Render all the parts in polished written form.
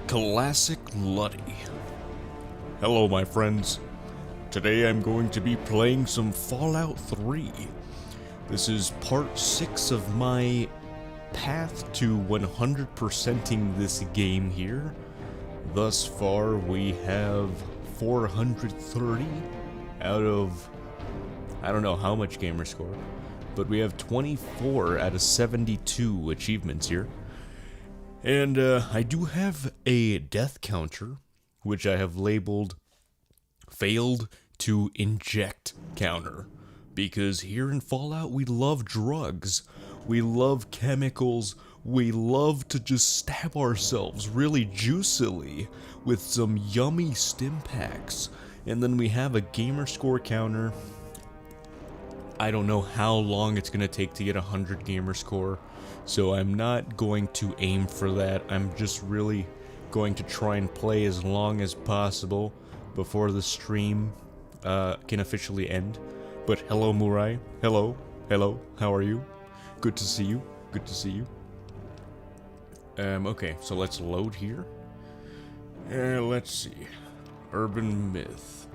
Classic Luddy. Hello, my friends. Today I'm going to be playing some Fallout 3. This is part 6 of my path to 100%ing this game here. Thus far, we have 430 out of, I don't know how much gamer score, but we have 24 out of 72 achievements here. And I do have a death counter, which I have labeled failed to inject counter. Because here in Fallout, we love drugs, we love chemicals, we love to just stab ourselves really juicily with some yummy stim packs. And then we have a gamer score counter. I don't know how long it's going to take to get 100 gamer score, so I'm not going to aim for that. I'm just really going to try and play as long as possible before the stream can officially end. But hello, Murai. Hello. Hello. How are you? Good to see you. Good to see you. Okay, so let's load here. Let's see. Urban myth.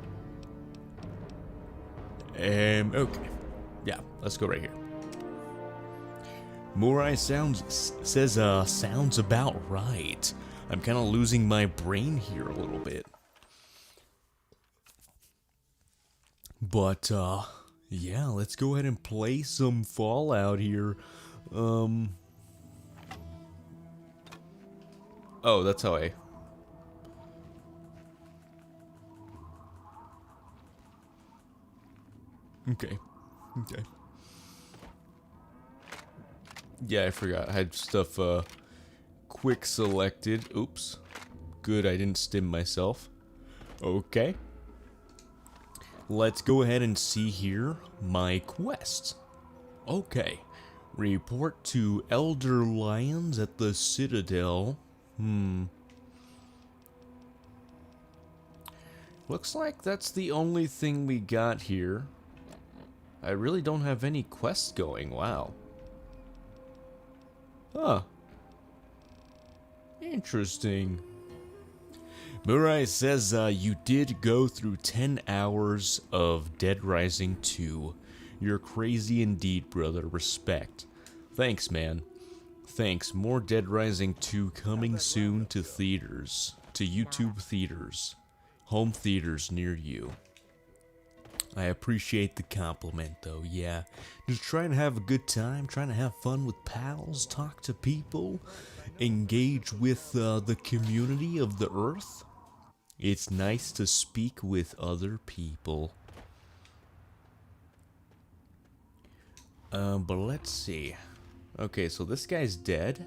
Okay. Yeah, let's go right here. Murai says about right. I'm kind of losing my brain here a little bit. But, yeah, let's go ahead and play some Fallout here. Oh, that's how I... Okay. Okay. Yeah, I forgot. I had stuff, quick selected. Oops. Good, I didn't stim myself. Okay. Let's go ahead and see here my quest. Okay. Report to Elder Lions at the Citadel. Looks like that's the only thing we got here. I really don't have any quests going, wow. Huh. Interesting. Murai says you did go through 10 hours of Dead Rising 2. You're crazy indeed, brother. Respect. Thanks, man. Thanks. More Dead Rising 2 coming soon to theaters. To YouTube theaters. Home theaters near you. I appreciate the compliment, though, yeah. Just trying to have a good time, trying to have fun with pals, talk to people, engage with the community of the Earth. It's nice to speak with other people. But let's see. Okay, so this guy's dead.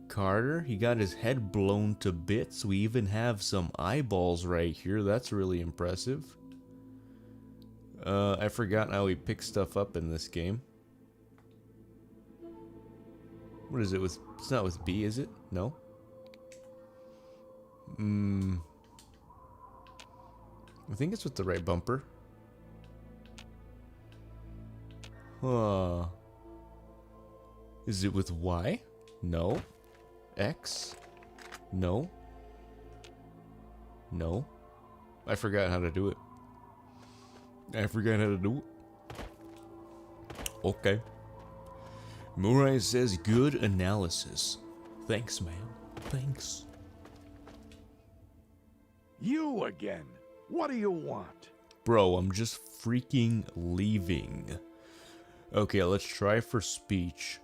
Carter, he got his head blown to bits. We even have some eyeballs right here. That's really impressive. I forgot how we pick stuff up in this game. What is it with... It's not with B, is it? No? I think it's with the right bumper. Huh. Is it with Y? No. X? No. No. I forgot how to do it. I forgot how to do it. Okay. Murai says good analysis. Thanks, man. Thanks. You again. What do you want? Bro, I'm just freaking leaving. Okay, let's try for speech.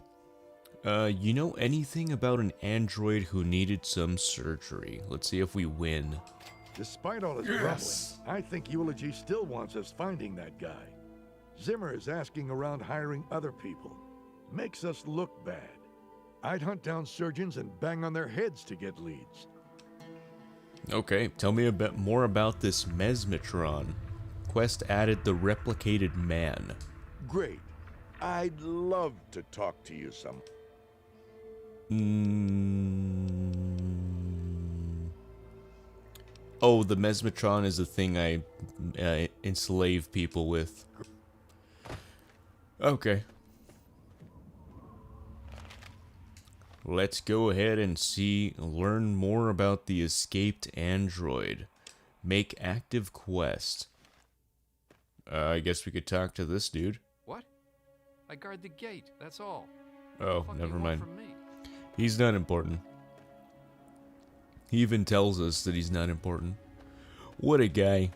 You know anything about an android who needed some surgery? Let's see if we win. Despite all his grumbling, I think Eulogy still wants us finding that guy. Zimmer is asking around hiring other people. Makes us look bad. I'd hunt down surgeons and bang on their heads to get leads. Okay, tell me a bit more about this Mesmetron. Quest added the replicated man. Great. I'd love to talk to you some. Oh, the Mesmetron is the thing I enslave people with. Okay. let's go ahead and learn more about the escaped android. Make active quest. I guess we could talk to this dude. What? I guard the gate, that's all. Oh, What the fuck never you want mind. from me? He's not important. He even tells us that he's not important. What a guy.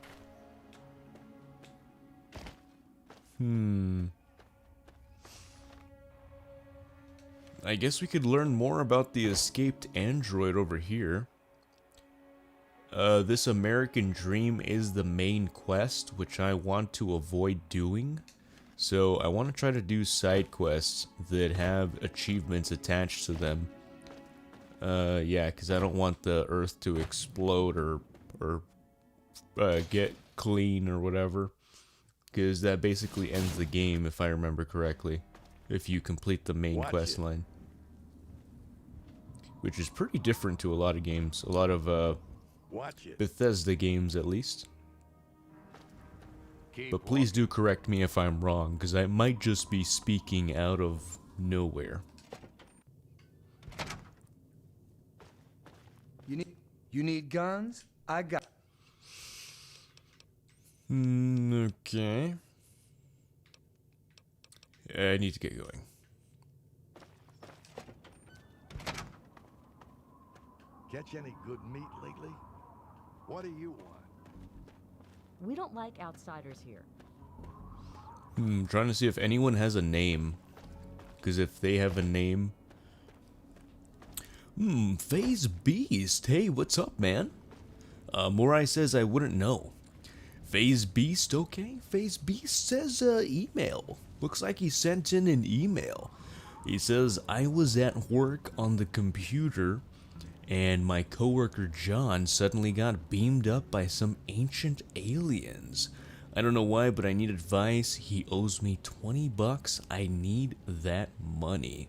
I guess we could learn more about the escaped android over here. This American Dream is the main quest, which I want to avoid doing. So I want to try to do side quests that have achievements attached to them. Yeah, because I don't want the Earth to explode or get clean or whatever. Because that basically ends the game, if I remember correctly. If you complete the main quest line. Which is pretty different to a lot of games. A lot of Bethesda games, at least. But please do correct me if I'm wrong, because I might just be speaking out of nowhere. You need guns? I got. Okay. I need to get going. Catch any good meat lately? What do you want? We don't like outsiders here. Trying to see if anyone has a name. Because if they have a name... Phase Beast. Hey, what's up, man? Morai says I wouldn't know. Phase Beast, okay. Phase Beast says email. Looks like he sent in an email. He says, I was at work on the computer and my coworker John suddenly got beamed up by some ancient aliens. I don't know why, but I need advice. He owes me $20. I need that money.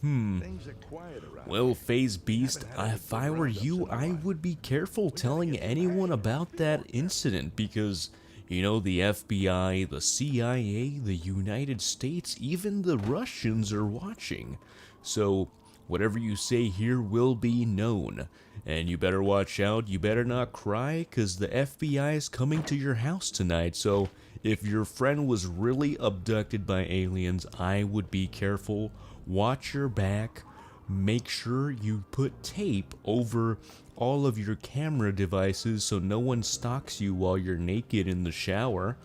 Things are quiet around Well, here. Phase Beast, if I were you, I would be careful telling anyone about that incident because, you know, the FBI, the CIA, the United States, even the Russians are watching. So, whatever you say here will be known. And you better watch out, you better not cry, because the FBI is coming to your house tonight. So, if your friend was really abducted by aliens, I would be careful. Watch your back. Make sure you put tape over all of your camera devices so no one stalks you while you're naked in the shower.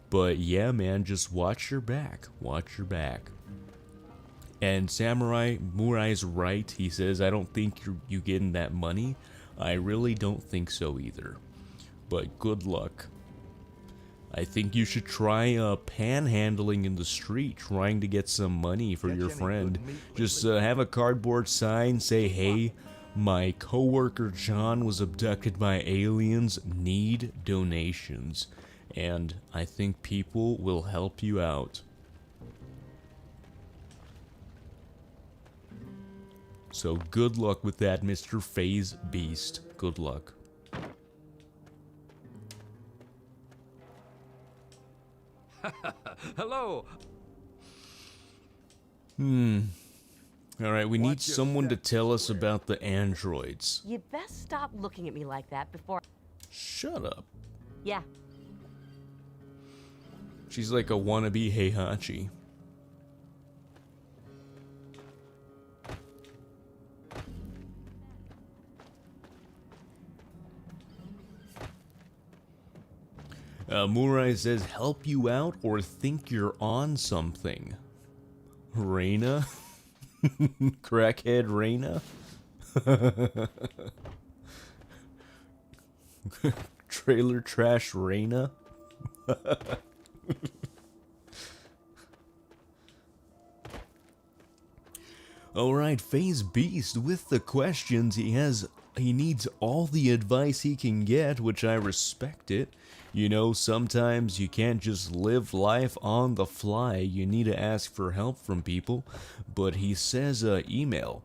But yeah, man, just watch your back. Watch your back. And Samurai Murai's right. He says, I don't think you getting that money. I really don't think so either. But good luck. I think you should try panhandling in the street, trying to get some money for your friend. Just have a cardboard sign, say, hey, my coworker John was abducted by aliens, need donations. And I think people will help you out. So good luck with that, Mr. Phase Beast. Good luck. Hello. Alright, we need someone to tell us about the androids. You'd best stop looking at me like that before... Shut up. Yeah. She's like a wannabe Heihachi. Murai says, help you out or think you're on something. Reina? Crackhead Reina? Trailer trash Reina? Alright, Phase Beast with the questions. He needs all the advice he can get, which I respect it. You know, sometimes you can't just live life on the fly. You need to ask for help from people. But he says, email.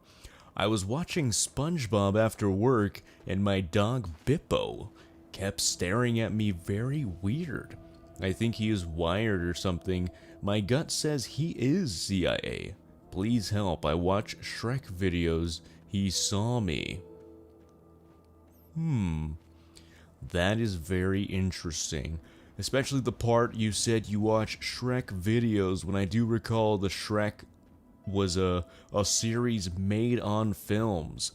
I was watching SpongeBob after work, and my dog Bippo kept staring at me very weird. I think he is wired or something. My gut says he is CIA. Please help. I watch Shrek videos. He saw me. That is very interesting. Especially the part you said you watch Shrek videos, when I do recall the Shrek was a series made on films.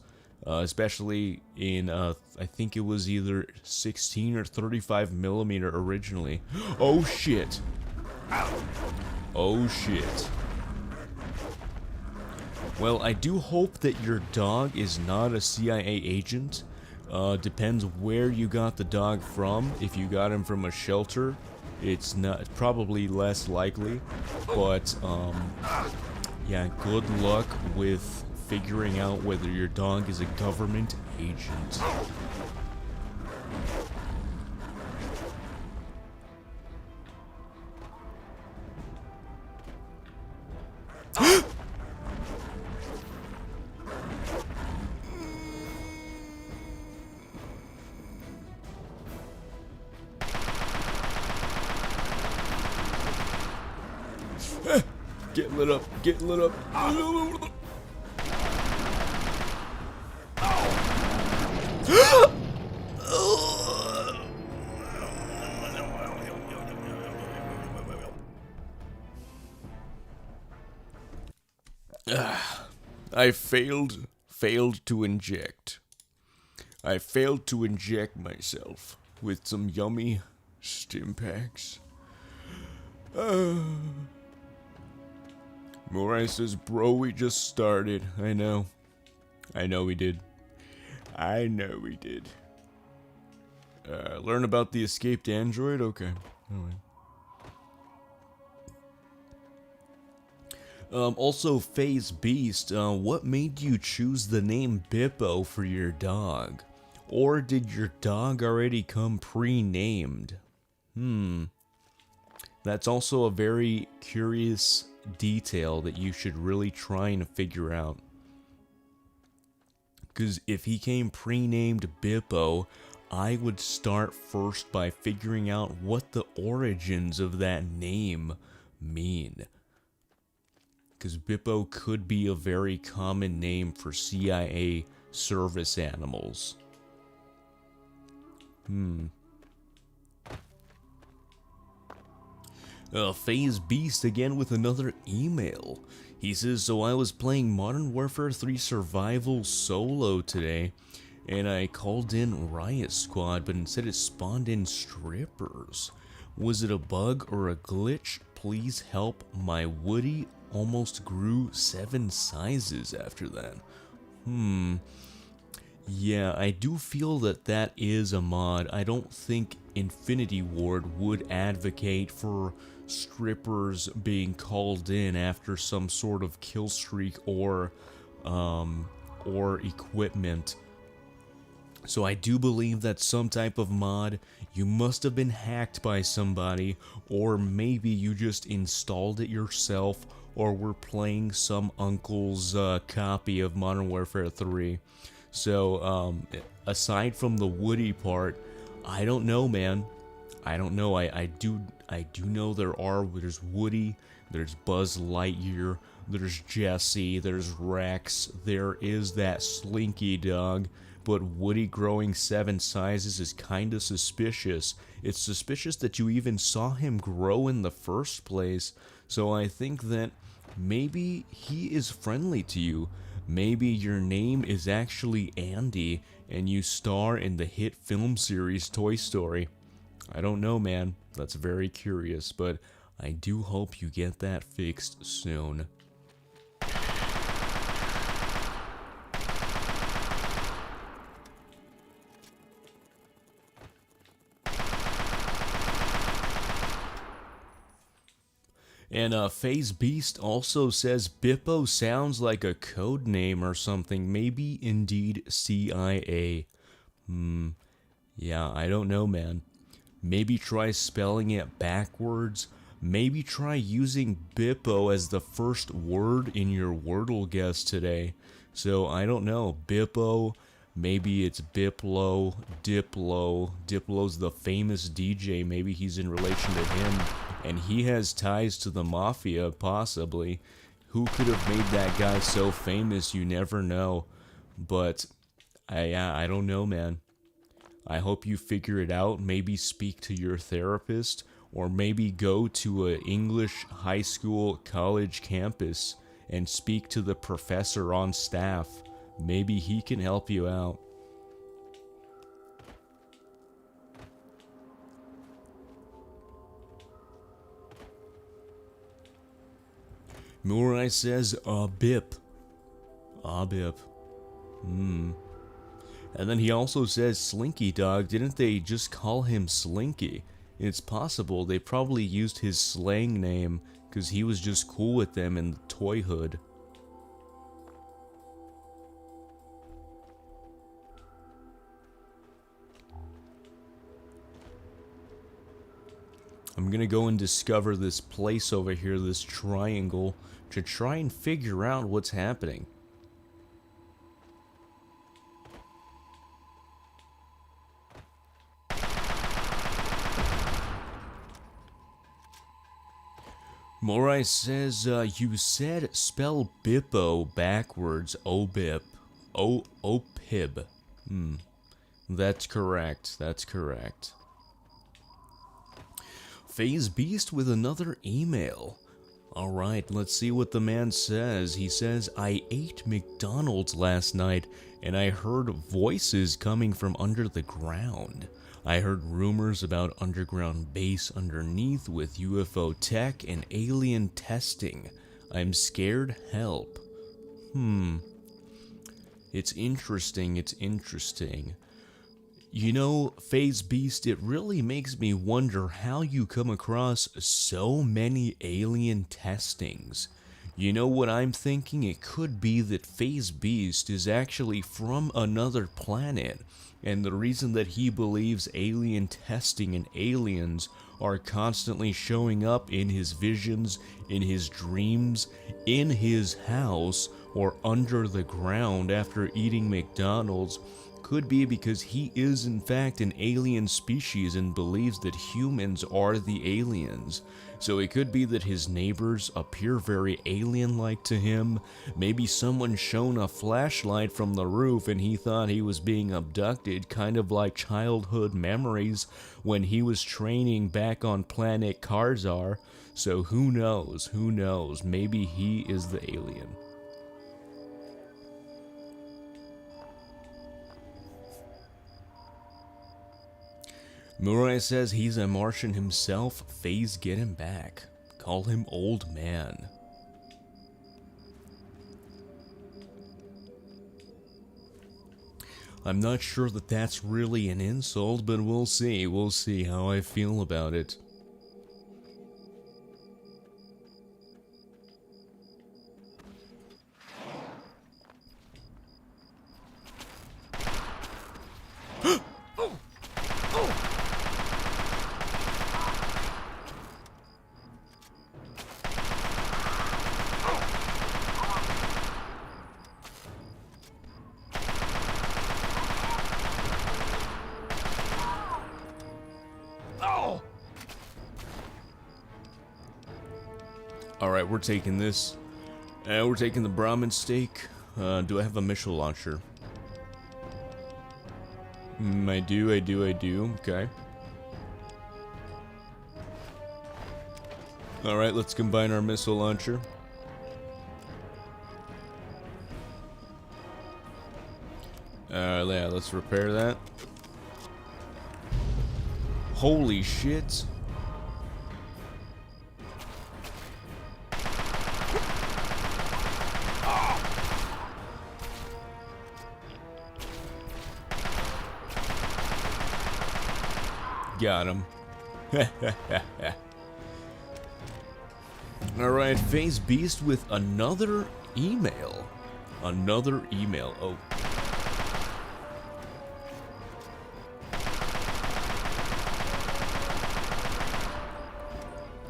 Especially in, I think it was either 16 or 35 millimeter originally. Oh shit. Oh shit. Well, I do hope that your dog is not a CIA agent. Depends where you got the dog from. If you got him from a shelter, it's probably less likely. But, yeah, good luck with figuring out whether your dog is a government agent. Get lit up, get lit up. I failed to inject. I failed to inject myself with some yummy stim packs. Morai says, bro, we just started. I know we did. I know we did. Learn about the escaped android? Okay. Alright. Also, Phase Beast, what made you choose the name Bippo for your dog? Or did your dog already come pre-named? That's also a very curious detail that you should really try and figure out. Because if he came pre-named Bippo, I would start first by figuring out what the origins of that name mean. Because Bippo could be a very common name for CIA service animals. Phase Beast again with another email. He says, so I was playing Modern Warfare 3 Survival solo today, and I called in Riot Squad, but instead it spawned in strippers. Was it a bug or a glitch? Please help. My Woody almost grew 7 sizes after that. Yeah, I do feel that that is a mod. I don't think Infinity Ward would advocate for strippers being called in after some sort of kill streak or equipment. So I do believe that some type of mod, you must have been hacked by somebody, or maybe you just installed it yourself, or were playing some uncle's copy of Modern Warfare 3. So, aside from the Woody part, I don't know, man. I don't know. I do know there's Woody, there's Buzz Lightyear, there's Jesse, there's Rex, there is that Slinky dog, but Woody growing 7 sizes is kinda suspicious. It's suspicious that you even saw him grow in the first place, so I think that maybe he is friendly to you. Maybe your name is actually Andy, and you star in the hit film series Toy Story. I don't know, man. That's very curious, but I do hope you get that fixed soon. And Phase Beast also says Bippo sounds like a code name or something, maybe indeed CIA. Yeah, I don't know, man. Maybe try spelling it backwards. Maybe try using Bippo as the first word in your Wordle guess today. So, I don't know, Bippo, maybe it's Biplo, Diplo. Diplo's the famous DJ, maybe he's in relation to him. And he has ties to the Mafia, possibly. Who could have made that guy so famous? You never know. But I don't know, man. I hope you figure it out. Maybe speak to your therapist, or maybe go to a English high school college campus and speak to the professor on staff. Maybe he can help you out. Murai says, bip. Bip. And then he also says Slinky Dog. Didn't they just call him Slinky? It's possible they probably used his slang name because he was just cool with them in the toy hood. I'm gonna go and discover this place over here, this triangle, to try and figure out what's happening. Morai says, you said spell Bippo backwards, Obip. Opib. That's correct, that's correct. Phase Beast with another email. Alright, let's see what the man says. He says, I ate McDonald's last night and I heard voices coming from under the ground. I heard rumors about underground base underneath with UFO tech and alien testing. I'm scared, help. It's interesting, it's interesting. You know, Phase Beast, it really makes me wonder how you come across so many alien testings. You know what I'm thinking? It could be that Phase Beast is actually from another planet, and the reason that he believes alien testing and aliens are constantly showing up in his visions, in his dreams, in his house, or under the ground after eating McDonald's, could be because he is in fact an alien species and believes that humans are the aliens. So it could be that his neighbors appear very alien-like to him. Maybe someone shone a flashlight from the roof and he thought he was being abducted, kind of like childhood memories when he was training back on planet Karzar. So who knows, maybe he is the alien. Murai says he's a Martian himself. Phase, get him back. Call him old man. I'm not sure that that's really an insult, but we'll see. We'll see how I feel about it. Alright, we're taking this. We're taking the Brahmin steak. Do I have a missile launcher? I do. Okay. Alright, let's combine our missile launcher. Yeah, let's repair that. Holy shit. Got him. Alright, Phase Beast with another email. Oh.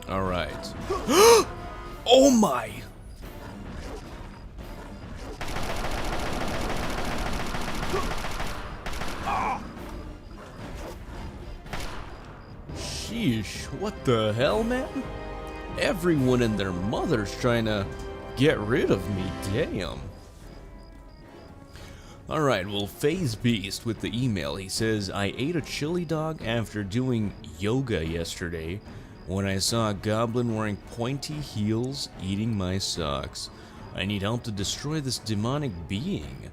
Alright. Oh my! Sheesh, what the hell, man? Everyone and their mother's trying to Get rid of me, damn. Alright, well, Phase Beast with the email. He says, I ate a chili dog after doing yoga yesterday when I saw a goblin wearing pointy heels eating my socks. I need help to destroy this demonic being.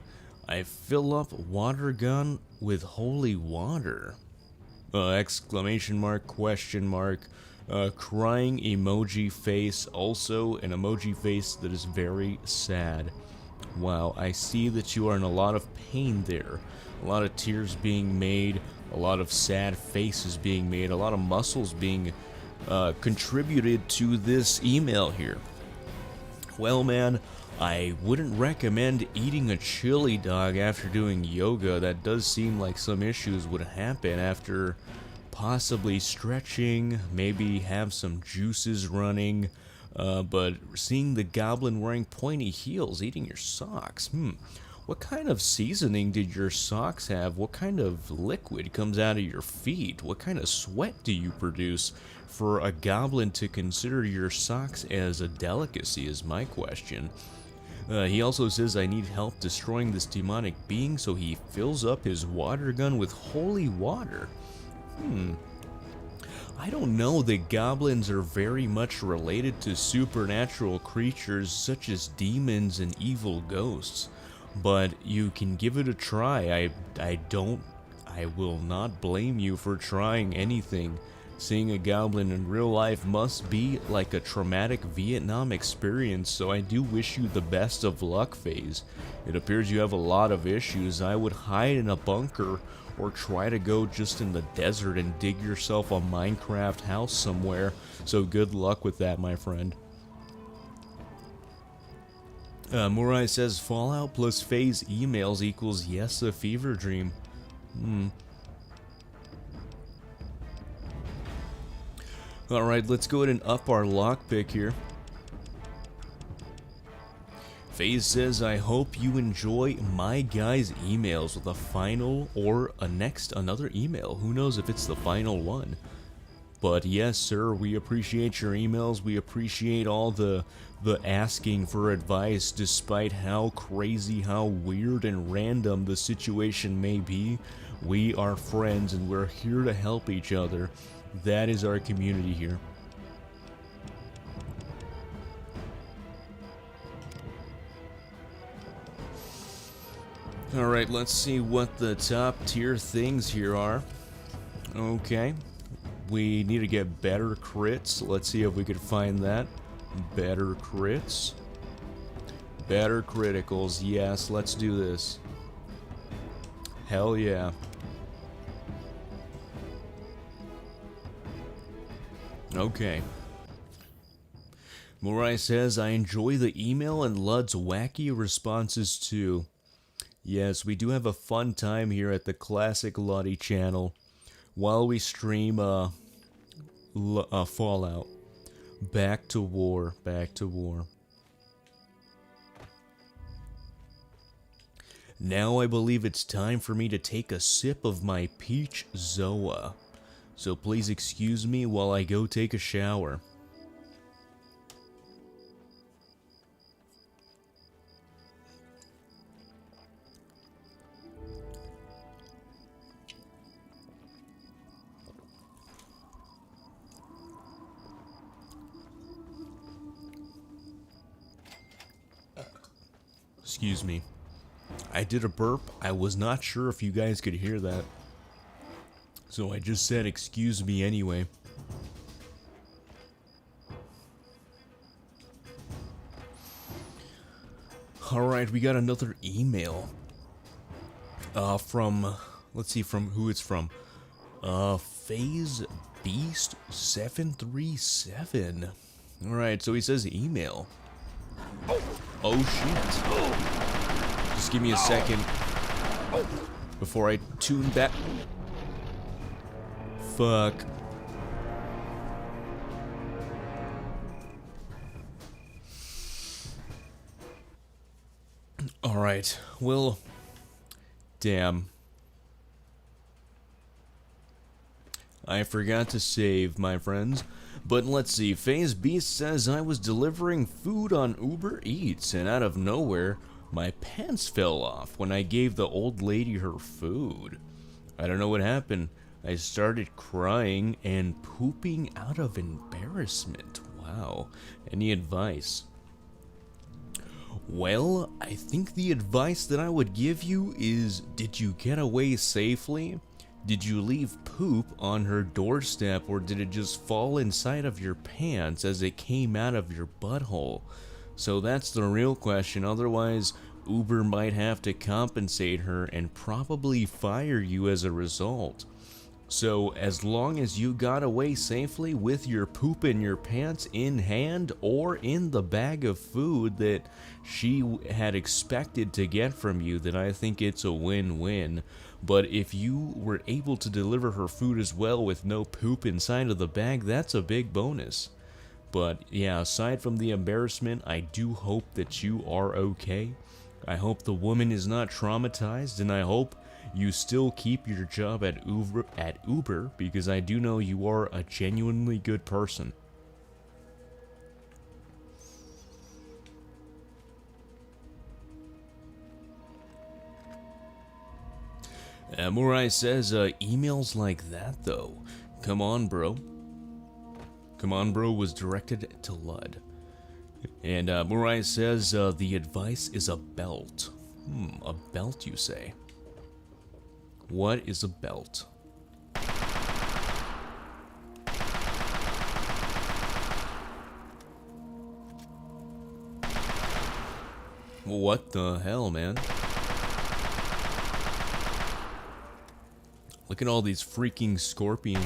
I fill up water gun with holy water. Exclamation mark, question mark, crying emoji face, also an emoji face that is very sad. Wow, I see that you are in a lot of pain there. A lot of tears being made, a lot of sad faces being made, a lot of muscles being contributed to this email here. Well, man, I wouldn't recommend eating a chili dog after doing yoga. That does seem like some issues would happen after possibly stretching, maybe have some juices running, but seeing the goblin wearing pointy heels eating your socks, what kind of seasoning did your socks have? What kind of liquid comes out of your feet? What kind of sweat do you produce for a goblin to consider your socks as a delicacy is my question. He also says, I need help destroying this demonic being, so he fills up his water gun with holy water. I don't know that goblins are very much related to supernatural creatures such as demons and evil ghosts, but you can give it a try. I will not blame you for trying anything. Seeing a goblin in real life must be like a traumatic Vietnam experience, so I do wish you the best of luck, FaZe. It appears you have a lot of issues. I would hide in a bunker or try to go just in the desert and dig yourself a Minecraft house somewhere, so good luck with that, my friend. Murai says, Fallout plus FaZe emails equals yes, a fever dream. Alright, let's go ahead and up our lockpick here. FaZe says, I hope you enjoy my guys' emails with a final or another email. Who knows if it's the final one. But yes, sir, we appreciate your emails. We appreciate all the asking for advice, despite how crazy, how weird and random the situation may be. We are friends and we're here to help each other. That is our community here. Alright, let's see what the top tier things here are. Okay. We need to get better crits. Let's see if we could find that. Better crits. Better criticals. Yes, let's do this. Hell yeah. Okay. Murai says, I enjoy the email and Lud's wacky responses too. Yes, we do have a fun time here at the Classic Luddy channel while we stream Fallout. Back to war, back to war. Now I believe it's time for me to take a sip of my peach Zoa. So please excuse me while I go take a shower. Excuse me. I did a burp. I was not sure if you guys could hear that. So I just said excuse me anyway. Alright, we got another email. Let's see from who it's from. FaZe Beast 737. Alright, so he says email. Oh shit. Just give me a second before I tune back. Fuck. Alright, well, damn. I forgot to save, my friends. But let's see, Phase Beast says I was delivering food on Uber Eats, and out of nowhere, my pants fell off when I gave the old lady her food. I don't know what happened. I started crying and pooping out of embarrassment. Wow. Any advice? Well, I think the advice that I would give you is, did you get away safely? Did you leave poop on her doorstep, or did it just fall inside of your pants as it came out of your butthole? So that's the real question. Otherwise, Uber might have to compensate her and probably fire you as a result. So as long as you got away safely with your poop in your pants in hand or in the bag of food that she had expected to get from you, then I think it's a win-win. But if you were able to deliver her food as well with no poop inside of the bag, that's a big bonus. But yeah, aside from the embarrassment, I do hope that you are okay. I hope the woman is not traumatized, and I hope you still keep your job at Uber, because I do know you are a genuinely good person. Murai says, emails like that though. Come on, bro. Come on, bro was directed to Lud. And Murai says, the advice is a belt. A belt, you say? What is a belt? What the hell, man? Look at all these freaking scorpions.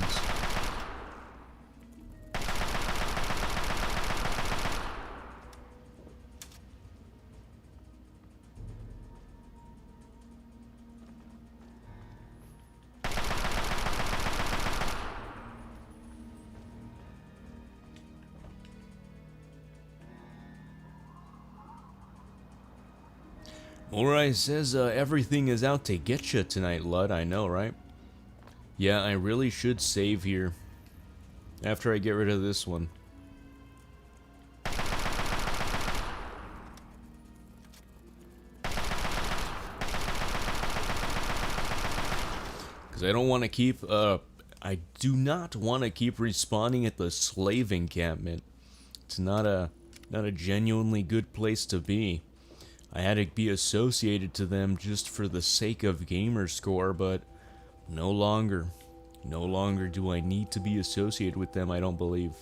Morai says, everything is out to get you tonight, Lud. I know, right? Yeah, I really should save here after I get rid of this one. Because I don't want to keep, I do not want to keep respawning at the slave encampment. It's not a genuinely good place to be. I had to be associated to them just for the sake of gamer score, but no longer. No longer do I need to be associated with them, I don't believe.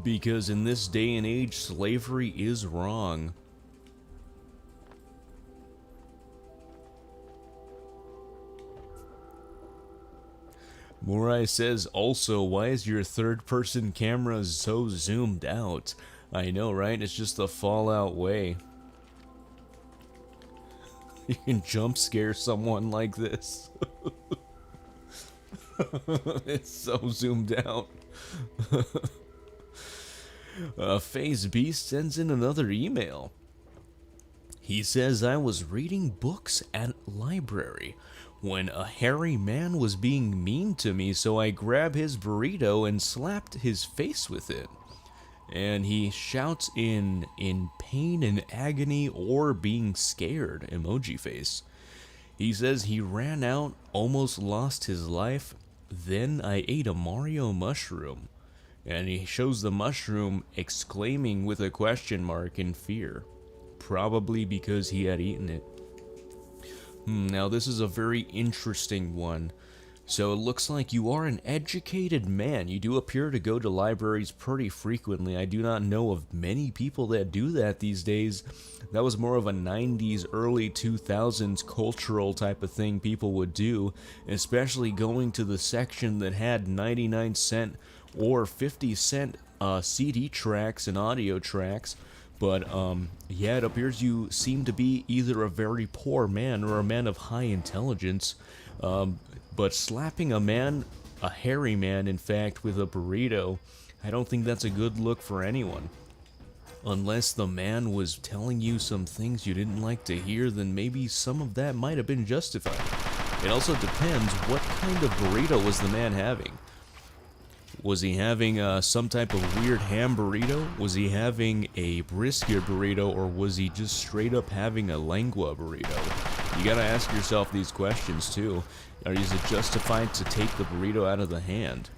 Because in this day and age, slavery is wrong. Morai says, also, why is your third-person camera so zoomed out? I know, right? It's just the Fallout way. You can jump scare someone like this. It's so zoomed out. Phase Beast sends in another email. He says, I was reading books at library when a hairy man was being mean to me, so I grabbed his burrito and slapped his face with it. And he shouts in pain and agony or being scared, emoji face. He says he ran out, almost lost his life, then I ate a Mario mushroom. And he shows the mushroom exclaiming with a question mark in fear. Probably because he had eaten it. Now this is a very interesting one. So it looks like you are an educated man. You do appear to go to libraries pretty frequently. I do not know of many people that do that these days. That was more of a 90s, early 2000s cultural type of thing people would do, especially going to the section that had 99-cent or 50-cent CD tracks and audio tracks. But, yeah, it appears you seem to be either a very poor man or a man of high intelligence. But slapping a man, a hairy man, in fact, with a burrito, I don't think that's a good look for anyone. Unless the man was telling you some things you didn't like to hear, then maybe some of that might have been justified. It also depends what kind of burrito was the man having. Was he having some type of weird ham burrito? Was he having a brisket burrito? Or was he just straight up having a lengua burrito? You gotta ask yourself these questions too. Is it justified to take the burrito out of the hand?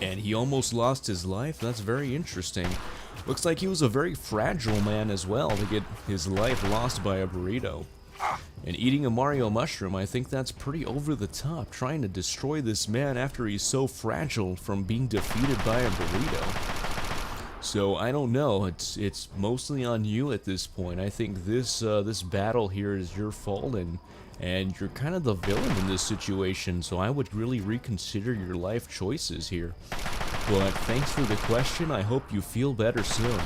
And he almost lost his life? That's very interesting. Looks like he was a very fragile man as well to get his life lost by a burrito. And eating a Mario mushroom, I think that's pretty over the top, trying to destroy this man after he's so fragile from being defeated by a burrito. So I don't know, it's mostly on you at this point. I think this this battle here is your fault, and you're kind of the villain in this situation, so I would really reconsider your life choices here. But thanks for the question, I hope you feel better soon.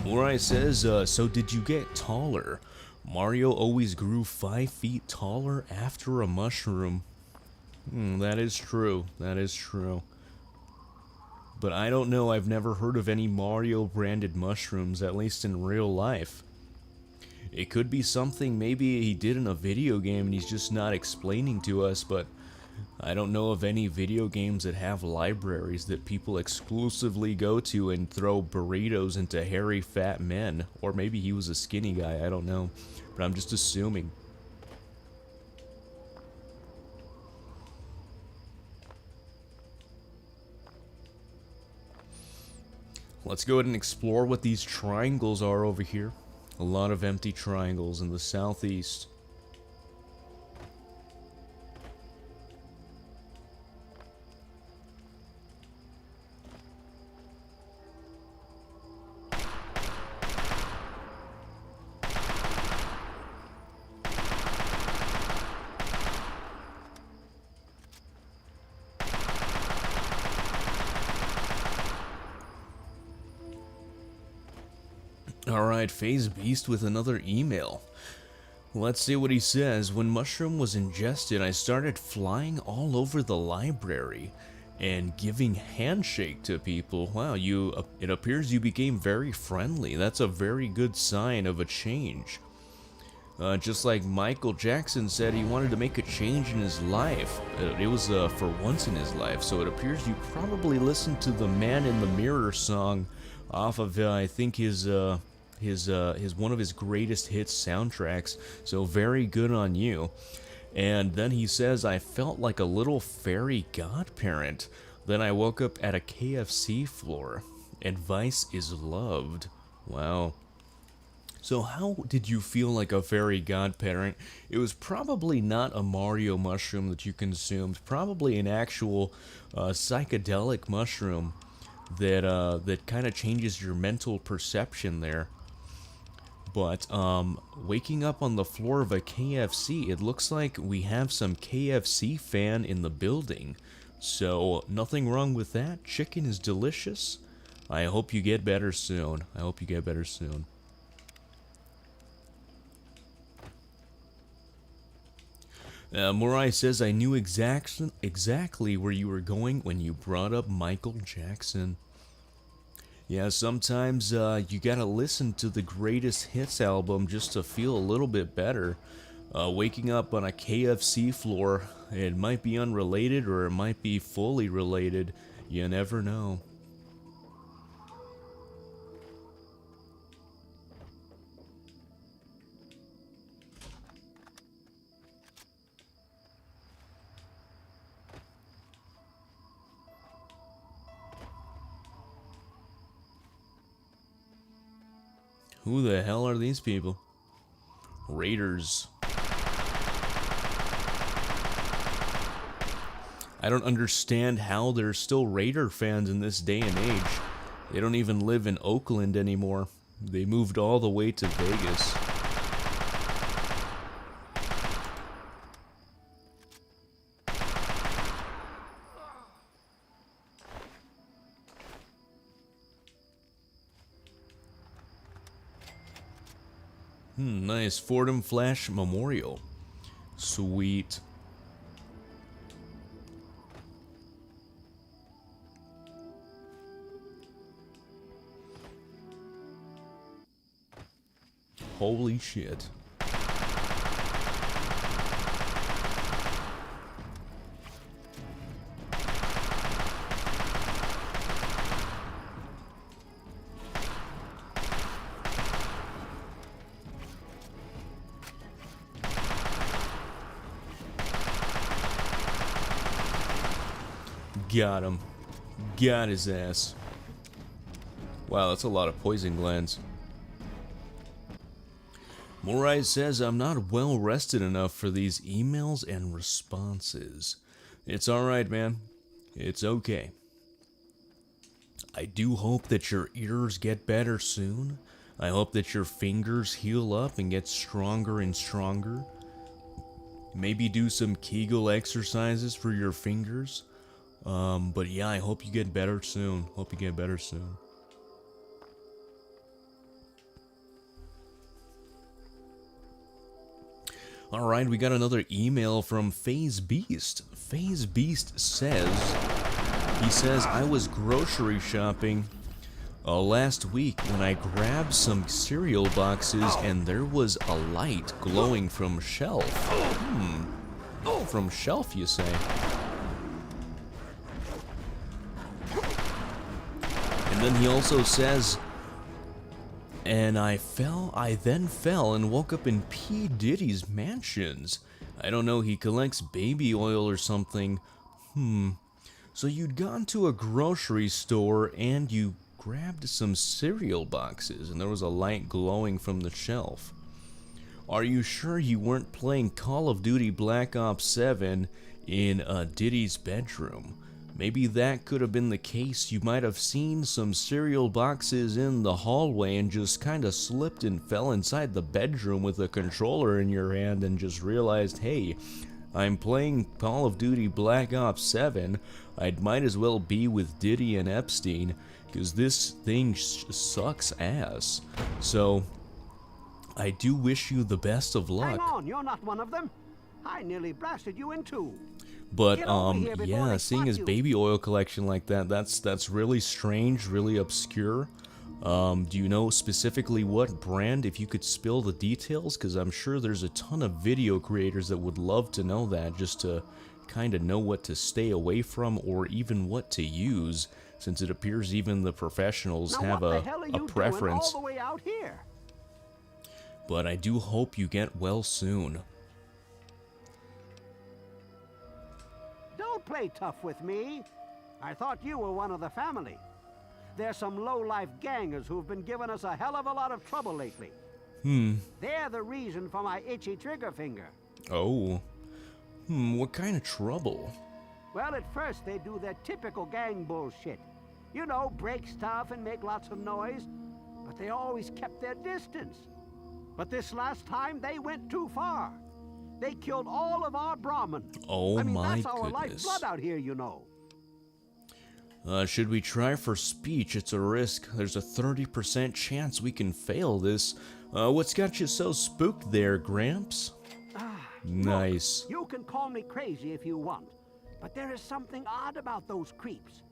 Morai says, so did you get taller? Mario always grew 5 feet taller after a mushroom. That is true. That is true. But I don't know, I've never heard of any Mario branded mushrooms, at least in real life. It could be something maybe he did in a video game and he's just not explaining to us, but I don't know of any video games that have libraries that people exclusively go to and throw burritos into hairy fat men. Or maybe he was a skinny guy, I don't know. But I'm just assuming. Let's go ahead and explore what these triangles are over here. A lot of empty triangles in the southeast. Alright, Phase Beast with another email. Let's see what he says. When Mushroom was ingested, I started flying all over the library and giving handshake to people. Wow, it appears you became very friendly. That's a very good sign of a change. Just like Michael Jackson said he wanted to make a change in his life. It was for once in his life, so it appears you probably listened to the Man in the Mirror song off of, I think, his one of his greatest hits soundtracks, so very good on you. And then he says, I felt like a little fairy godparent. Then I woke up at a KFC floor. Advice is loved. Wow. So how did you feel like a fairy godparent? It was probably not a Mario mushroom that you consumed, probably an actual psychedelic mushroom that kind of changes your mental perception there. But waking up on the floor of a KFC, it looks like we have some KFC fan in the building. So nothing wrong with that. Chicken is delicious. I hope you get better soon. I hope you get better soon. Morai says, I knew exactly where you were going when you brought up Michael Jackson. Yeah, sometimes you gotta listen to the greatest hits album just to feel a little bit better. Waking up on a KFC floor, it might be unrelated or it might be fully related. You never know. Who the hell are these people? Raiders. I don't understand how there's still Raider fans in this day and age. They don't even live in Oakland anymore. They moved all the way to Vegas. Nice. Fordham Flash Memorial. Sweet. Holy shit. Got him. Got his ass. Wow, that's a lot of poison glands. Morai says I'm not well rested enough for these emails and responses. It's alright, man. It's okay. I do hope that your ears get better soon. I hope that your fingers heal up and get stronger and stronger. Maybe do some Kegel exercises for your fingers. But yeah, I hope you get better soon. Hope you get better soon. Alright, we got another email from FaZe Beast. FaZe Beast says, I was grocery shopping last week when I grabbed some cereal boxes and there was a light glowing from shelf. From shelf, you say? And then he also says, and I then fell and woke up in P. Diddy's mansions. I don't know, he collects baby oil or something. So you'd gone to a grocery store and you grabbed some cereal boxes and there was a light glowing from the shelf. Are you sure you weren't playing Call of Duty Black Ops 7 in Diddy's bedroom? Maybe that could have been the case. You might have seen some cereal boxes in the hallway and just kind of slipped and fell inside the bedroom with a controller in your hand and just realized, hey, I'm playing Call of Duty Black Ops 7. I might as well be with Diddy and Epstein because this thing sucks ass. So, I do wish you the best of luck. Hang on, you're not one of them. I nearly blasted you in two. But yeah, seeing his baby oil collection like that, that's really strange, really obscure. Do you know specifically what brand, if you could spill the details? Because I'm sure there's a ton of video creators that would love to know that, just to kind of know what to stay away from or even what to use, since it appears even the professionals have a preference. All the way out here? But I do hope you get well soon. Don't play tough with me. I thought you were one of the family. There's some low-life gangers who've been giving us a hell of a lot of trouble lately. They're the reason for my itchy trigger finger. Oh. What kind of trouble? Well, at first they do their typical gang bullshit. You know, break stuff and make lots of noise. But they always kept their distance. But this last time, they went too far. They killed all of our Brahmin. Oh, I mean, my that's our goodness. lifeblood out here, you know. Should we try for speech? It's a risk. There's a 30% chance we can fail this. What's got you so spooked there, Gramps? Nice. Look, you can call me crazy if you want, but there is something odd about those creeps.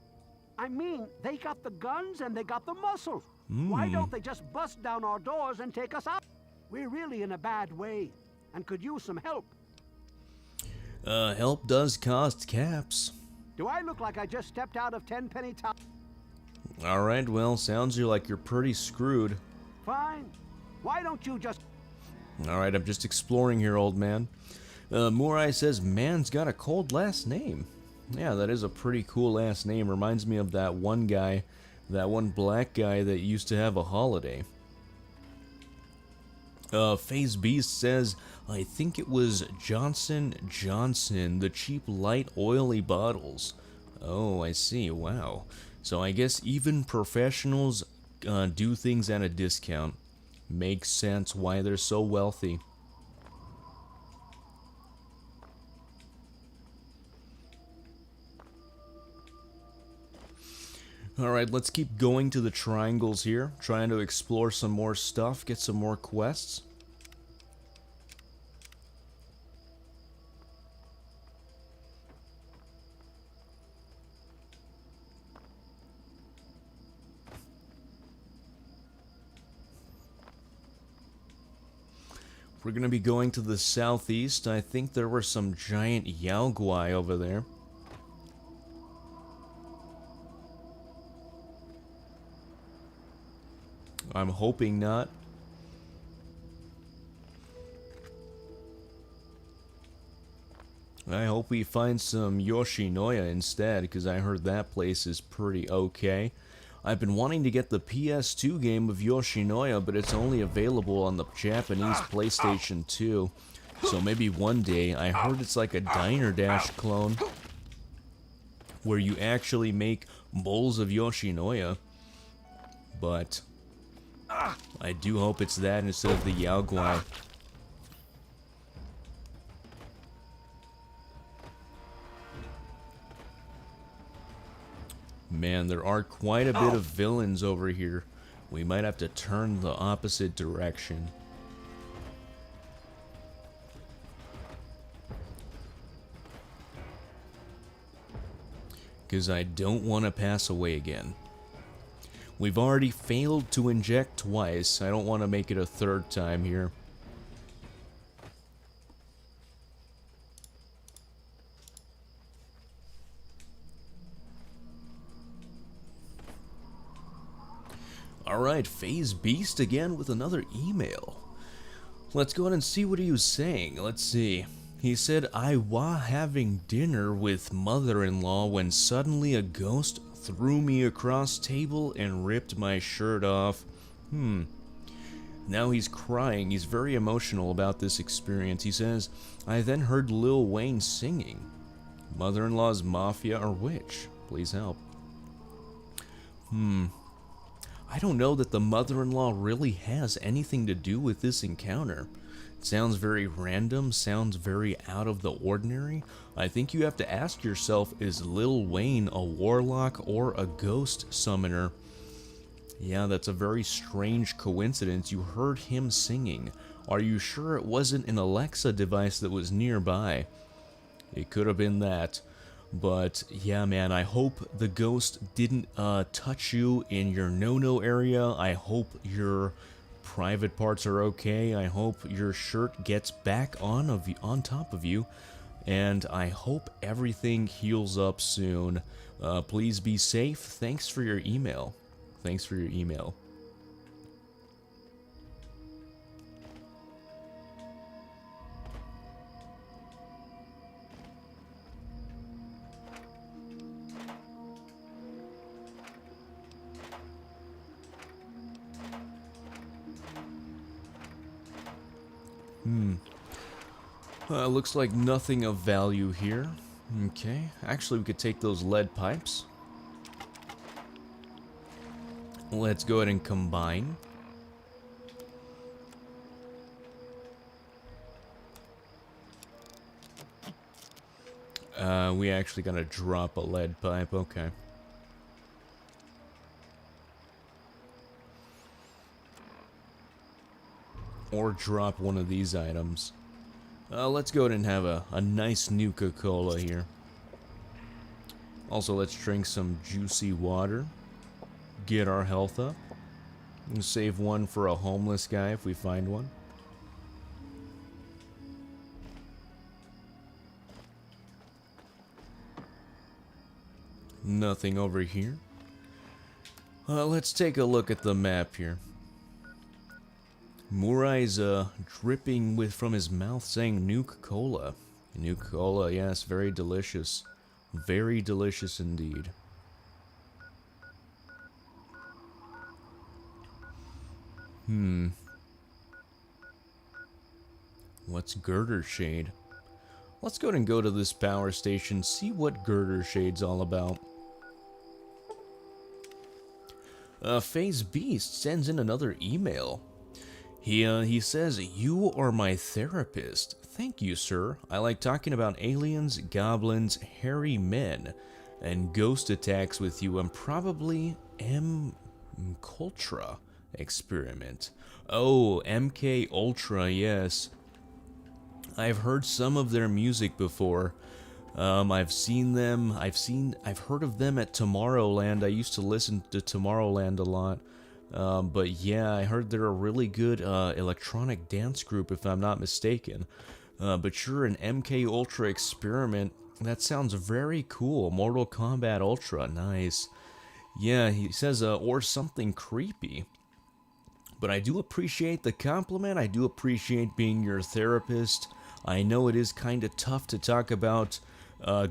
I mean, they got the guns and they got the muscle. Why don't they just bust down our doors and take us out? We're really in a bad way and could use some help. Help does cost caps. Do I look like I just stepped out of 10-penny top? Alright, well, sounds like you're pretty screwed. Fine. Why don't you just... Alright, I'm just exploring here, old man. Morai says, man's got a cold last name. Yeah, that is a pretty cool last name. Reminds me of that one guy, that one black guy that used to have a holiday. FaZe Beast says, I think it was Johnson & Johnson, the cheap light oily bottles. Oh, I see, wow. So I guess even professionals do things at a discount. Makes sense why they're so wealthy. Alright, let's keep going to the triangles here, trying to explore some more stuff, get some more quests. We're gonna be going to the southeast. I think there were some giant Yaoguai over there. I'm hoping not. I hope we find some Yoshinoya instead, because I heard that place is pretty okay. I've been wanting to get the PS2 game of Yoshinoya, but it's only available on the Japanese PlayStation 2. So maybe one day. I heard it's like a Diner Dash clone, where you actually make bowls of Yoshinoya. But I do hope it's that instead of the Yaoguai. Man, there are quite a bit of villains over here. We might have to turn the opposite direction. Because I don't want to pass away again. We've already failed to inject twice. I don't want to make it a third time here. Alright, Phase Beast again with another email. Let's go ahead and see what he was saying. Let's see. He said, I was having dinner with mother-in-law when suddenly a ghost threw me across table and ripped my shirt off. Now he's crying. He's very emotional about this experience. He says, I then heard Lil Wayne singing. Mother-in-law's mafia or witch? Please help. I don't know that the mother-in-law really has anything to do with this encounter. It sounds very random, sounds very out of the ordinary. I think you have to ask yourself, is Lil Wayne a warlock or a ghost summoner? Yeah, that's a very strange coincidence. You heard him singing. Are you sure it wasn't an Alexa device that was nearby? It could have been that. But yeah, man, I hope the ghost didn't touch you in your no-no area. I hope your private parts are okay. I hope your shirt gets back on top of you. And I hope everything heals up soon. Please be safe. Thanks for your email. Thanks for your email. Looks like nothing of value here. Okay, actually we could take those lead pipes. Let's go ahead and combine. We actually gotta drop a lead pipe, okay. Or drop one of these items. Let's go ahead and have a nice Nuka-Cola here. Also, let's drink some juicy water. Get our health up. And save one for a homeless guy if we find one. Nothing over here. Let's take a look at the map here. Murai's dripping from his mouth saying Nuka-Cola. Nuka-Cola, yes, very delicious. Very delicious indeed. What's Girder Shade? Let's go ahead and go to this power station, see what Girder Shade's all about. Phase Beast sends in another email. He says, you are my therapist. Thank you, sir. I like talking about aliens, goblins, hairy men, and ghost attacks with you, and probably MKUltra experiment. Oh, MK Ultra, yes. I've heard some of their music before. I've seen them. I've heard of them at Tomorrowland. I used to listen to Tomorrowland a lot. But yeah, I heard they're a really good electronic dance group, if I'm not mistaken. But sure, an MK Ultra experiment. That sounds very cool. Mortal Kombat Ultra, nice. Yeah, he says, or something creepy. But I do appreciate the compliment. I do appreciate being your therapist. I know it is kind of tough to talk about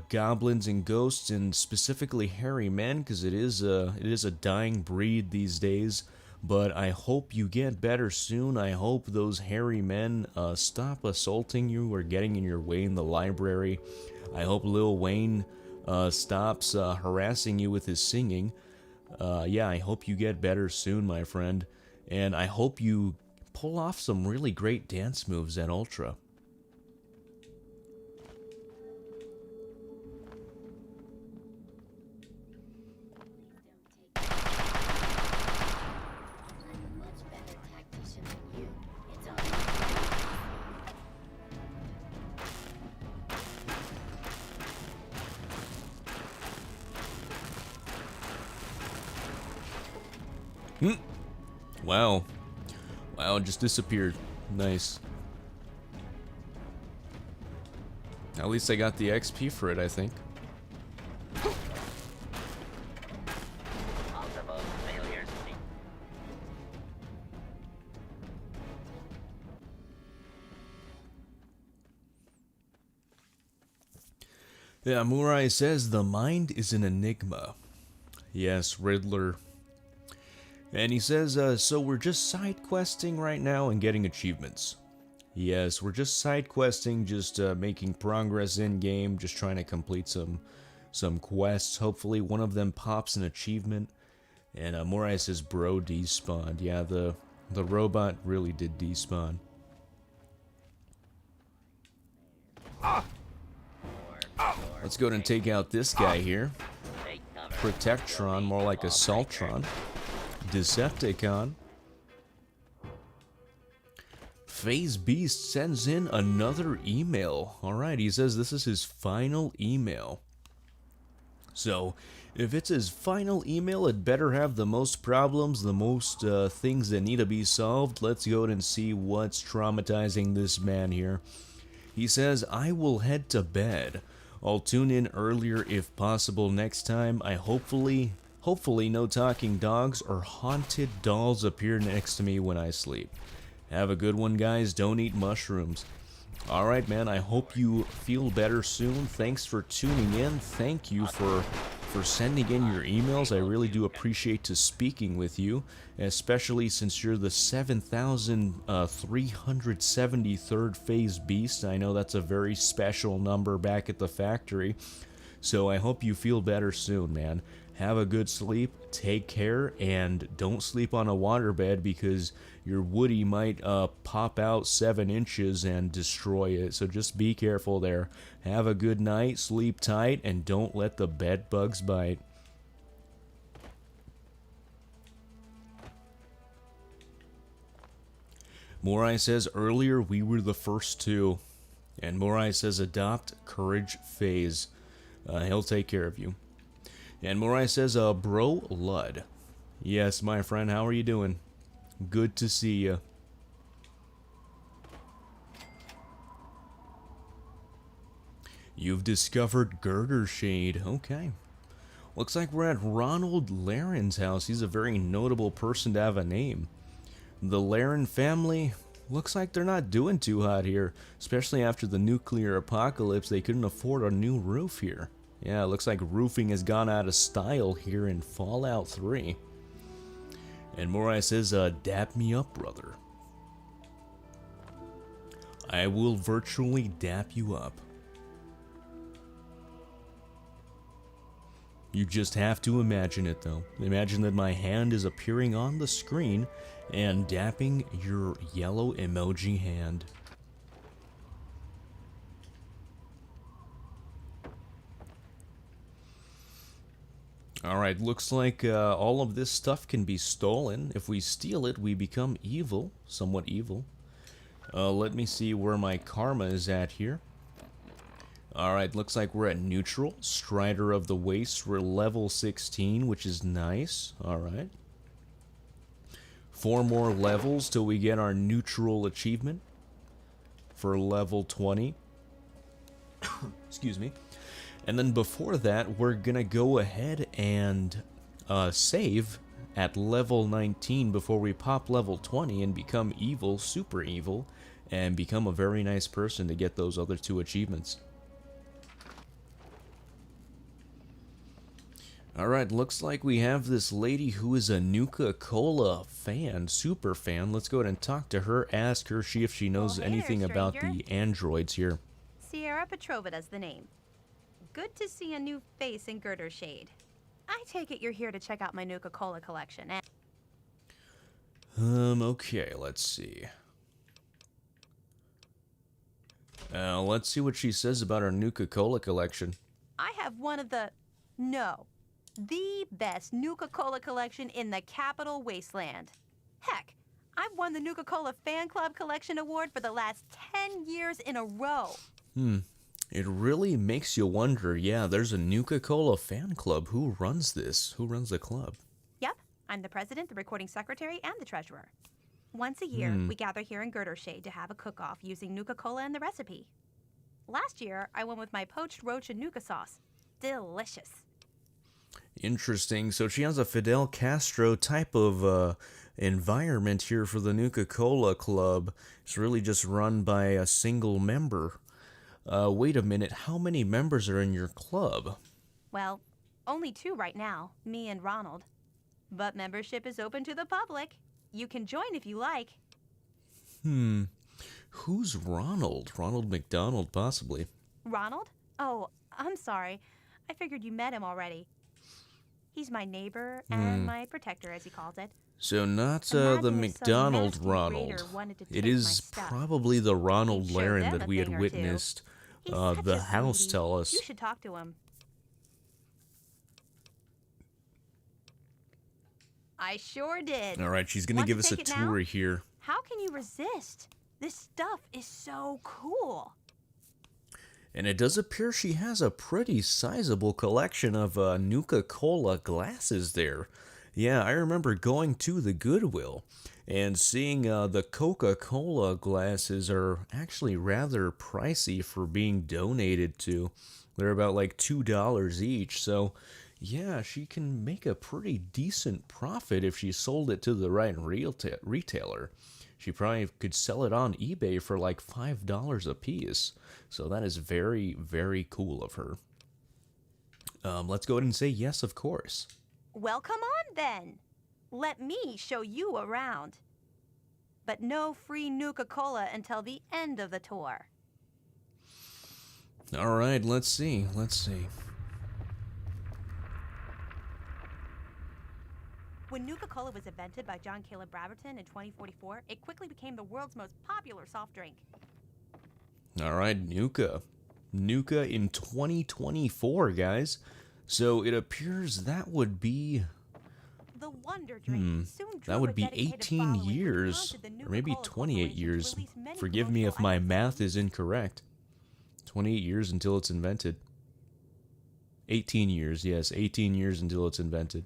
goblins and ghosts, and specifically hairy men, because it is a dying breed these days. But I hope you get better soon. I hope those hairy men stop assaulting you or getting in your way in the library. I hope Lil Wayne stops harassing you with his singing. Yeah, I hope you get better soon, my friend. And I hope you pull off some really great dance moves at Ultra. Wow. Wow, it just disappeared. Nice. At least I got the XP for it, I think. Yeah, Murai says the mind is an enigma. Yes, Riddler. And he says, so we're just side questing right now and getting achievements. Yes, we're just side questing, just making progress in game, just trying to complete some quests. Hopefully one of them pops an achievement. And Morai says, bro, despawned. Yeah, the robot really did despawn. Let's go ahead and take out this guy here. Protectron, more like a Saltron. Decepticon. Phase Beast sends in another email. Alright, he says this is his final email. So, if it's his final email, it better have the most problems, the most things that need to be solved. Let's go ahead and see what's traumatizing this man here. He says, I will head to bed. I'll tune in earlier if possible next time. Hopefully no talking dogs or haunted dolls appear next to me when I sleep. Have a good one, guys. Don't eat mushrooms. Alright, man, I hope you feel better soon. Thanks for tuning in. Thank you for sending in your emails. I really do appreciate speaking with you, especially since you're the 7,373rd Phase Beast. I know that's a very special number back at the factory. So I hope you feel better soon, man. Have a good sleep, take care, and don't sleep on a waterbed because your Woody might pop out 7 inches and destroy it. So just be careful there. Have a good night, sleep tight, and don't let the bed bugs bite. Morai says, earlier we were the first two. And Morai says, adopt Courage Phase. He'll take care of you. And Morai says, bro, Lud. Yes, my friend, how are you doing? Good to see you. You've discovered Girder Shade. Okay. Looks like we're at Ronald Laren's house. He's a very notable person to have a name. The Laren family, looks like they're not doing too hot here. Especially after the nuclear apocalypse, they couldn't afford a new roof here. Yeah, it looks like roofing has gone out of style here in Fallout 3. And Morai says, dap me up, brother. I will virtually dap you up. You just have to imagine it, though. Imagine that my hand is appearing on the screen and dapping your yellow emoji hand. Alright, looks like all of this stuff can be stolen. If we steal it, we become evil. Somewhat evil. Let me see where my karma is at here. Alright, looks like we're at neutral. Strider of the Waste, we're level 16, which is nice. Alright. 4 more levels till we get our neutral achievement for level 20. Excuse me. And then before that, we're gonna go ahead and save at level 19 before we pop level 20 and become evil, super evil, and become a very nice person to get those other 2 achievements. Alright, looks like we have this lady who is a Nuka-Cola fan, super fan. Let's go ahead and talk to her, ask her, see if she knows Well, hey there, anything about stranger. the androids here. Sierra Petrova does the name. Good to see a new face in Girder Shade. I take it you're here to check out my Nuka-Cola collection. Okay, let's see. Let's see what she says about our Nuka-Cola collection. I have one of the best Nuka-Cola collection in the Capital Wasteland. Heck, I've won the Nuka-Cola Fan Club Collection Award for the last 10 years in a row. It really makes you wonder, yeah, there's a Nuka-Cola fan club. Who runs this? Who runs the club? Yep, I'm the president, the recording secretary, and the treasurer. Once a year, we gather here in Girder Shade to have a cook-off using Nuka-Cola and the recipe. Last year, I went with my poached roach and Nuka sauce. Delicious. Interesting. So she has a Fidel Castro type of environment here for the Nuka-Cola Club. It's really just run by a single member. Wait a minute, how many members are in your club? Well, only 2 right now, me and Ronald. But membership is open to the public. You can join if you like. Who's Ronald? Ronald McDonald, possibly. Ronald? Oh, I'm sorry. I figured you met him already. He's my neighbor and my protector, as he calls it. So not Imagine the if some McDonald nasty Ronald. raider wanted to It take my is stuff. probably the Ronald He'd show Laren them that a we had thing or two. witnessed He's such the a house sweetie. tell us. You should talk to him. I sure did. All right, she's going to Want give to us a take it now? tour here. How can you resist? This stuff is so cool. And it does appear she has a pretty sizable collection of Nuka-Cola glasses there. Yeah, I remember going to the Goodwill and seeing the Coca-Cola glasses are actually rather pricey for being donated to. They're about like $2 each, so yeah, she can make a pretty decent profit if she sold it to the right retailer. She probably could sell it on eBay for like $5 a piece. So that is very, very cool of her. Let's go ahead and say yes, of course. Well, come on then. Let me show you around. But no free Nuka-Cola until the end of the tour. All right, let's see. Let's see. When Nuka-Cola was invented by John Caleb Braverton in 2044, it quickly became the world's most popular soft drink. All right, Nuka. Nuka in 2024, guys. So it appears that would be... The Wonder Drink soon that drew would a be dedicated 18 following, which years, prompted the or maybe Nuka-Cola 28 Corporation to years. release many Forgive me if promotional my items. math is incorrect. 28 years until it's invented. 18 years, yes, 18 years until it's invented.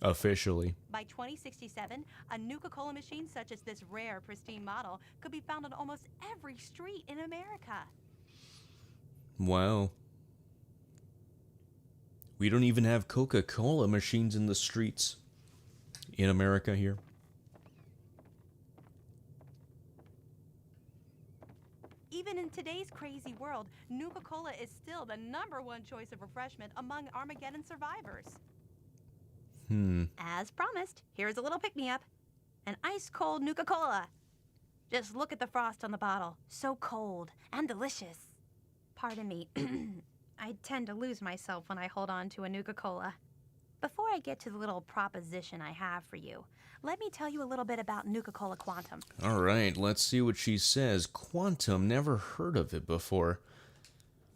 Officially. By 2067, a Nuka-Cola machine such as this rare, pristine model could be found on almost every street in America. Wow. We don't even have Coca-Cola machines in the streets in America here. Even in today's crazy world, Nuka-Cola is still the #1 choice of refreshment among Armageddon survivors. As promised, here's a little pick-me-up. An ice-cold Nuka-Cola. Just look at the frost on the bottle. So cold and delicious. Pardon me. I tend to lose myself when I hold on to a Nuka-Cola. Before I get to the little proposition I have for you, let me tell you a little bit about Nuka-Cola Quantum. All right, let's see what she says. Quantum, never heard of it before.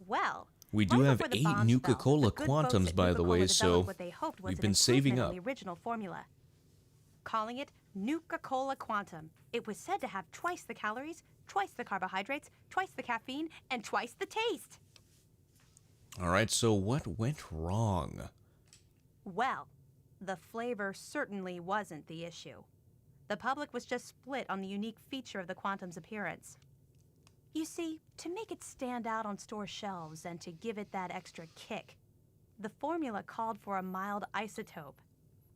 Well, We do right have before the 8 bomb Nuka-Cola fell, the good folks Quantums, at by the way, Nuka-Cola so developed what they hoped was we've an been saving improvement up. on the original formula. Calling it Nuka-Cola Quantum. It was said to have twice the calories, twice the carbohydrates, twice the caffeine, and twice the taste. All right, so what went wrong? Well, The flavor certainly wasn't the issue. The public was just split on the unique feature of the Quantum's appearance. You see, to make it stand out on store shelves and to give it that extra kick, the formula called for a mild isotope.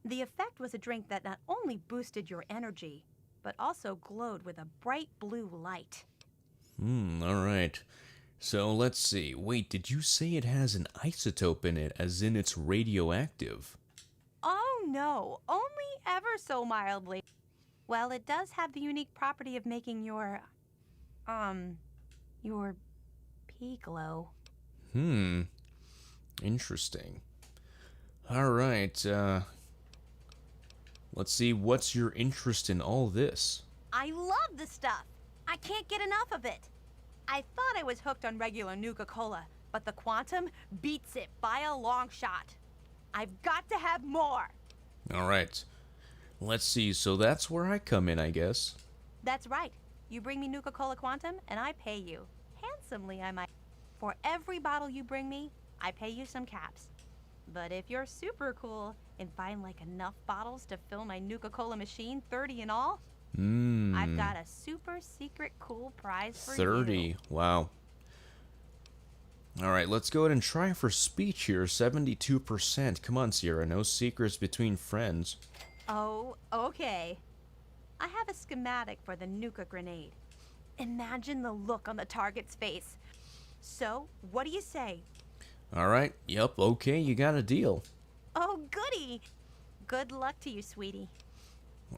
The effect was a drink that not only boosted your energy, but also glowed with a bright blue light. Alright. So let's see. Wait, did you say it has an isotope in it, as in it's radioactive? Oh no, only ever so mildly. Well, it does have the unique property of making your pee glow. Interesting. Alright, let's see, what's your interest in all this? I love the stuff. I can't get enough of it. I thought I was hooked on regular Nuka-Cola, but the Quantum beats it by a long shot. I've got to have more. Alright. Let's see, so that's where I come in, I guess. That's right. You bring me Nuka-Cola Quantum, and I pay you. Handsomely, I might. For every bottle you bring me, I pay you some caps. But if you're super cool and find like enough bottles to fill my Nuka-Cola machine, 30 in all, I've got a super secret cool prize for 30. you. Wow. Alright, let's go ahead and try for speech here. 72%. Come on, Sierra. No secrets between friends. Oh, okay. I have a schematic for the Nuka grenade. Imagine the look on the target's face. So, what do you say? Alright, yep, okay, you got a deal. Oh, goody! Good luck to you, sweetie.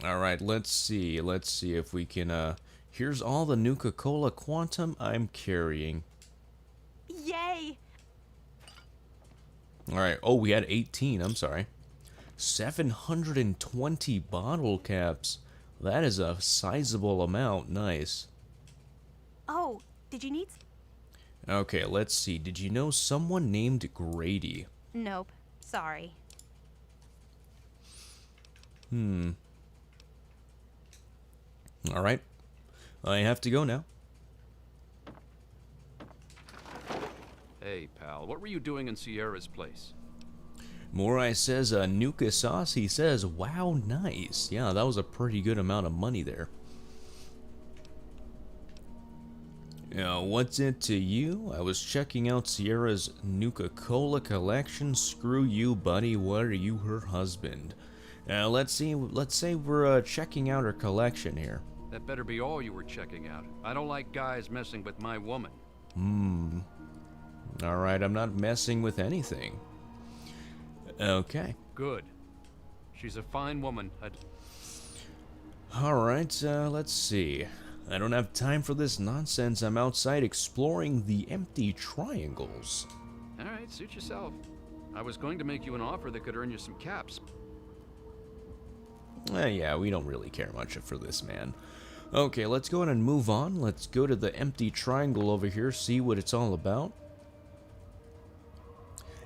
Alright, let's see if we can, here's all the Nuka-Cola Quantum I'm carrying. Yay! Alright, oh, we had 18, I'm sorry. 720 bottle caps. That is a sizable amount, nice. Oh, did you need... Okay, let's see, did you know someone named Grady? Nope, sorry. Alright, I have to go now. Hey, pal, what were you doing in Sierra's place? Morai says Nuka sauce. He says, wow, nice. Yeah, that was a pretty good amount of money there. What's it to you? I was checking out Sierra's Nuka-Cola collection. Screw you, buddy. What are you, her husband? Let's say we're checking out her collection here. That better be all you were checking out. I don't like guys messing with my woman. Alright, I'm not messing with anything. Okay. Good. She's a fine woman. Alright, let's see. I don't have time for this nonsense. I'm outside exploring the empty triangles. Alright, suit yourself. I was going to make you an offer that could earn you some caps. Yeah, we don't really care much for this man. Okay, let's go ahead and move on. Let's go to the empty triangle over here, see what it's all about.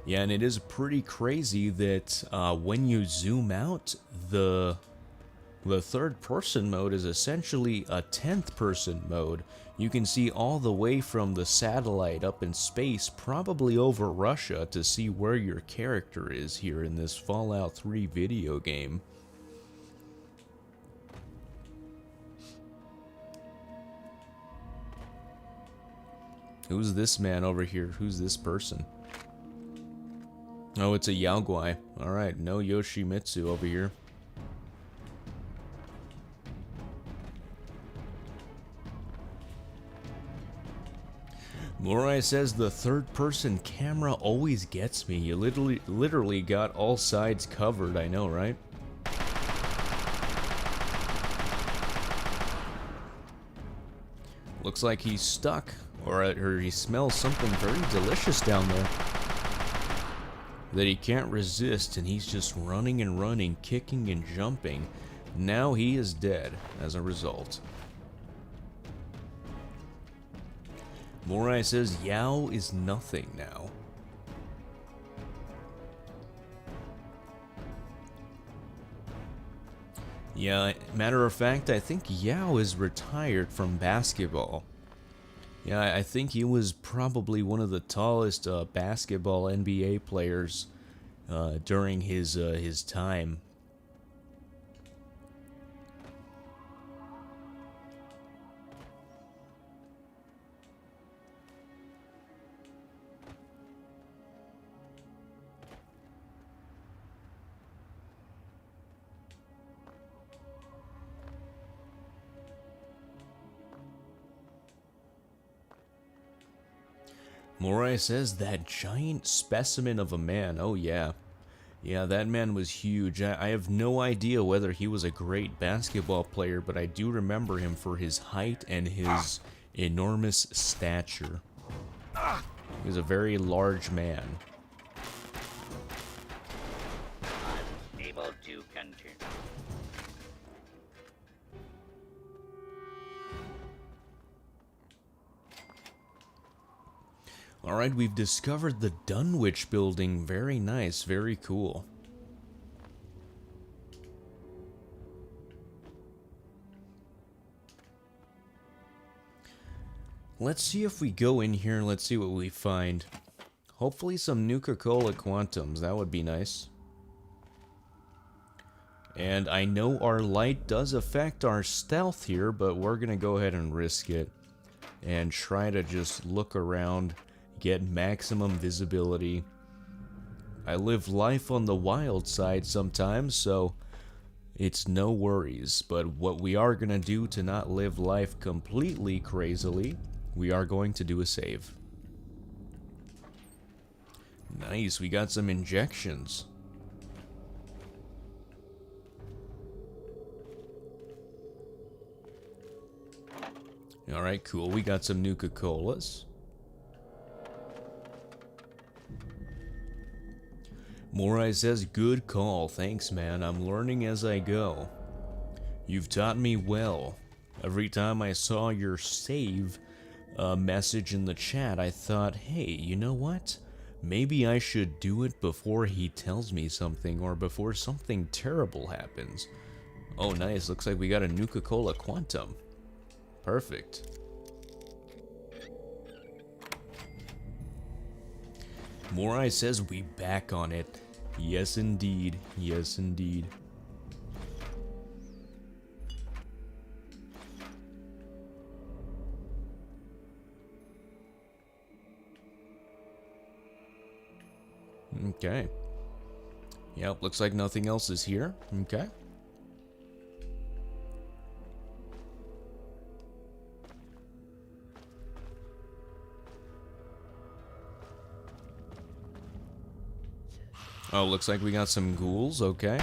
Yeah, and it is pretty crazy that when you zoom out, the third person mode is essentially a 10th person mode. You can see all the way from the satellite up in space, probably over Russia, to see where your character is here in this Fallout 3 video game. Who's this man over here? Who's this person? Oh, it's a Yaoguai. Alright, no Yoshimitsu over here. Morai says the third-person camera always gets me. You literally got all sides covered, I know, right? Looks like he's stuck, or he smells something very delicious down there that he can't resist, and he's just running and running, kicking and jumping. Now he is dead as a result. Morai says Yao is nothing now. Yeah, matter of fact, I think Yao is retired from basketball. Yeah, I think he was probably one of the tallest basketball NBA players during his time. Morai says that giant specimen of a man. Oh yeah. Yeah, that man was huge. I have no idea whether he was a great basketball player, but I do remember him for his height and his enormous stature. He was a very large man. Able to continue. Alright, we've discovered the Dunwich building. Very nice, very cool. Let's see if we go in here, let's see what we find. Hopefully some Nuka-Cola Quantums, that would be nice. And I know our light does affect our stealth here, but we're gonna go ahead and risk it. And try to just look around, get maximum visibility. I live life on the wild side sometimes, so it's no worries. But what we are gonna do to not live life completely crazily, we are going to do a save. Nice, we got some injections. Alright, cool, we got some Nuka-Colas. Morai says, good call, thanks man, I'm learning as I go. You've taught me well. Every time I saw your save message in the chat, I thought, hey, you know what? Maybe I should do it before he tells me something, or before something terrible happens. Oh nice, looks like we got a Nuka-Cola Quantum. Perfect. Morai says we back on it. Yes indeed, yes indeed. Okay. Yep, looks like nothing else is here. Okay. Oh, looks like we got some ghouls, okay.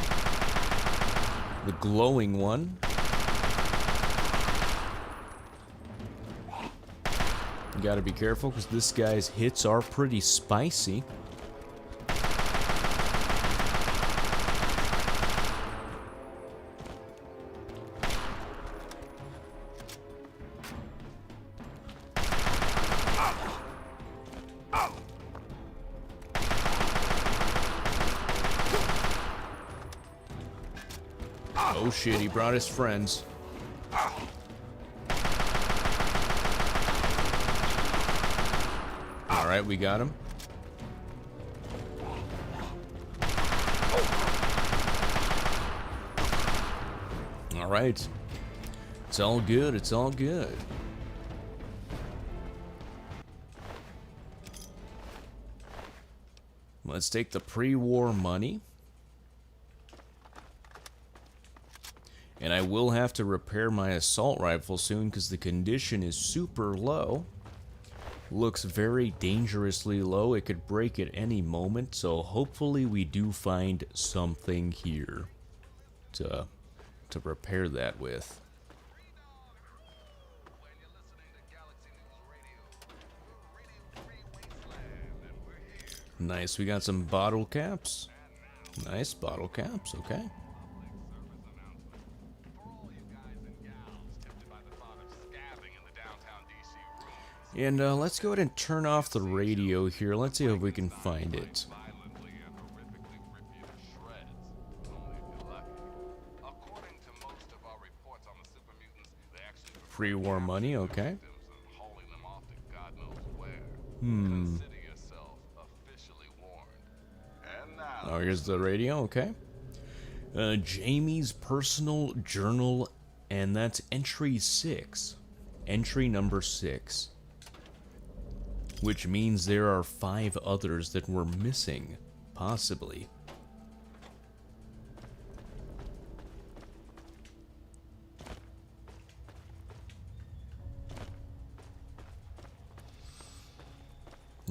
The glowing one. You gotta be careful, because this guy's hits are pretty spicy. Oh shit, he brought his friends. Alright, we got him. Alright. It's all good, it's all good. Let's take the pre-war money. And I will have to repair my assault rifle soon because the condition is super low. Looks very dangerously low. It could break at any moment. So hopefully we do find something here to repair that with. Nice. We got some bottle caps. Nice bottle caps. Okay. And let's go ahead and turn off the radio here. Let's see if we can find it. Pre-war money, okay. Oh, here's the radio, okay. Jamie's personal journal, and that's entry 6. Entry number 6. Which means there are 5 others that were missing, possibly.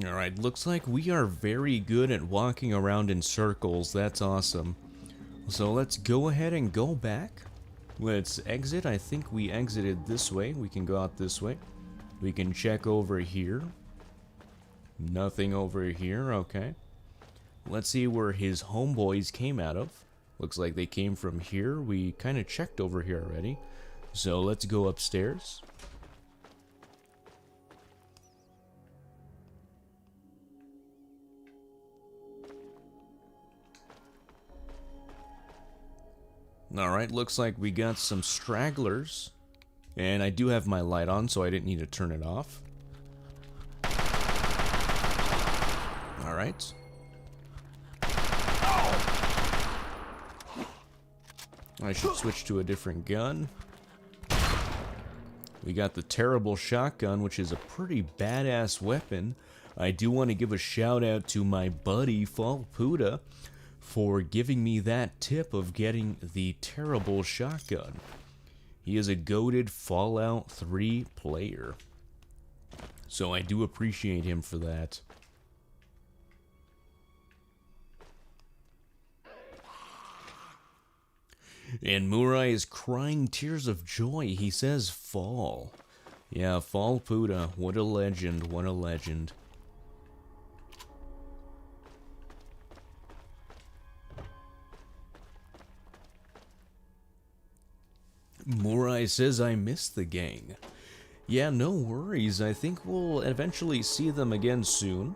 Alright, looks like we are very good at walking around in circles. That's awesome. So let's go ahead and go back. Let's exit. I think we exited this way. We can go out this way. We can check over here. Nothing over here, okay. Let's see where his homeboys came out of. Looks like they came from here. We kind of checked over here already. So let's go upstairs. Alright, looks like we got some stragglers. And I do have my light on, so I didn't need to turn it off. Alright. I should switch to a different gun. We got the terrible shotgun, which is a pretty badass weapon. I do want to give a shout out to my buddy Falpuda for giving me that tip of getting the terrible shotgun. He is a goated Fallout 3 player. So I do appreciate him for that. And Murai is crying tears of joy. He says fall. Yeah, Falpuda. What a legend. What a legend. Murai says I missed the gang. Yeah, no worries. I think we'll eventually see them again soon.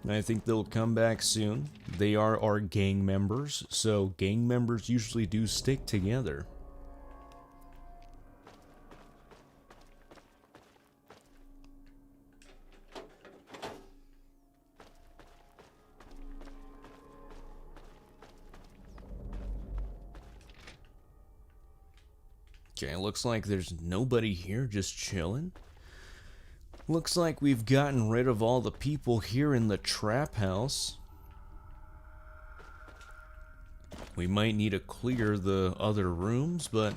I think they'll come back soon. They are our gang members, so gang members usually do stick together. Okay, looks like there's nobody here, just chilling. Looks like we've gotten rid of all the people here in the trap house. We might need to clear the other rooms, but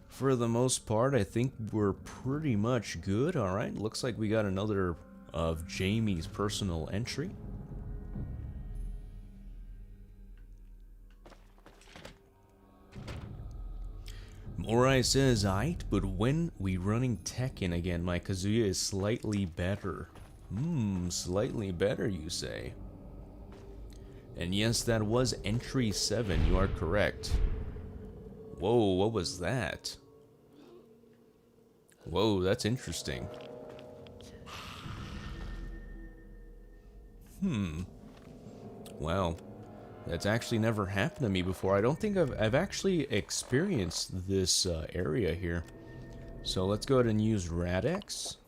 for the most part, I think we're pretty much good. Alright, looks like we got another of Jamie's personal entry. Morai says, aight, but when we running Tekken again, my Kazuya is slightly better. Slightly better, you say? And yes, that was entry 7, you are correct. Whoa, what was that? Whoa, that's interesting. Wow. That's actually never happened to me before. I don't think I've actually experienced this area here. So let's go ahead and use Radex.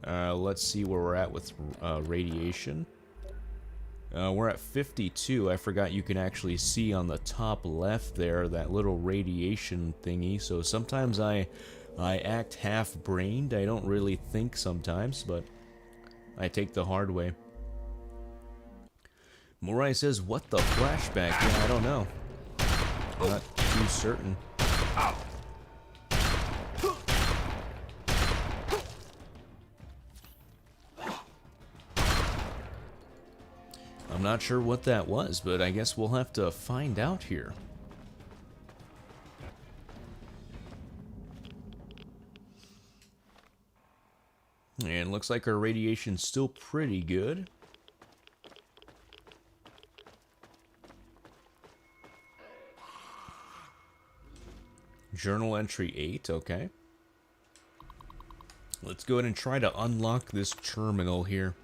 Let's see where we're at with radiation. We're at 52. I forgot you can actually see on the top left there that little radiation thingy. So sometimes I act half-brained. I don't really think sometimes, but I take the hard way. Morai says, what the flashback? Yeah, I don't know. I'm not too certain. I'm not sure what that was, but I guess we'll have to find out here. And looks like our radiation's still pretty good. Journal entry 8, okay. Let's go ahead and try to unlock this terminal here.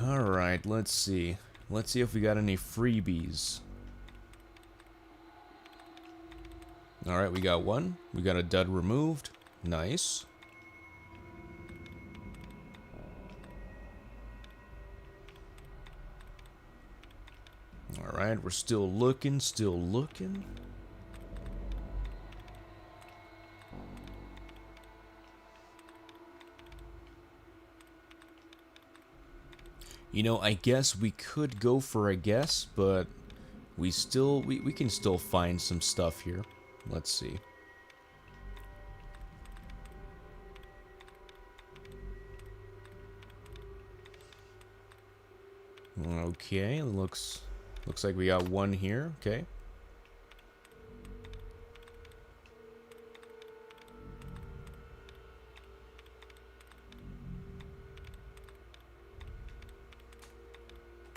Alright, let's see. Let's see if we got any freebies. Alright, we got one. We got a dud removed. Nice. Alright, we're still looking, still looking. You know, I guess we could go for a guess, but we can still find some stuff here. Let's see. Okay, looks like we got one here. Okay.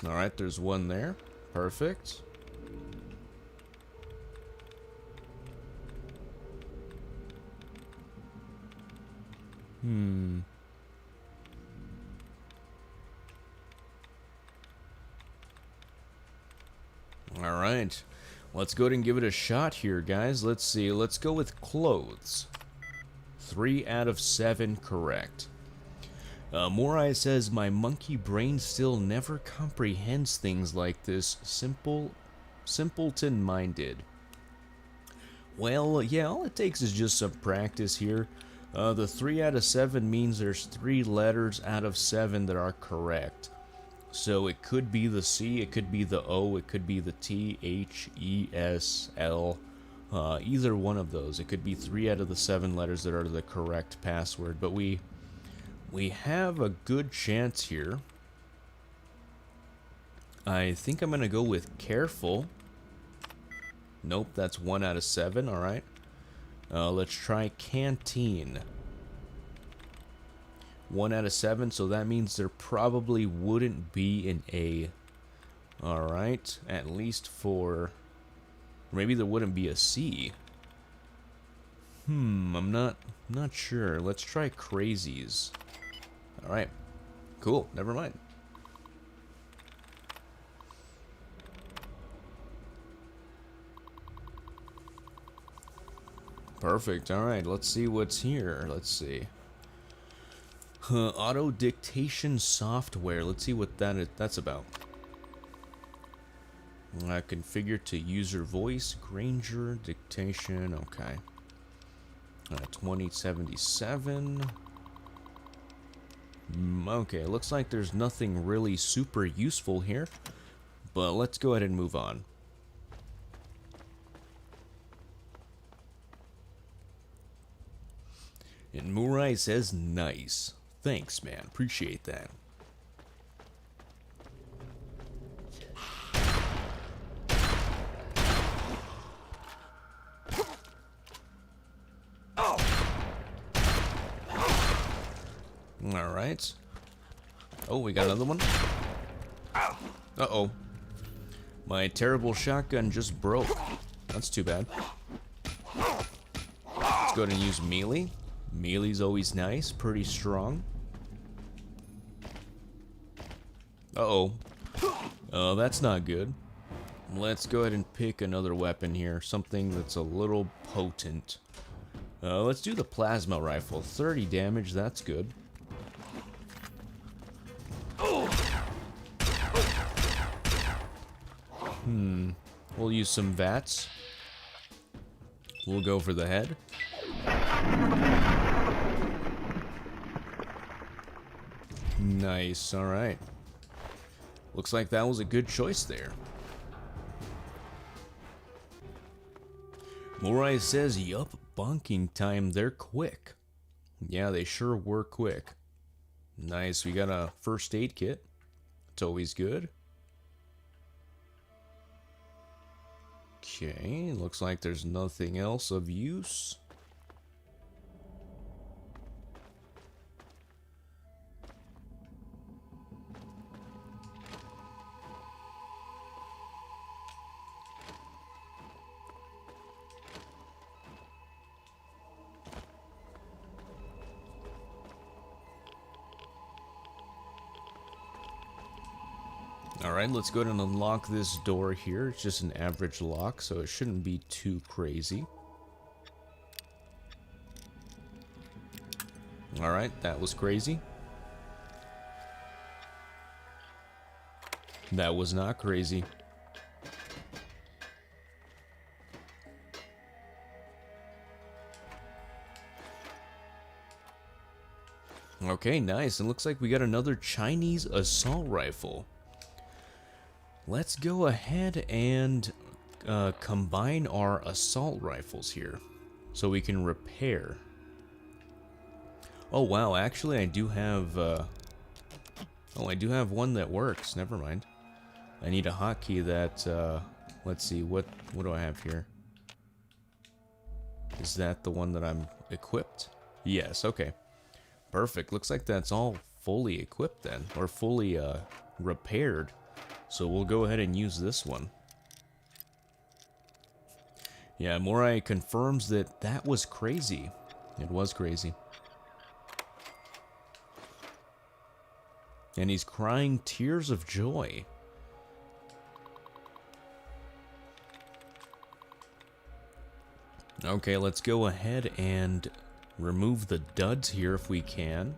All right, there's one there. Perfect. All right. Let's go ahead and give it a shot here, guys. Let's see. Let's go with clothes. 3 out of 7 correct. Morai says, my monkey brain still never comprehends things like this. Simpleton-minded. Well, yeah, all it takes is just some practice here. The 3 out of 7 means there's 3 letters out of 7 that are correct. So it could be the C, it could be the O, it could be the T, H, E, S, L. Either one of those. It could be 3 out of the 7 letters that are the correct password. But we have a good chance here. I think I'm going to go with careful. Nope, that's 1 out of 7, alright. Let's try canteen. 1 out of 7, so that means there probably wouldn't be an A. Alright, at least for... Maybe there wouldn't be a C. I'm not sure. Let's try crazies. Alright, cool, never mind. Perfect, alright, let's see what's here. Let's see. Auto dictation software. Let's see what that's about. Configure to user voice, Granger, dictation, okay. 2077. Okay, looks like there's nothing really super useful here, but let's go ahead and move on. And Murai says, nice. Thanks, man. Appreciate that. Alright. Oh, we got another one. Uh-oh. My terrible shotgun just broke. That's too bad. Let's go ahead and use melee. Melee's always nice, pretty strong. Uh-oh. Oh, that's not good. Let's go ahead and pick another weapon here. Something that's a little potent. Let's do the plasma rifle. 30 damage, that's good. We'll use some VATS. We'll go for the head. Nice, alright. Looks like that was a good choice there. Morai says, yup, bonking time, they're quick. Yeah, they sure were quick. Nice, we got a first aid kit. It's always good. Okay, looks like there's nothing else of use. Alright, let's go ahead and unlock this door here. It's just an average lock, so it shouldn't be too crazy. Alright, that was crazy. That was not crazy. Okay, nice. It looks like we got another Chinese assault rifle. Let's go ahead and combine our assault rifles here so we can repair. Oh wow, actually I do have I do have one that works. Never mind. I need a hotkey that let's see, what do I have here? Is that the one that I'm equipped? Yes, okay. Perfect. Looks like that's all fully equipped then, or fully repaired. So we'll go ahead and use this one. Yeah, Morai confirms that that was crazy. It was crazy. And he's crying tears of joy. Okay, let's go ahead and remove the duds here if we can.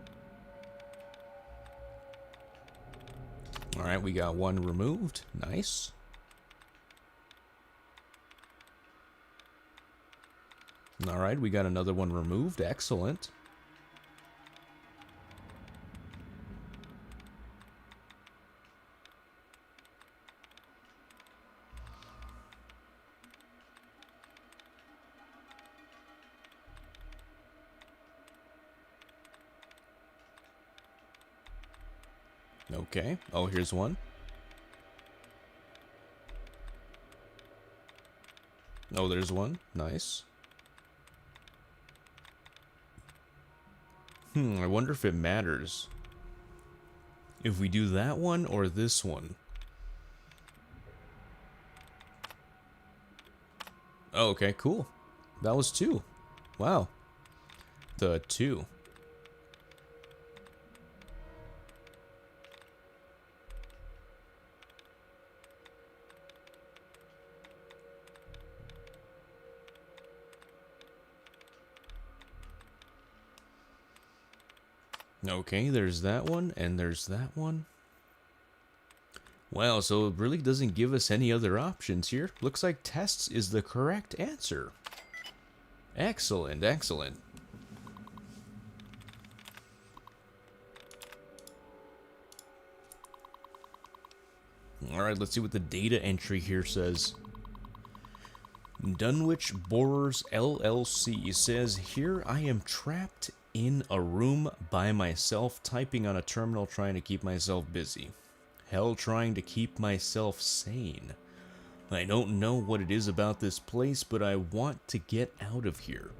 Alright, we got one removed. Nice. Alright, we got another one removed. Excellent. Okay. Oh, here's one. Oh, there's one. Nice. I wonder if it matters if we do that one or this one. Oh, okay, cool. That was two. Wow. The two. Okay, there's that one, and there's that one. Wow, so it really doesn't give us any other options here. Looks like tests is the correct answer. Excellent, excellent. Alright, let's see what the data entry here says. Dunwich Borers LLC says, here I am trapped in a room by myself, typing on a terminal, trying to keep myself busy. Hell, trying to keep myself sane. I don't know what it is about this place, but I want to get out of here.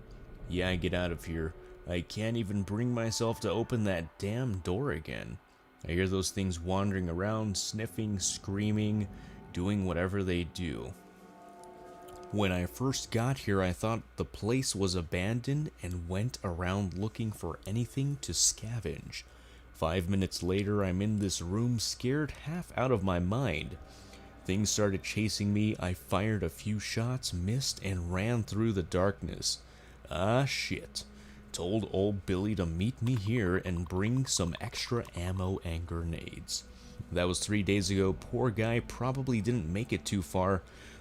Yeah, get out of here. I can't even bring myself to open that damn door again. I hear those things wandering around, sniffing, screaming, doing whatever they do. When I first got here, I thought the place was abandoned and went around looking for anything to scavenge. 5 minutes later, I'm in this room, scared half out of my mind. Things started chasing me. I fired a few shots, missed, and ran through the darkness. Ah, shit. Told old Billy to meet me here and bring some extra ammo and grenades. That was 3 days ago. Poor guy probably didn't make it too far.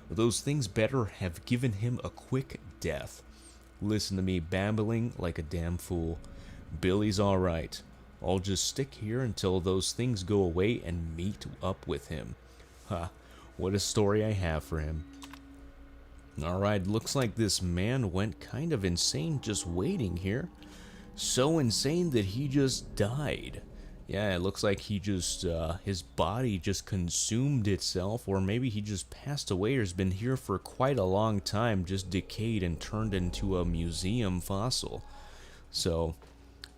Those things better have given him a quick death. Listen to me babbling like a damn fool. Billy's alright. I'll just stick here until those things go away and meet up with him. Ha, what a story I have for him. Alright, looks like this man went kind of insane just waiting here. So insane that he just died. Yeah, it looks like he just, his body just consumed itself, or maybe he just passed away or has been here for quite a long time, just decayed and turned into a museum fossil. So,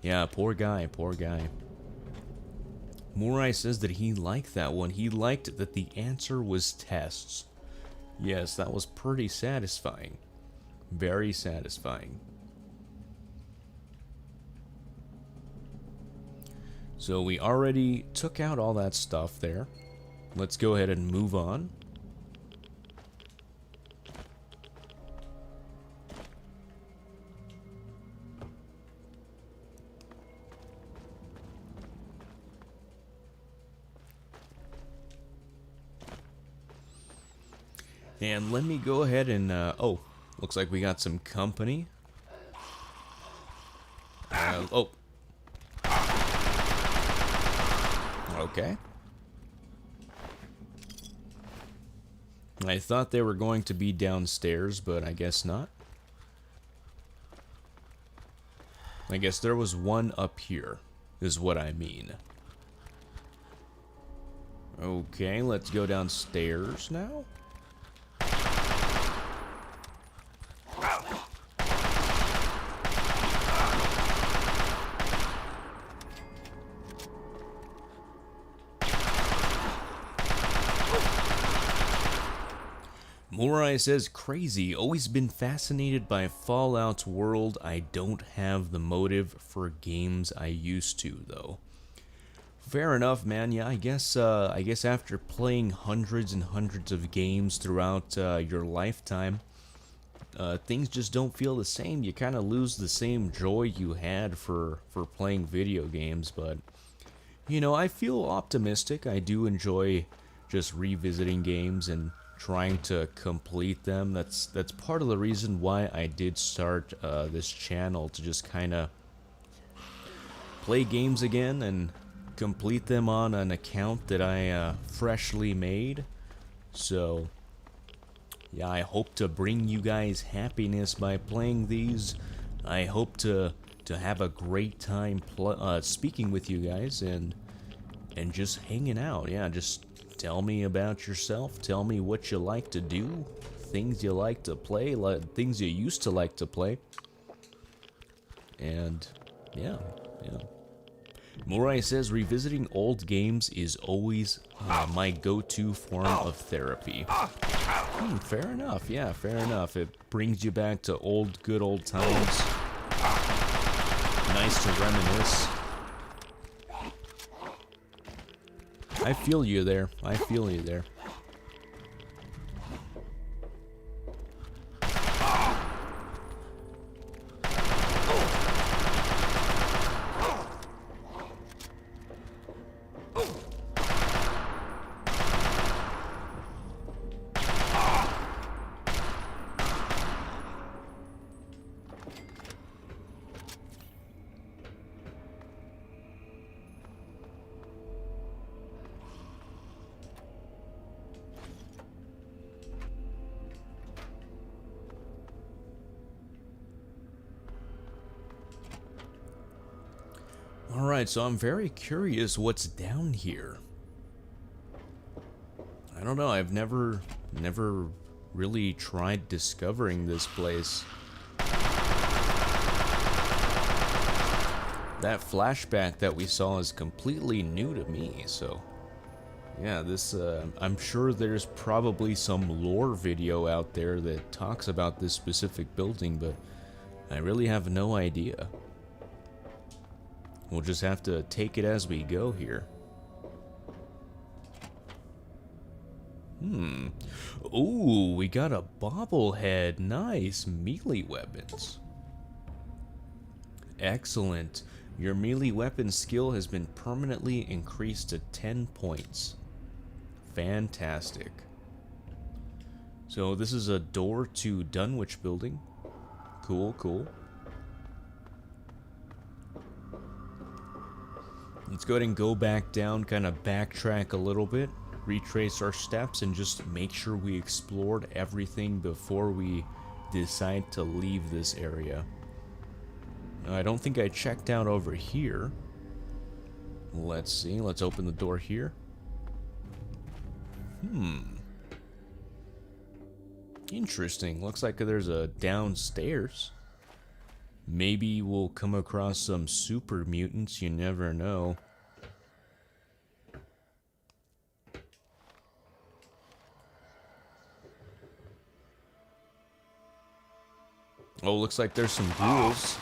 yeah, poor guy, poor guy. Morai says that he liked that one. He liked that the answer was tests. Yes, that was pretty satisfying. Very satisfying. So we already took out all that stuff there. Let's go ahead and move on. And let me go ahead and, oh, looks like we got some company. Oh. Okay. I thought they were going to be downstairs, but I guess not. I guess there was one up here, is what I mean. Okay, let's go downstairs now. Morai says, crazy, always been fascinated by Fallout's world. I don't have the motive for games I used to, though. Fair enough, man. Yeah, I guess after playing hundreds and hundreds of games throughout your lifetime, things just don't feel the same. You kind of lose the same joy you had for playing video games, but, you know, I feel optimistic. I do enjoy just revisiting games and trying to complete them. That's part of the reason why I did start this channel, to just kind of play games again and complete them on an account that I freshly made. So yeah, I hope to bring you guys happiness by playing these. I hope to have a great time speaking with you guys and just hanging out. Yeah, just tell me about yourself. Tell me what you like to do, things you like to play, things you used to like to play. And yeah. Morai says, revisiting old games is always my go-to form of therapy. Fair enough. Yeah, fair enough. It brings you back to good old times. Nice to reminisce. I feel you there. I feel you there. Alright, so I'm very curious what's down here. I don't know, I've never really tried discovering this place. That flashback that we saw is completely new to me, so yeah, this I'm sure there's probably some lore video out there that talks about this specific building, but I really have no idea. We'll just have to take it as we go here. Ooh, we got a bobblehead. Nice. Melee weapons. Excellent. Your melee weapon skill has been permanently increased to 10 points. Fantastic. So this is a door to Dunwich building. Cool, cool. Let's go ahead and go back down, kind of backtrack a little bit, retrace our steps, and just make sure we explored everything before we decide to leave this area. I don't think I checked out over here. Let's see, let's open the door here. Interesting, looks like there's a downstairs. Maybe we'll come across some super mutants, you never know. Oh, looks like there's some ghouls.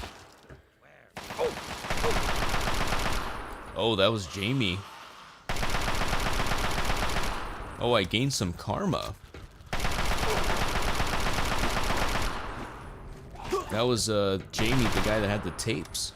Oh, that was Jamie. Oh, I gained some karma. That was Jamie, the guy that had the tapes.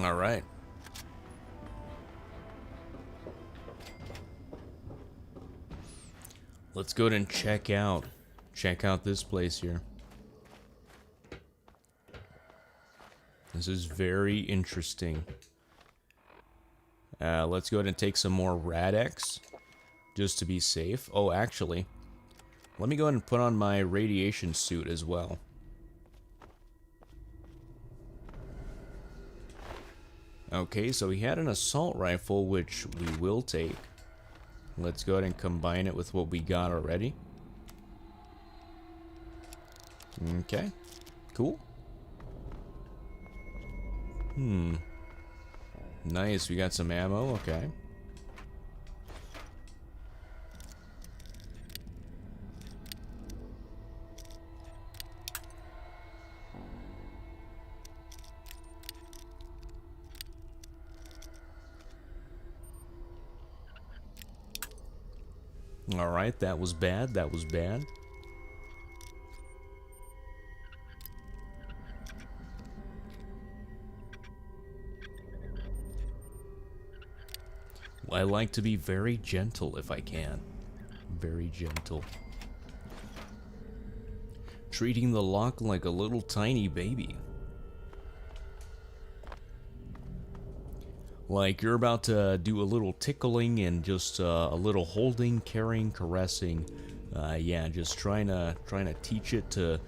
All right. Let's go ahead and check out this place here. This is very interesting. Let's go ahead and take some more Rad-X, just to be safe. Oh, actually, let me go ahead and put on my radiation suit as well. Okay, so he had an assault rifle, which we will take. Let's go ahead and combine it with what we got already. Okay, cool. Nice, we got some ammo, okay. Alright, that was bad, that was bad. I like to be very gentle if I can. Very gentle. Treating the lock like a little tiny baby. Like you're about to do a little tickling and just a little holding, caring, caressing. Yeah, just trying to teach it to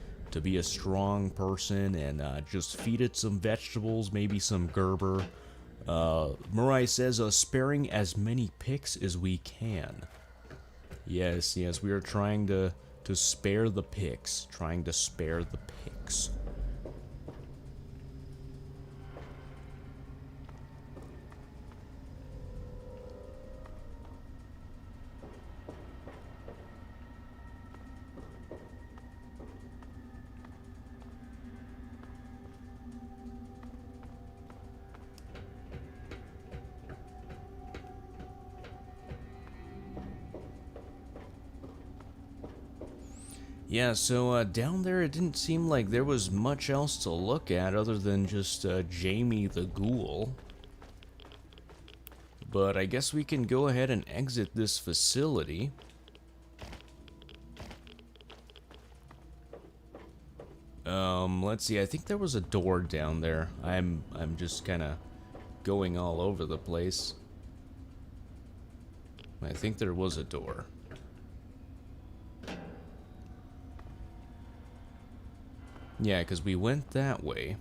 be a strong person and just feed it some vegetables, maybe some Gerber. Murai says, sparing as many picks as we can. Yes, yes, we are trying to spare the picks. Trying to spare the picks. Yeah, so down there it didn't seem like there was much else to look at other than just Jamie the Ghoul. But I guess we can go ahead and exit this facility. Let's see, I think there was a door down there. I'm just kind of going all over the place. I think there was a door. Yeah, because we went that way.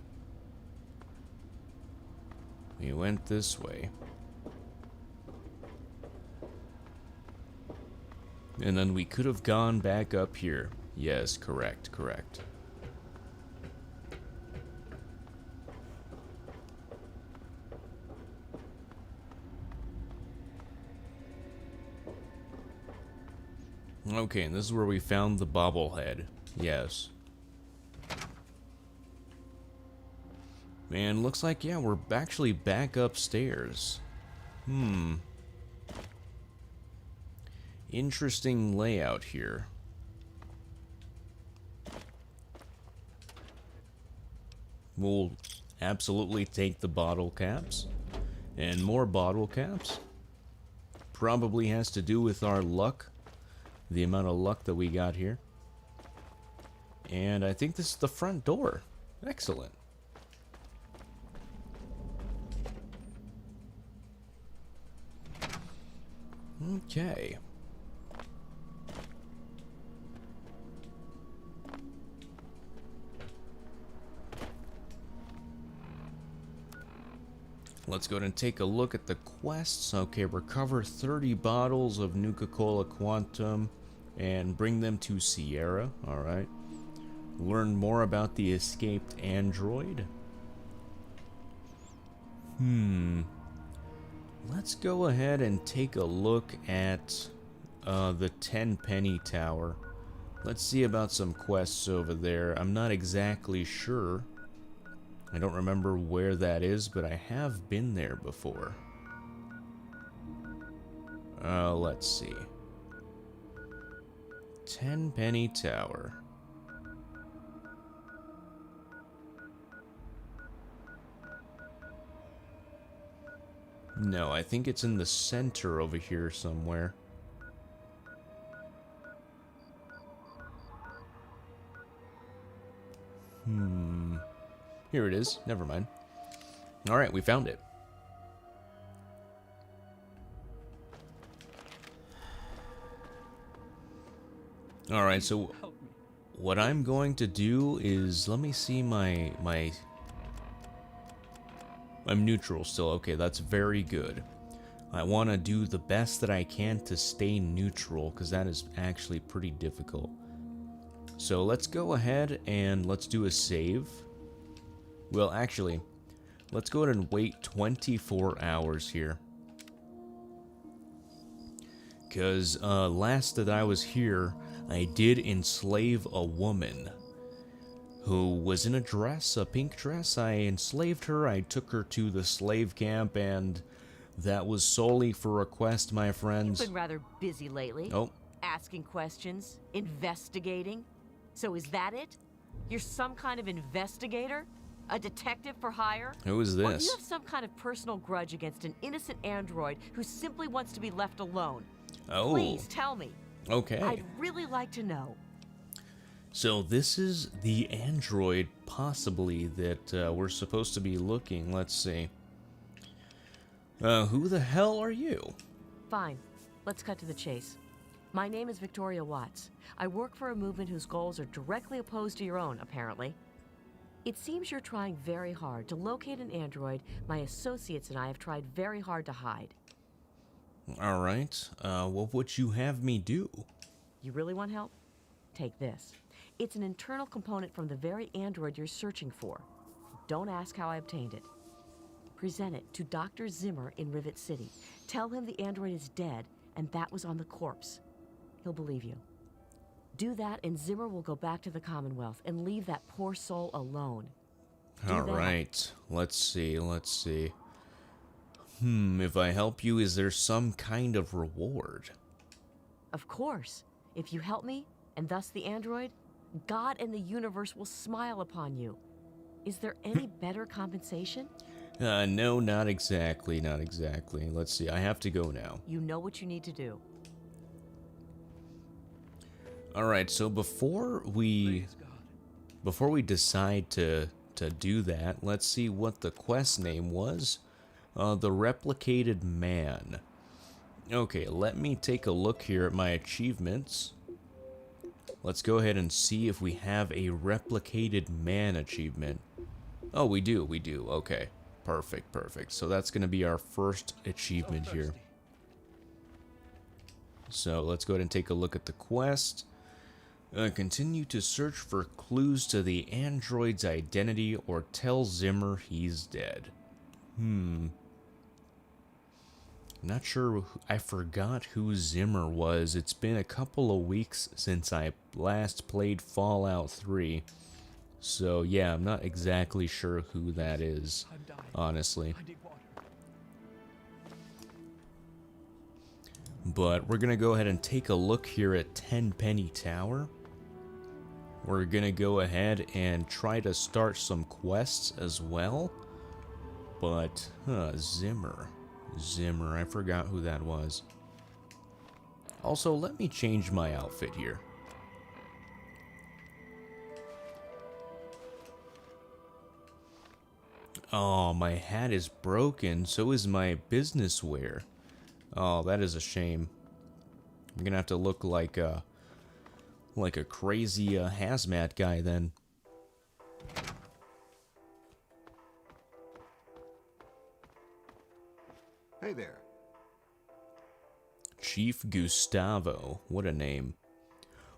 We went this way. And then we could have gone back up here. Yes, correct, correct. Okay, and this is where we found the bobblehead. Yes. Man, looks like, yeah, we're actually back upstairs. Interesting layout here. We'll absolutely take the bottle caps. And more bottle caps. Probably has to do with our luck. The amount of luck that we got here. And I think this is the front door. Excellent. Okay. Let's go ahead and take a look at the quests. Okay, recover 30 bottles of Nuka-Cola Quantum and bring them to Sierra. Alright. Learn more about the escaped android. Let's go ahead and take a look at the 10 penny tower. Let's see about some quests over there. I'm not exactly sure. I don't remember where that is, but I have been there before. Let's see. 10 penny tower. No, I think it's in the center over here somewhere. Here it is. Never mind. Alright, we found it. Alright, so what I'm going to do is, let me see I'm neutral still. Okay, that's very good. I want to do the best that I can to stay neutral, because that is actually pretty difficult. So let's go ahead and let's do a save. Well, actually, let's go ahead and wait 24 hours here. Because last that I was here, I did enslave a woman who was in a dress, a pink dress. I enslaved her, I took her to the slave camp, and that was solely for a quest, my friends. You've been rather busy lately. Oh. Asking questions, investigating. So is that it? You're some kind of investigator? A detective for hire? Who is Or do this? you have some kind of personal grudge against an innocent android who simply wants to be left alone? Oh. Please tell me. Okay. I'd really like to know. So this is the android, possibly, that we're supposed to be looking. Let's see. Who the hell are you? Fine. Let's cut to the chase. My name is Victoria Watts. I work for a movement whose goals are directly opposed to your own, apparently. It seems you're trying very hard to locate an android my associates and I have tried very hard to hide. Alright, what would you have me do? You really want help? Take this. It's an internal component from the very android you're searching for. Don't ask how I obtained it. Present it to Dr. Zimmer in Rivet City. Tell him the android is dead and that was on the corpse. He'll believe you. Do that and Zimmer will go back to the Commonwealth and leave that poor soul alone. Alright, let's see. If I help you, is there some kind of reward? Of course. If you help me, and thus the android, God and the universe will smile upon you. Is there any better compensation? No, not exactly. Let's see, I have to go now. You know what you need to do. Alright, so before we decide to do that, let's see what the quest name was. The Replicated Man. Okay, let me take a look here at my achievements. Let's go ahead and see if we have a Replicated Man achievement. Oh, we do. Okay, perfect. So that's going to be our first achievement here. So let's go ahead and take a look at the quest. Continue to search for clues to the android's identity or tell Zimmer he's dead. Not sure. I forgot who Zimmer was. It's been a couple of weeks since I last played Fallout 3. So yeah, I'm not exactly sure who that is, honestly. But we're gonna go ahead and take a look here at Tenpenny Tower. We're gonna go ahead and try to start some quests as well. But, Zimmer, I forgot who that was. Also, let me change my outfit here. Oh, my hat is broken, so is my business wear. Oh, that is a shame. I'm gonna have to look like a crazy hazmat guy then. Hey there. Chief Gustavo. What a name.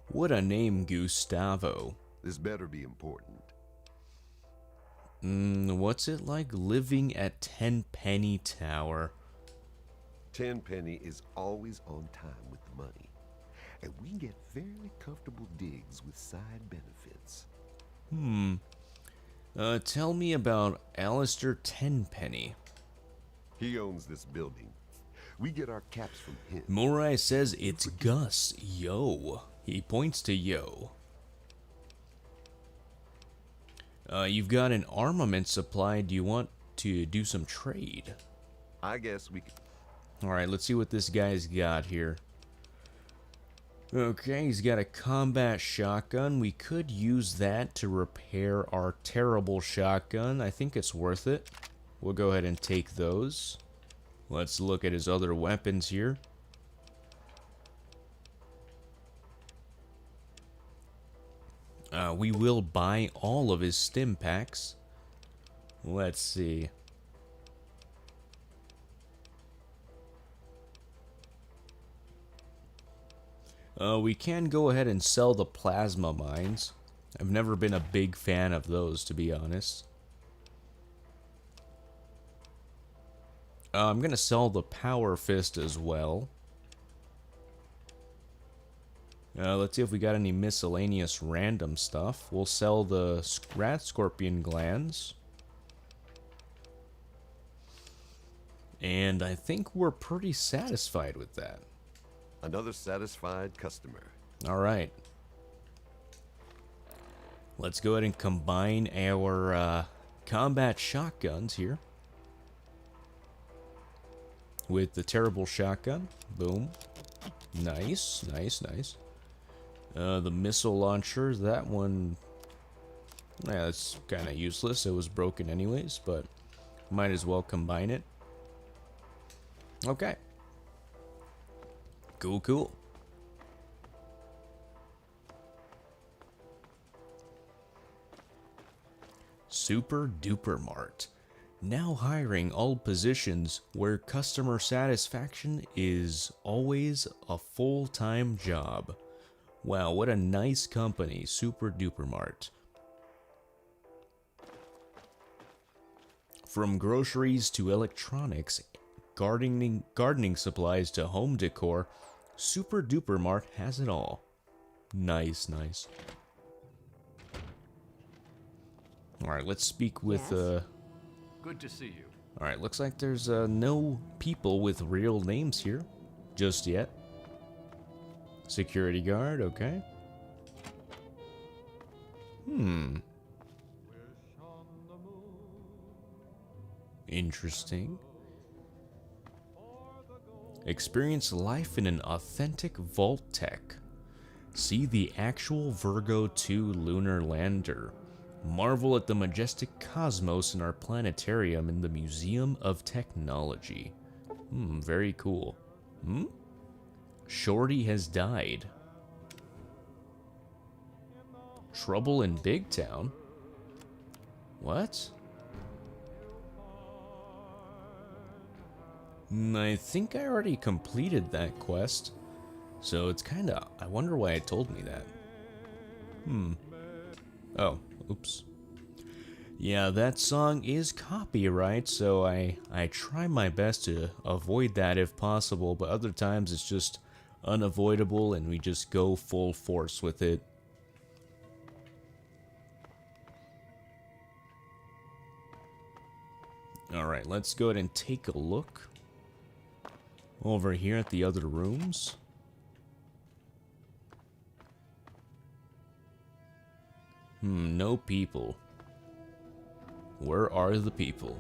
What a name, Gustavo. This better be important. What's it like living at Tenpenny Tower? Tenpenny is always on time with the money. And we get very comfortable digs with side benefits. Tell me about Alistair Tenpenny. He owns this building. We get our caps from him. Morai says it's Gus. Yo. He points to Yo. You've got an armament supply. Do you want to do some trade? I guess we could. Alright, let's see what this guy's got here. Okay, he's got a combat shotgun. We could use that to repair our terrible shotgun. I think it's worth it. We'll go ahead and take those. Let's look at his other weapons here. We will buy all of his stim packs. Let's see. We can go ahead and sell the plasma mines. I've never been a big fan of those, to be honest. I'm gonna sell the power fist as well. Let's see if we got any miscellaneous random stuff. We'll sell the rat scorpion glands. And I think we're pretty satisfied with that. Another satisfied customer. All right. Let's go ahead and combine our combat shotguns here with the terrible shotgun. Boom. Nice, nice, nice. The missile launcher, that one, yeah, that's kind of useless. It was broken anyways, but might as well combine it. Okay. Cool, cool. Super Duper Mart. Now hiring all positions where customer satisfaction is always a full-time job. Wow, what a nice company, Super Duper Mart. From groceries to electronics, gardening supplies to home decor, Super Duper Mart has it all. Nice, nice. Alright, let's speak with, Good to see you. Alright, looks like there's, no people with real names here. Just yet. Security guard, okay. Interesting. Experience life in an authentic vault tech. See the actual Virgo 2 lunar lander. Marvel at the majestic cosmos in our planetarium in the Museum of Technology. Very cool. Shorty has died. Trouble in Big Town? What? I think I already completed that quest. So it's kinda... I wonder why it told me that. Oh, oops. Yeah, that song is copyright, so I try my best to avoid that if possible, but other times it's just unavoidable and we just go full force with it. Alright, let's go ahead and take a look over here at the other rooms. No people. Where are the people?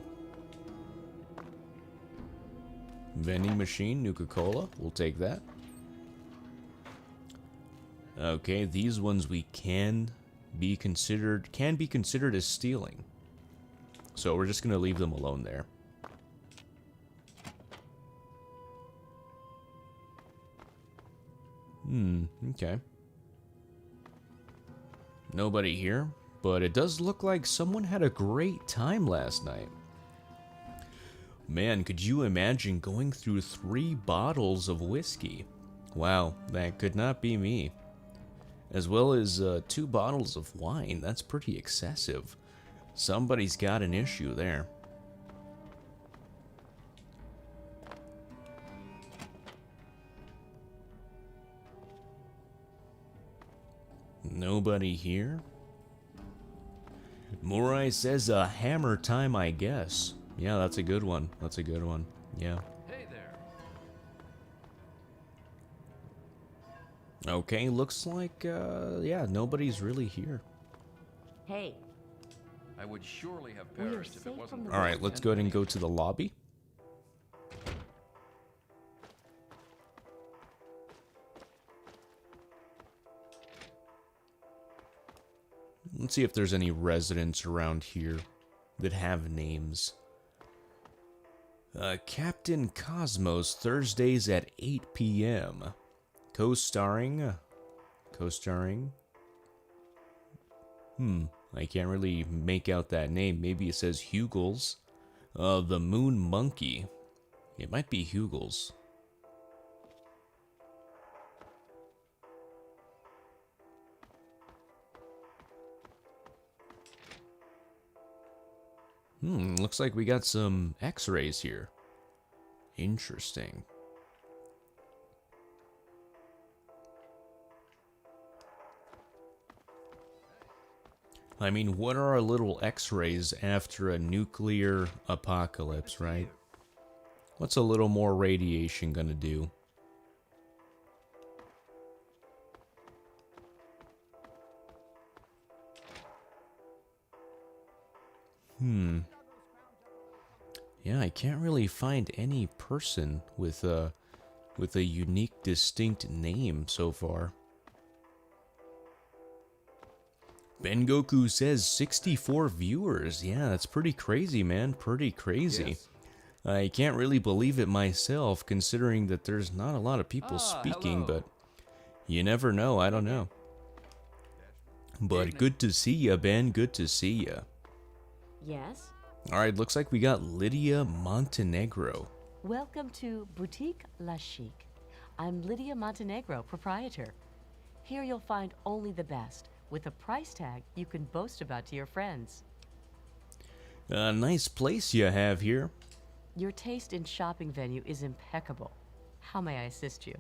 Vending machine, Nuka-Cola. We'll take that. Okay, these ones we can be considered as stealing. So we're just gonna leave them alone there. Okay. Nobody here, but it does look like someone had a great time last night. Man, could you imagine going through 3 bottles of whiskey? Wow, that could not be me. As well as 2 bottles of wine, that's pretty excessive. Somebody's got an issue there. Nobody here? Morai says hammer time, I guess. Yeah, that's a good one. That's a good one. Yeah. Hey there. Okay, looks like, yeah, nobody's really here. Hey, I would surely have we are perished if it safe wasn't from the for Alright, let's go ahead and go to the lobby. Let's see if there's any residents around here that have names. Captain Cosmos, Thursdays at 8 p.m. Co-starring? I can't really make out that name. Maybe it says Hugels. The Moon Monkey. It might be Hugels. Looks like we got some x-rays here. Interesting. I mean, what are our little x-rays after a nuclear apocalypse, right? What's a little more radiation gonna do? Yeah, I can't really find any person with a unique, distinct name so far. Ben Goku says 64 viewers. Yeah, that's pretty crazy, man. Pretty crazy. Yes. I can't really believe it myself, considering that there's not a lot of people speaking, hello. but you never know. I don't know. But good to see ya, Ben. Good to see ya. Yes? Alright, looks like we got Lydia Montenegro. Welcome to Boutique La Chic. I'm Lydia Montenegro, proprietor. Here you'll find only the best, with a price tag you can boast about to your friends. A nice place you have here. Your taste in shopping venue is impeccable. How may I assist you?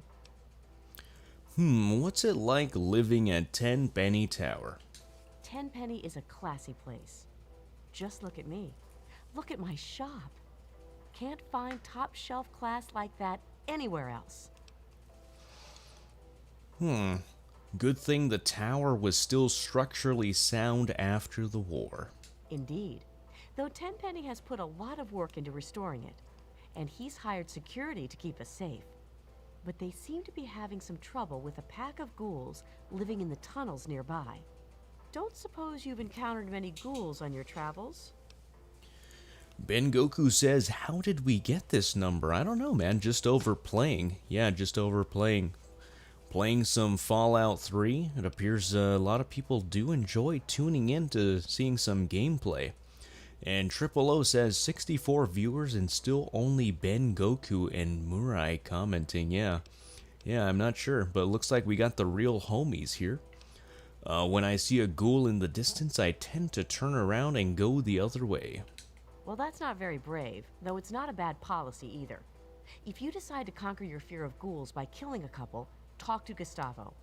What's it like living at Tenpenny Tower? Tenpenny is a classy place. Just look at me. Look at my shop. Can't find top shelf class like that anywhere else. Good thing the tower was still structurally sound after the war. Indeed. Though Tenpenny has put a lot of work into restoring it, and he's hired security to keep us safe. But they seem to be having some trouble with a pack of ghouls living in the tunnels nearby. Don't suppose you've encountered many ghouls on your travels? Ben Goku says, how did we get this number? I don't know, man. Just overplaying. Yeah, just overplaying. Playing some Fallout 3. It appears a lot of people do enjoy tuning in to seeing some gameplay. And Triple O says 64 viewers and still only Ben Goku and Murai commenting. Yeah, I'm not sure, but it looks like we got the real homies here. When I see a ghoul in the distance, I tend to turn around and go the other way. Well, that's not very brave, though it's not a bad policy either. If you decide to conquer your fear of ghouls by killing a couple, talk to Gustavo.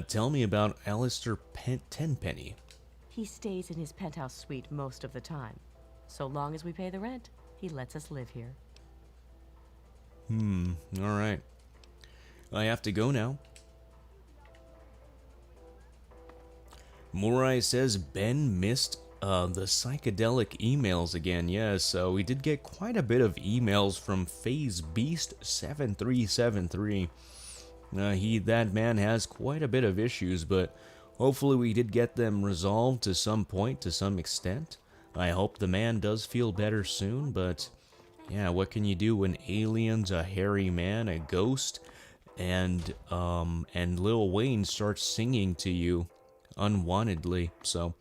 Tell me about Alistair Tenpenny. He stays in his penthouse suite most of the time. So long as we pay the rent, he lets us live here. Alright. I have to go now. Murai says Ben missed the psychedelic emails again. Yes, we did get quite a bit of emails from Phase Beast 7373. That man has quite a bit of issues, but hopefully we did get them resolved to some point, to some extent. I hope the man does feel better soon, but yeah, what can you do when aliens, a hairy man, a ghost, and Lil Wayne starts singing to you unwantedly? So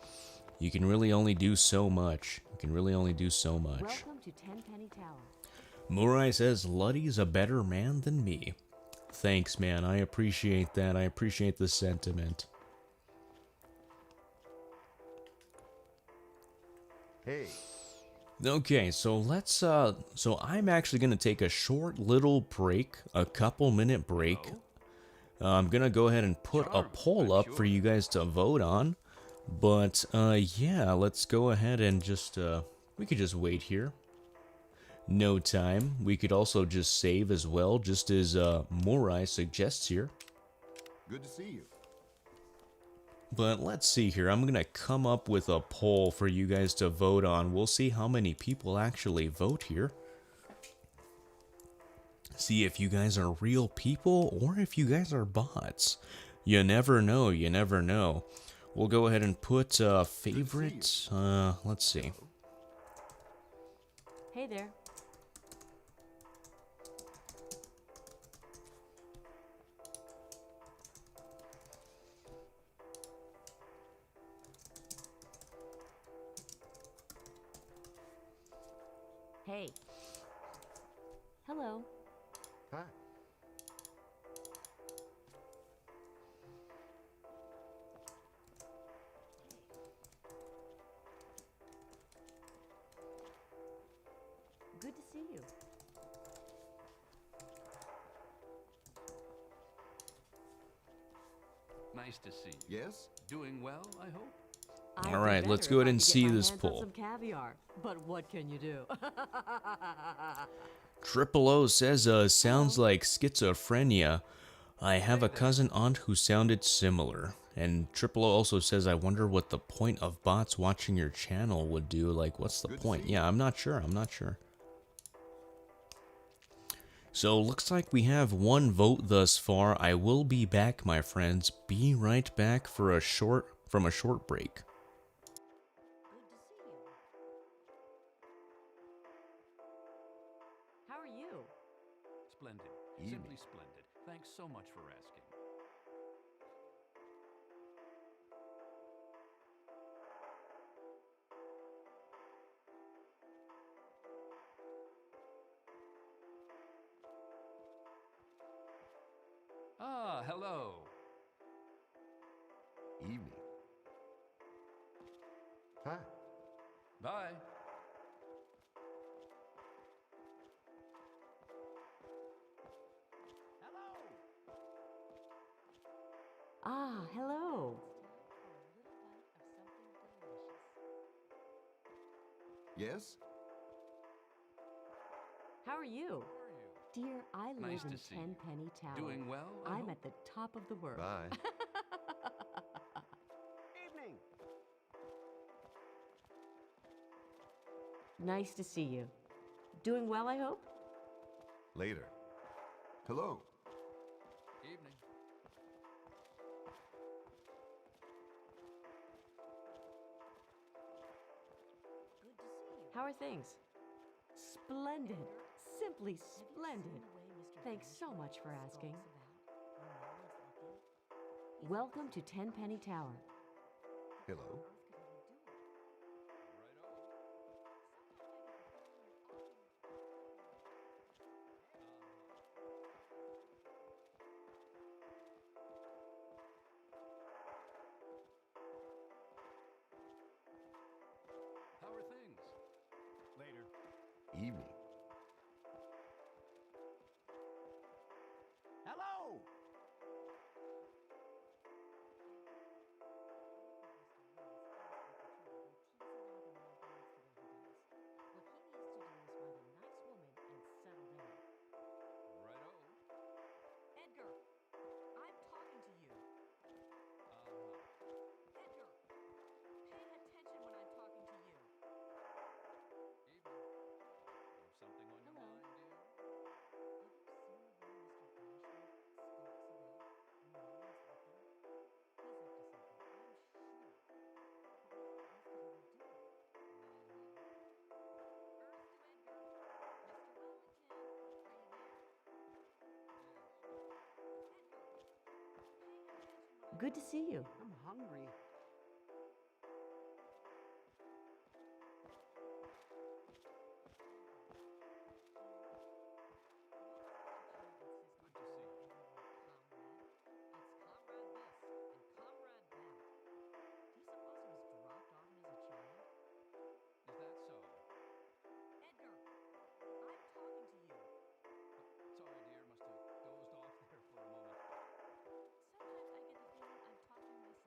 you can really only do so much. Welcome to Tenpenny Tower. Murai says Luddy's a better man than me. Thanks, man. I appreciate that. I appreciate the sentiment. Hey. Okay, so let's so I'm actually going to take a short little break, a couple minute break. I'm going to go ahead and put a poll up for you guys to vote on. But yeah, let's go ahead and just we could just wait here. No time. We could also just save as well, just as Murai suggests here. Good to see you. But let's see here. I'm going to come up with a poll for you guys to vote on. We'll see how many people actually vote here. See if you guys are real people or if you guys are bots. You never know, you never know. We'll go ahead and put favorites. Let's see. Hey there. Hey. Hello. Hi. Good to see you. Nice to see you. Yes? Doing well, I hope? I'd All do right, let's better go if ahead I and could get see my this hands on poll. some caviar, but what can you do? Triple O says, sounds like schizophrenia. I have a cousin aunt who sounded similar. And Triple O also says, I wonder what the point of bots watching your channel would do. Like, what's the point? Yeah, I'm not sure. I'm not sure. So, looks like we have one vote thus far. I will be back, my friends. Be right back for a short break. How are you? Splendid. Simply splendid. Thanks so much for asking. Ah, hello. Evening. Hi. Bye. Ah, hello. Yes? How are you? Dear, I live Nice in to see you. Tenpenny Tower. Doing well, I I'm hope? at the top of the world. Bye. Evening. Nice to see you. Doing well, I hope? Later. Hello. Evening. How are things? Splendid. Simply splendid. Thanks so much for asking. Welcome to Tenpenny Tower. Hello. How are things? Later. Evening. Hello. Edgar, I'm talking to you. Edgar, pay attention when I'm talking to you. Evening. You have something on your mind, dear? Good to see you. I'm hungry. Good to see you. Is that so? Edgar, I'm talking to you. Sorry, dear. Must have dozed off there for a moment. Sometimes I get the feeling I'm talking to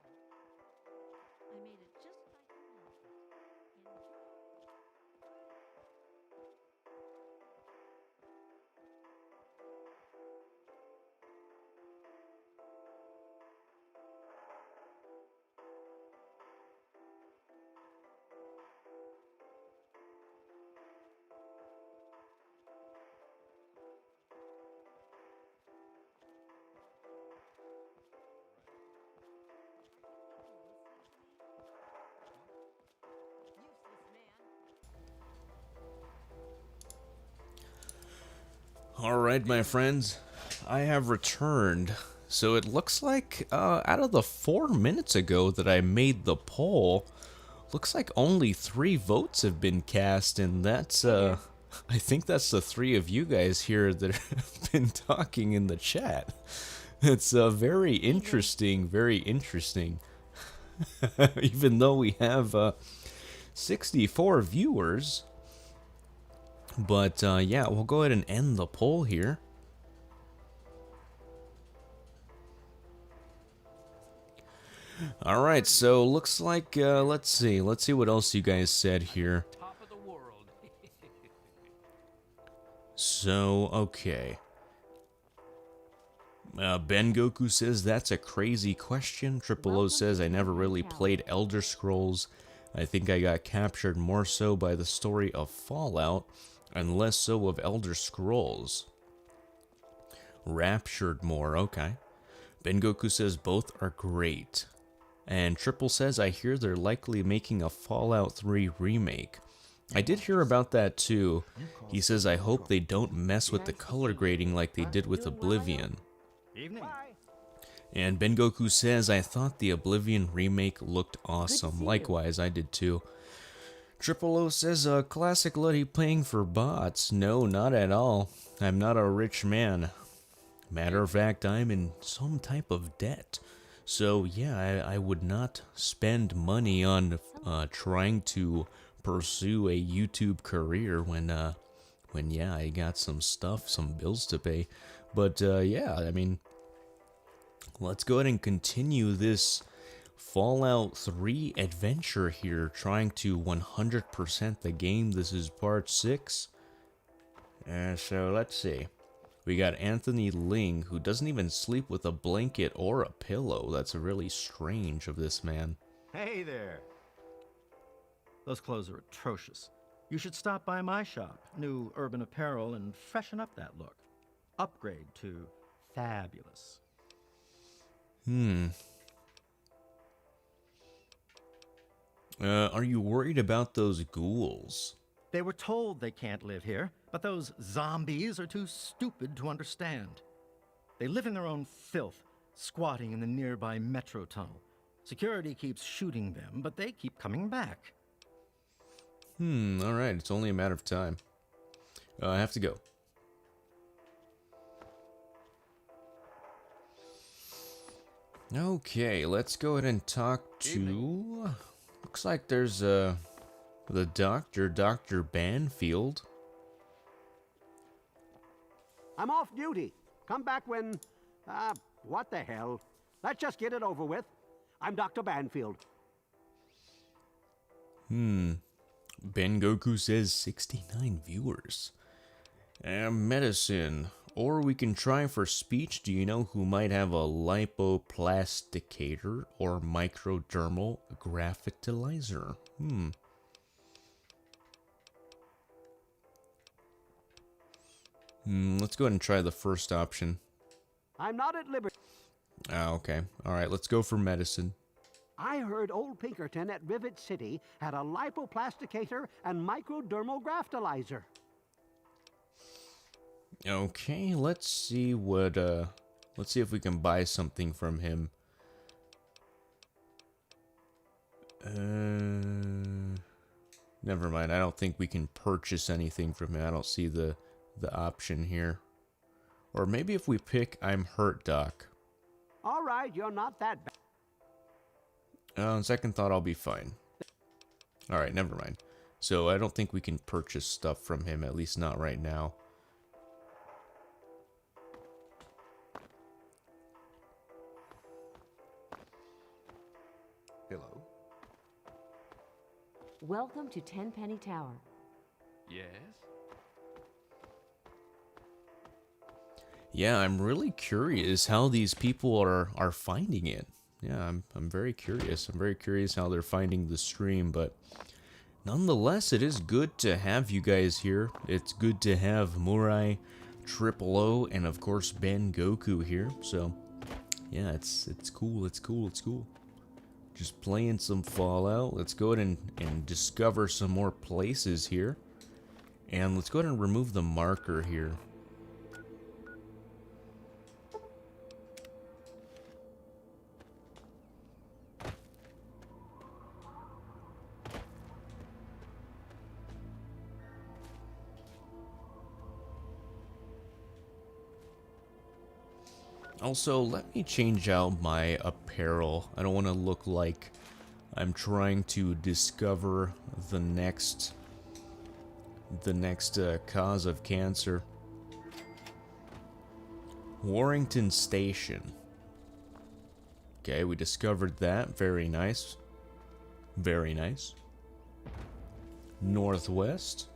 Alright, my friends, I have returned. So it looks like, out of the 4 minutes ago that I made the poll, looks like only 3 votes have been cast, and that's, I think that's the 3 of you guys here that have been talking in the chat. It's very interesting, very interesting. Even though we have 64 viewers. But yeah, we'll go ahead and end the poll here. Alright, so looks like, let's see what else you guys said here. Top of the world. So, okay. Ben Goku says, that's a crazy question. Triple O says, I never really played Elder Scrolls. I think I got captured more so by the story of Fallout, and less so of Elder Scrolls. Raptured more, okay. Ben Goku says, both are great. And Triple says, I hear they're likely making a Fallout 3 remake. I did hear about that too. He says, I hope they don't mess with the color grading like they did with Oblivion. Evening. And Ben Goku says, I thought the Oblivion remake looked awesome. Likewise, I did too. Triple O says, classic Luddy playing for bots. No, not at all. I'm not a rich man. Matter of fact, I'm in some type of debt. So yeah, I would not spend money on trying to pursue a YouTube career when yeah, I got some bills to pay. But yeah, I mean, let's go ahead and continue this Fallout 3 adventure here, trying to 100% the game. This is part 6. So let's see. We got Anthony Ling, who doesn't even sleep with a blanket or a pillow. That's really strange of this man. Hey there. Those clothes are atrocious. You should stop by my shop, New Urban Apparel, and freshen up that look. Upgrade to fabulous. Are you worried about those ghouls? They were told they can't live here, but those zombies are too stupid to understand. They live in their own filth, squatting in the nearby metro tunnel. Security keeps shooting them, but they keep coming back. Alright, it's only a matter of time. I have to go. Okay, let's go ahead and talk to... Looks like there's the doctor, Dr. Banfield. I'm off duty. Come back when... what the hell? Let's just get it over with. I'm Dr. Banfield. Ben Goku says 69 viewers. Medicine. Or we can try for speech. Do you know who might have a lipoplasticator or microdermal graphitilizer? Let's go ahead and try the first option. I'm not at liberty. Okay. Alright, let's go for medicine. I heard old Pinkerton at Rivet City had a lipoplasticator and microdermal graphitilizer. Okay, let's see what, let's see if we can buy something from him. Never mind, I don't think we can purchase anything from him. I don't see the option here. Or maybe if we pick I'm hurt, Doc. All right, you're not that bad. On second thought, I'll be fine. Alright, never mind. So I don't think we can purchase stuff from him, at least not right now. Hello. Welcome to Tenpenny Tower. Yes? Yeah, I'm really curious how these people are finding it. Yeah, I'm very curious. I'm very curious how they're finding the stream, but nonetheless, it is good to have you guys here. It's good to have Murai, Triple O, and of course Ben Goku here. So, yeah, it's cool. It's cool. It's cool. Just playing some Fallout. Let's go ahead and discover some more places here. And let's go ahead and remove the marker here. Also, let me change out my apparel. I don't want to look like I'm trying to discover the next cause of cancer. Warrington Station. Okay, we discovered that. Very nice. Very nice. Northwest.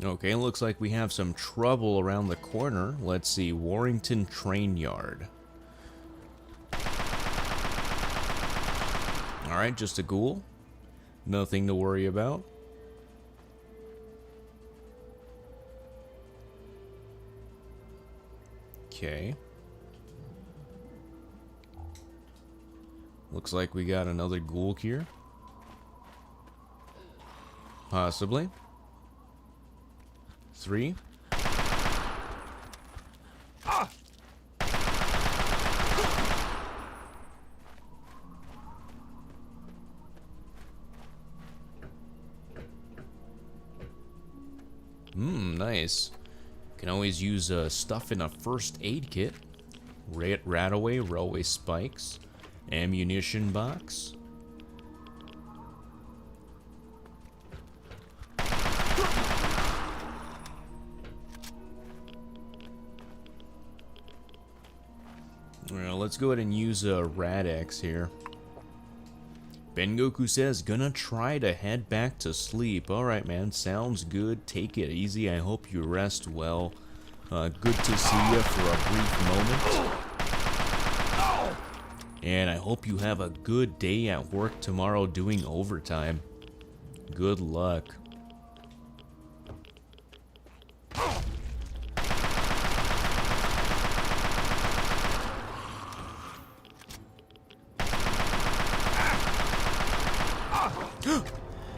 Okay, looks like we have some trouble around the corner. Let's see, Warrington Train Yard. Alright, just a ghoul. Nothing to worry about. Okay. Looks like we got another ghoul here. Possibly. 3. Nice. Can always use stuff in a first aid kit. Rataway, railway spikes, ammunition box. Well, let's go ahead and use a Rad-X here. Bengoku says, gonna try to head back to sleep. Alright, man, sounds good. Take it easy. I hope you rest well. Good to see you for a brief moment. And I hope you have a good day at work tomorrow doing overtime. Good luck.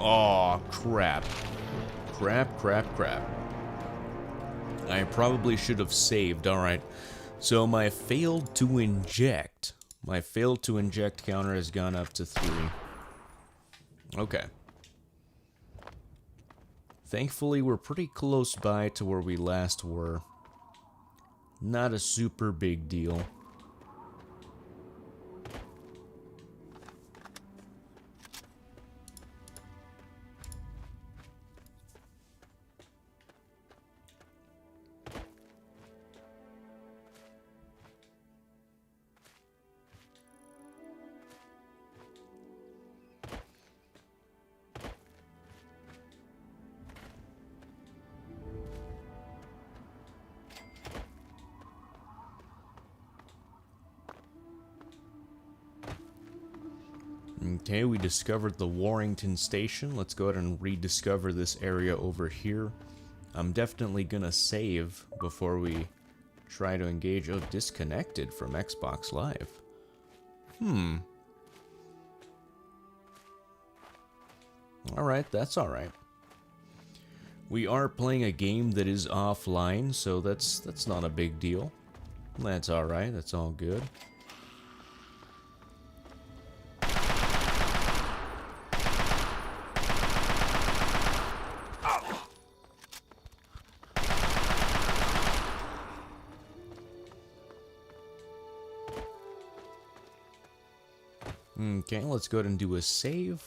Aw, crap. Crap. I probably should have saved. Alright. So my failed to inject. My failed to inject counter has gone up to 3. Okay. Thankfully, we're pretty close by to where we last were. Not a super big deal. Okay, we discovered the Warrington Station. Let's go ahead and rediscover this area over here. I'm definitely gonna save before we try to engage. Oh, disconnected from Xbox Live. Alright, that's alright. We are playing a game that is offline, so that's not a big deal. That's alright, that's all good. Okay, let's go ahead and do a save.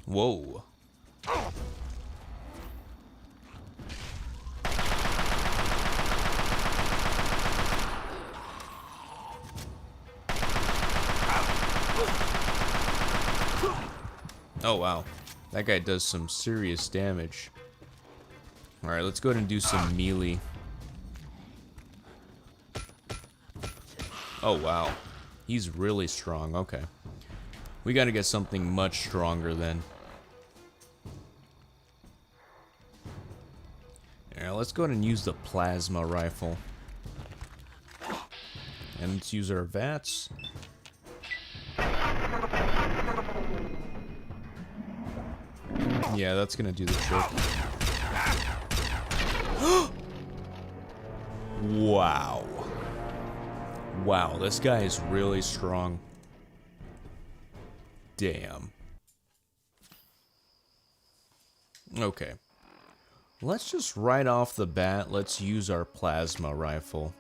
Whoa. Oh, wow. That guy does some serious damage. Alright, let's go ahead and do some melee. Oh, wow. He's really strong. Okay. We gotta get something much stronger then. Yeah, let's go ahead and use the plasma rifle. And let's use our VATS. Yeah, that's gonna do the trick. Wow. Wow, this guy is really strong. Damn. Okay. Let's just right off the bat, let's use our plasma rifle.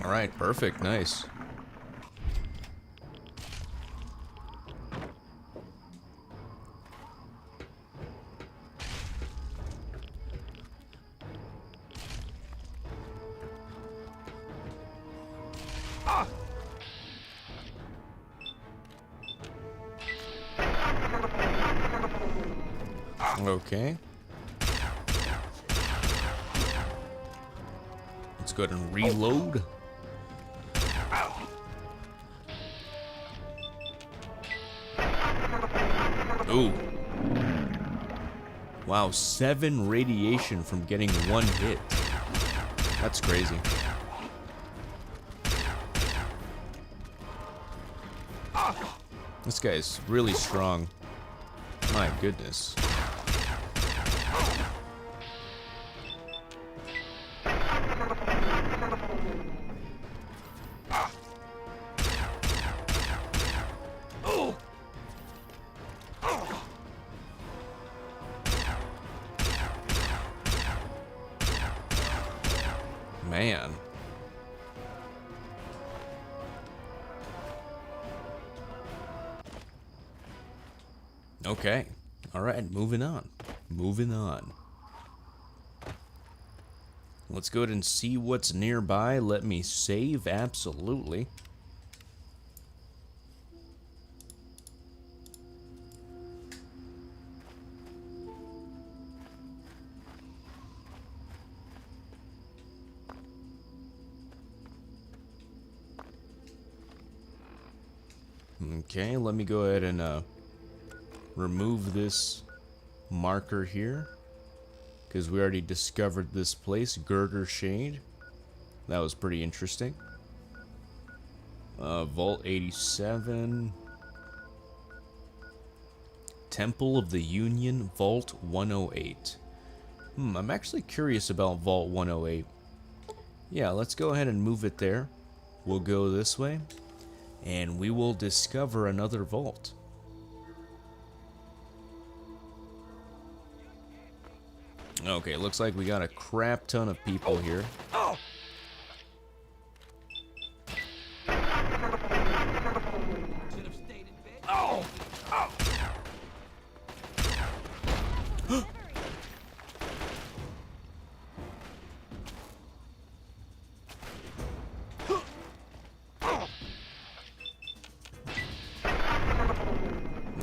Alright, perfect, nice. Okay. Let's go ahead and reload. Ooh. Wow, 7 radiation from getting 1 hit. That's crazy. This guy is really strong. My goodness. Man. Okay. All right, moving on. Moving on. Let's go ahead and see what's nearby. Let me save, absolutely. Okay, let me go ahead and remove this marker here, because we already discovered this place, Girder Shade. That was pretty interesting. Vault 87. Temple of the Union, Vault 108. I'm actually curious about Vault 108. Yeah, let's go ahead and move it there. We'll go this way, and we will discover another vault. Okay, looks like we got a crap ton of people here.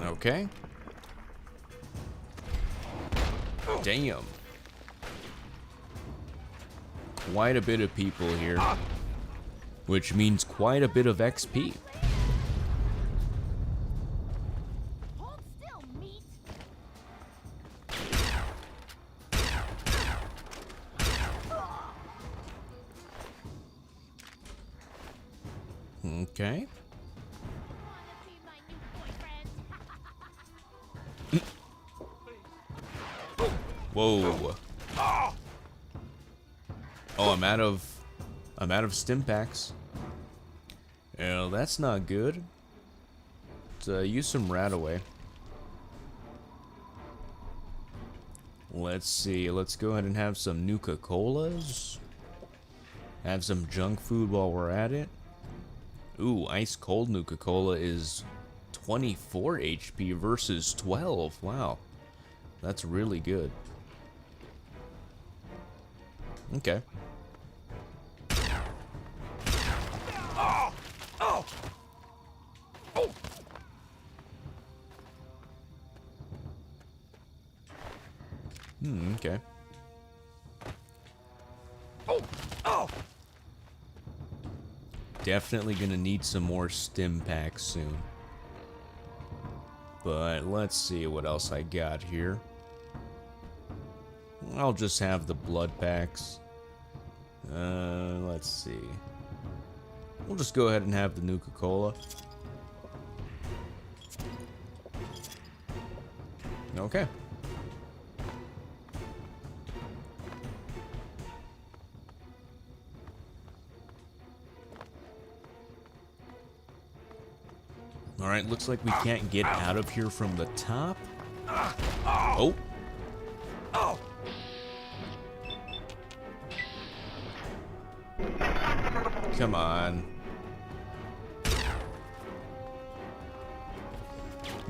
Okay. Damn. Quite a bit of people here, which means quite a bit of XP. Hold still, meat. Okay. Whoa. Oh, I'm out of stim packs. Well, that's not good. Let's use some rat away. Let's see. Let's go ahead and have some Nuka-Colas. Have some junk food while we're at it. Ooh, ice cold Nuka-Cola is 24 HP versus 12. Wow. That's really good. Okay. Okay. Definitely gonna need some more stim packs soon. But let's see what else I got here. I'll just have the blood packs. Let's see. We'll just go ahead and have the Nuka-Cola. Okay. Alright, looks like we can't get out of here from the top. Oh. Come on.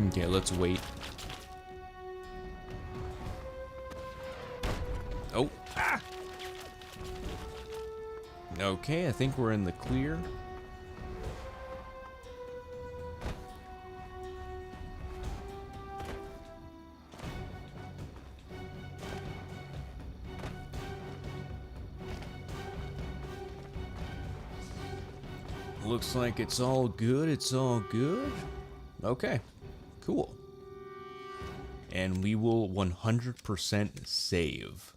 Okay, let's wait. Oh. Okay, I think we're in the clear. Looks like it's all good, it's all good. Okay, cool. And we will 100% save.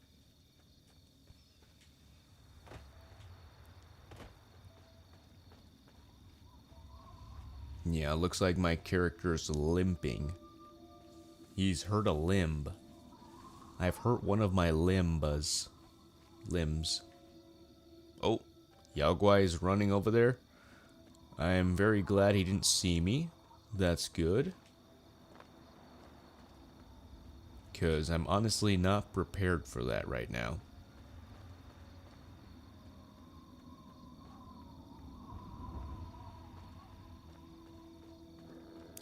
Yeah, looks like my character's limping. He's hurt a limb. I've hurt one of my limbs. Oh, Yao Guai is running over there. I am very glad he didn't see me. That's good. Because I'm honestly not prepared for that right now.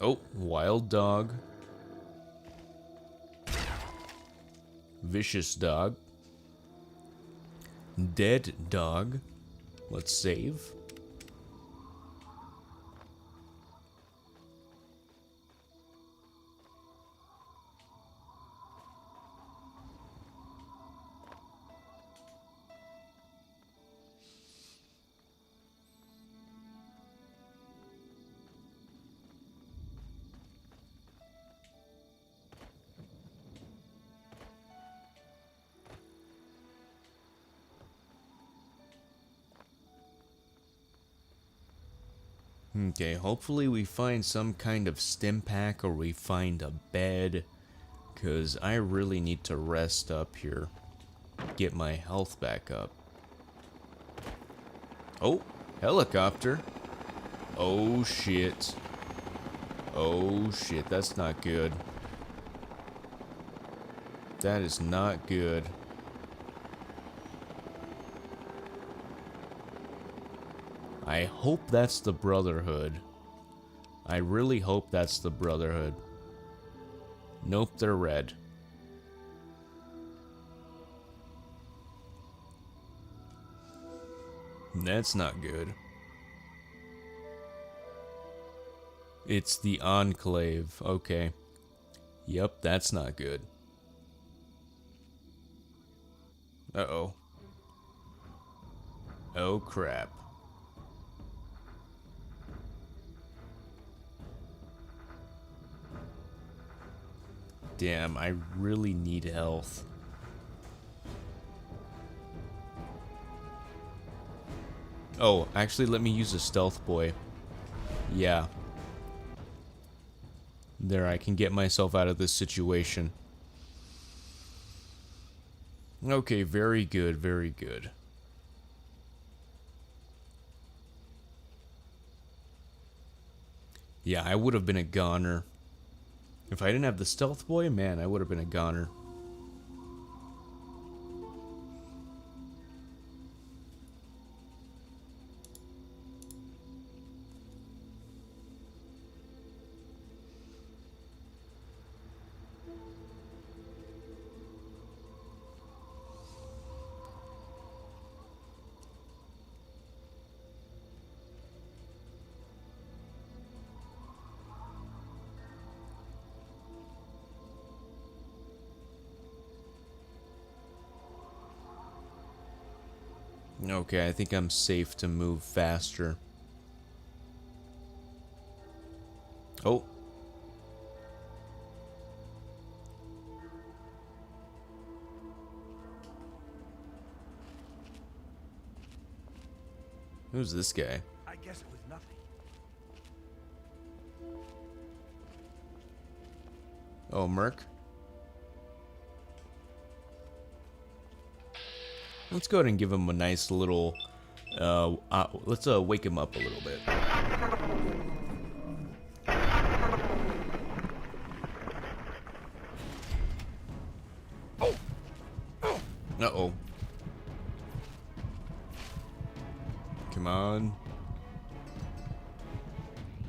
Oh, wild dog. Vicious dog. Dead dog. Let's save. Okay, hopefully we find some kind of stim pack or we find a bed. Because I really need to rest up here. Get my health back up. Oh, helicopter. Oh shit. Oh shit, that's not good. That is not good. I hope that's the Brotherhood. I really hope that's the Brotherhood. Nope, they're red. That's not good. It's the Enclave. Okay. Yep, that's not good. Uh-oh. Oh, crap. Damn, I really need health. Oh, actually, let me use a stealth boy. Yeah. There, I can get myself out of this situation. Okay, very good, very good. Yeah, I would have been a goner. If I didn't have the stealth boy, man, I would have been a goner. Okay, I think I'm safe to move faster. Oh. Who's this guy? I guess it was nothing. Oh, Merc. Let's go ahead and give him a nice little, let's wake him up a little bit. Uh-oh. Come on.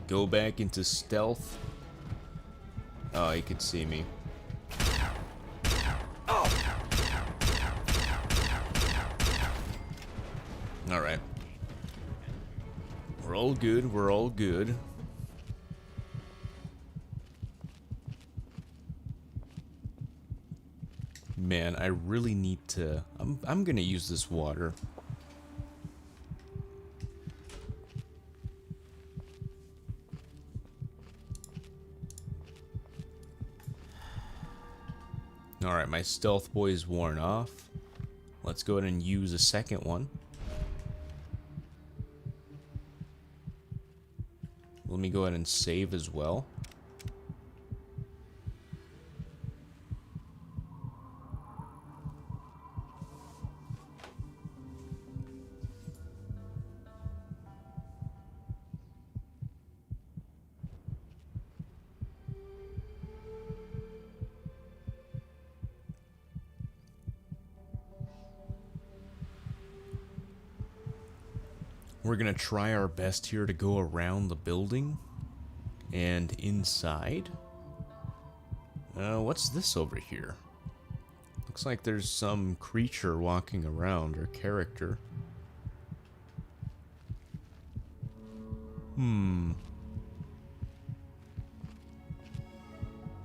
Go back into stealth. Oh, he could see me. Alright. We're all good, we're all good. Man, I really need to... I'm gonna use this water. Alright, my stealth boy is worn off. Let's go ahead and use a second one. Let me go ahead and save as well. We're gonna try our best here to go around the building and inside. What's this over here? Looks like there's some creature walking around, or character.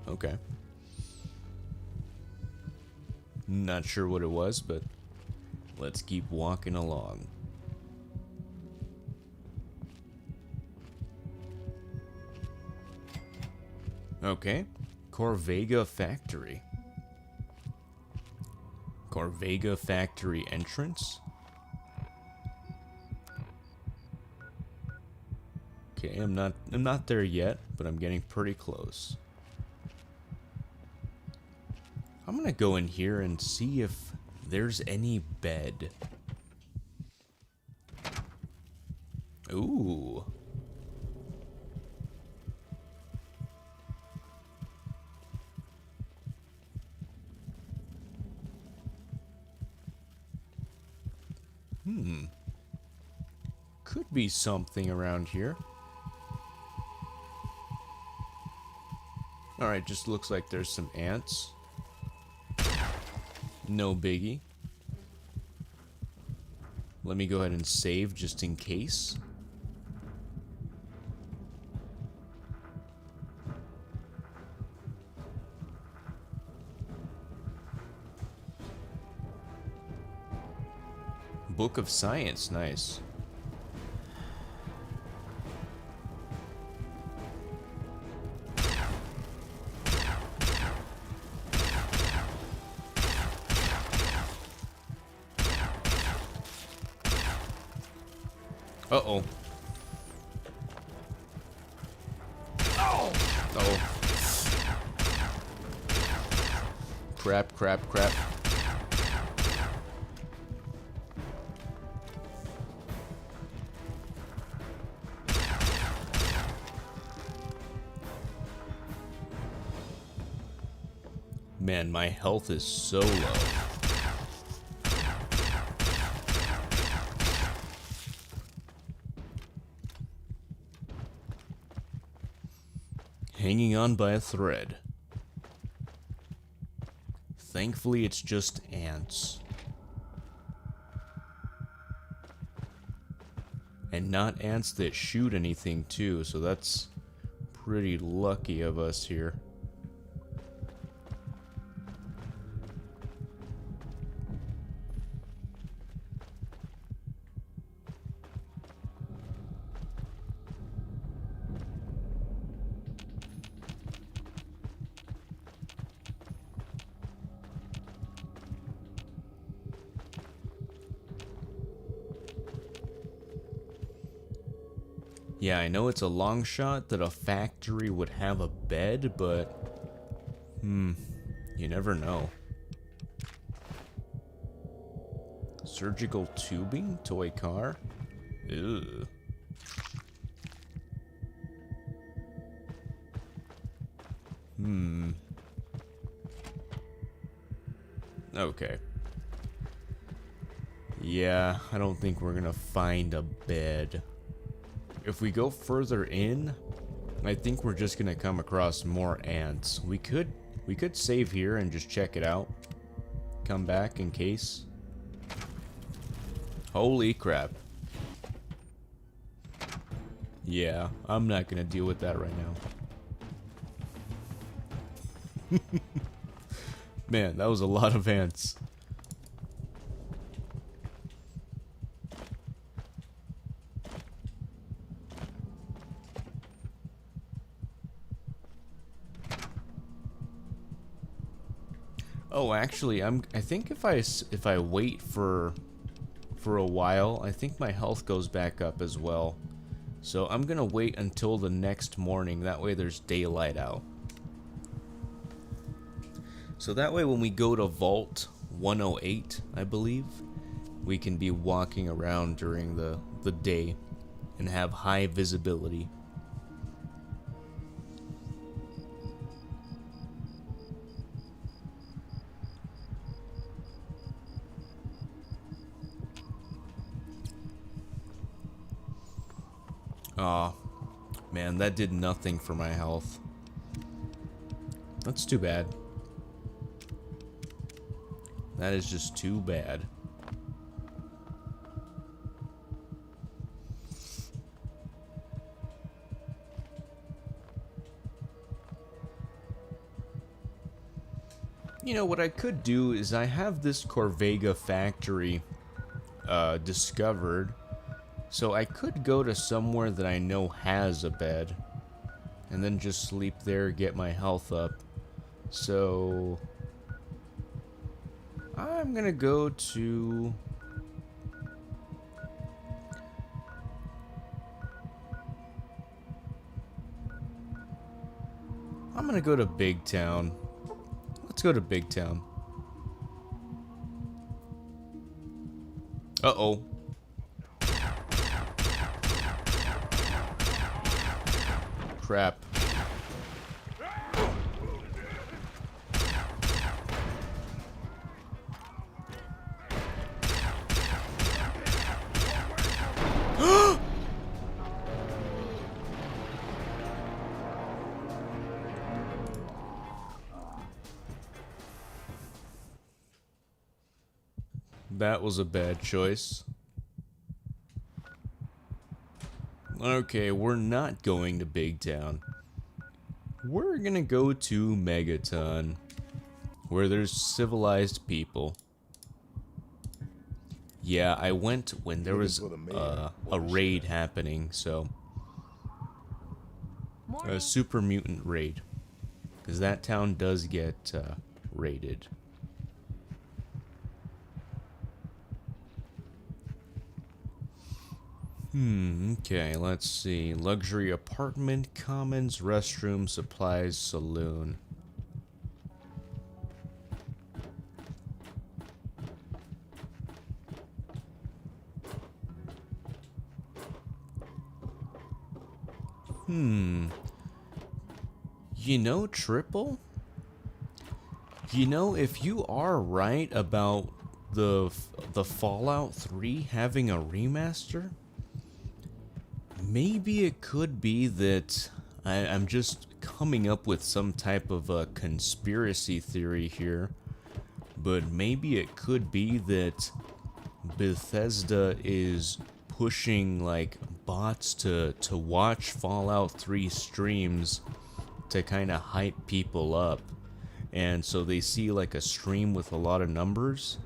Okay. Not sure what it was, but let's keep walking along. Okay, Corvega Factory. Corvega Factory entrance. Okay, I'm not there yet, but I'm getting pretty close. I'm gonna go in here and see if there's any bed. Ooh. Could be something around here. Alright, just looks like there's some ants. No biggie. Let me go ahead and save just in case. Book of Science, nice. Uh-oh. Oh. Crap, crap, crap. Man, my health is so low. Hanging on by a thread. Thankfully, it's just ants. And not ants that shoot anything, too, so that's pretty lucky of us here. Yeah, I know it's a long shot that a factory would have a bed, but you never know. Surgical tubing? Toy car? Ew. Okay. Yeah, I don't think we're gonna find a bed. If we go further in, I think we're just gonna come across more ants. We could save here and just check it out. Come back in case. Holy crap. Yeah, I'm not gonna deal with that right now. Man, that was a lot of ants. Oh, actually, I think if I wait for a while, I think my health goes back up as well. So I'm gonna wait until the next morning. That way there's daylight out. So that way when we go to Vault 108, I believe, we can be walking around during the day and have high visibility. Aw, man, that did nothing for my health. That's too bad. That is just too bad. You know, what I could do is I have this Corvega factory discovered. So I could go to somewhere that I know has a bed. And then just sleep there, get my health up. So I'm gonna go to... I'm gonna go to Big Town. Let's go to Big Town. Uh-oh. Crap. That was a bad choice. Okay, we're not going to Big Town. We're gonna go to Megaton, where there's civilized people. Yeah, I went when there was a raid happening, so... A super mutant raid. Because that town does get raided. Okay, let's see. Luxury apartment, commons, restroom, supplies, saloon. You know, Triple? You know, if you are right about the Fallout 3 having a remaster, maybe it could be that I'm just coming up with some type of a conspiracy theory here, but maybe it could be that Bethesda is pushing like bots to watch Fallout 3 streams to kind of hype people up. And so they see like a stream with a lot of numbers,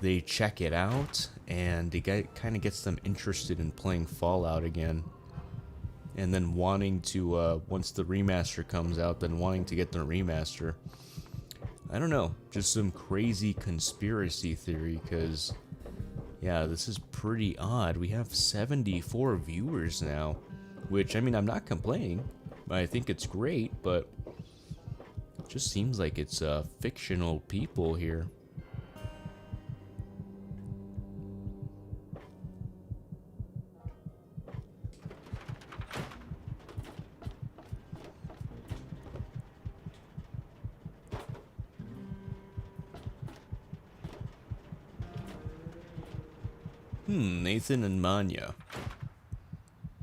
they check it out, and it kind of gets them interested in playing Fallout again. And then wanting to, once the remaster comes out, then wanting to get the remaster. I don't know, just some crazy conspiracy theory, because, yeah, this is pretty odd. We have 74 viewers now. Which, I mean, I'm not complaining. I think it's great, but it just seems like it's fictional people here. Nathan and Manya.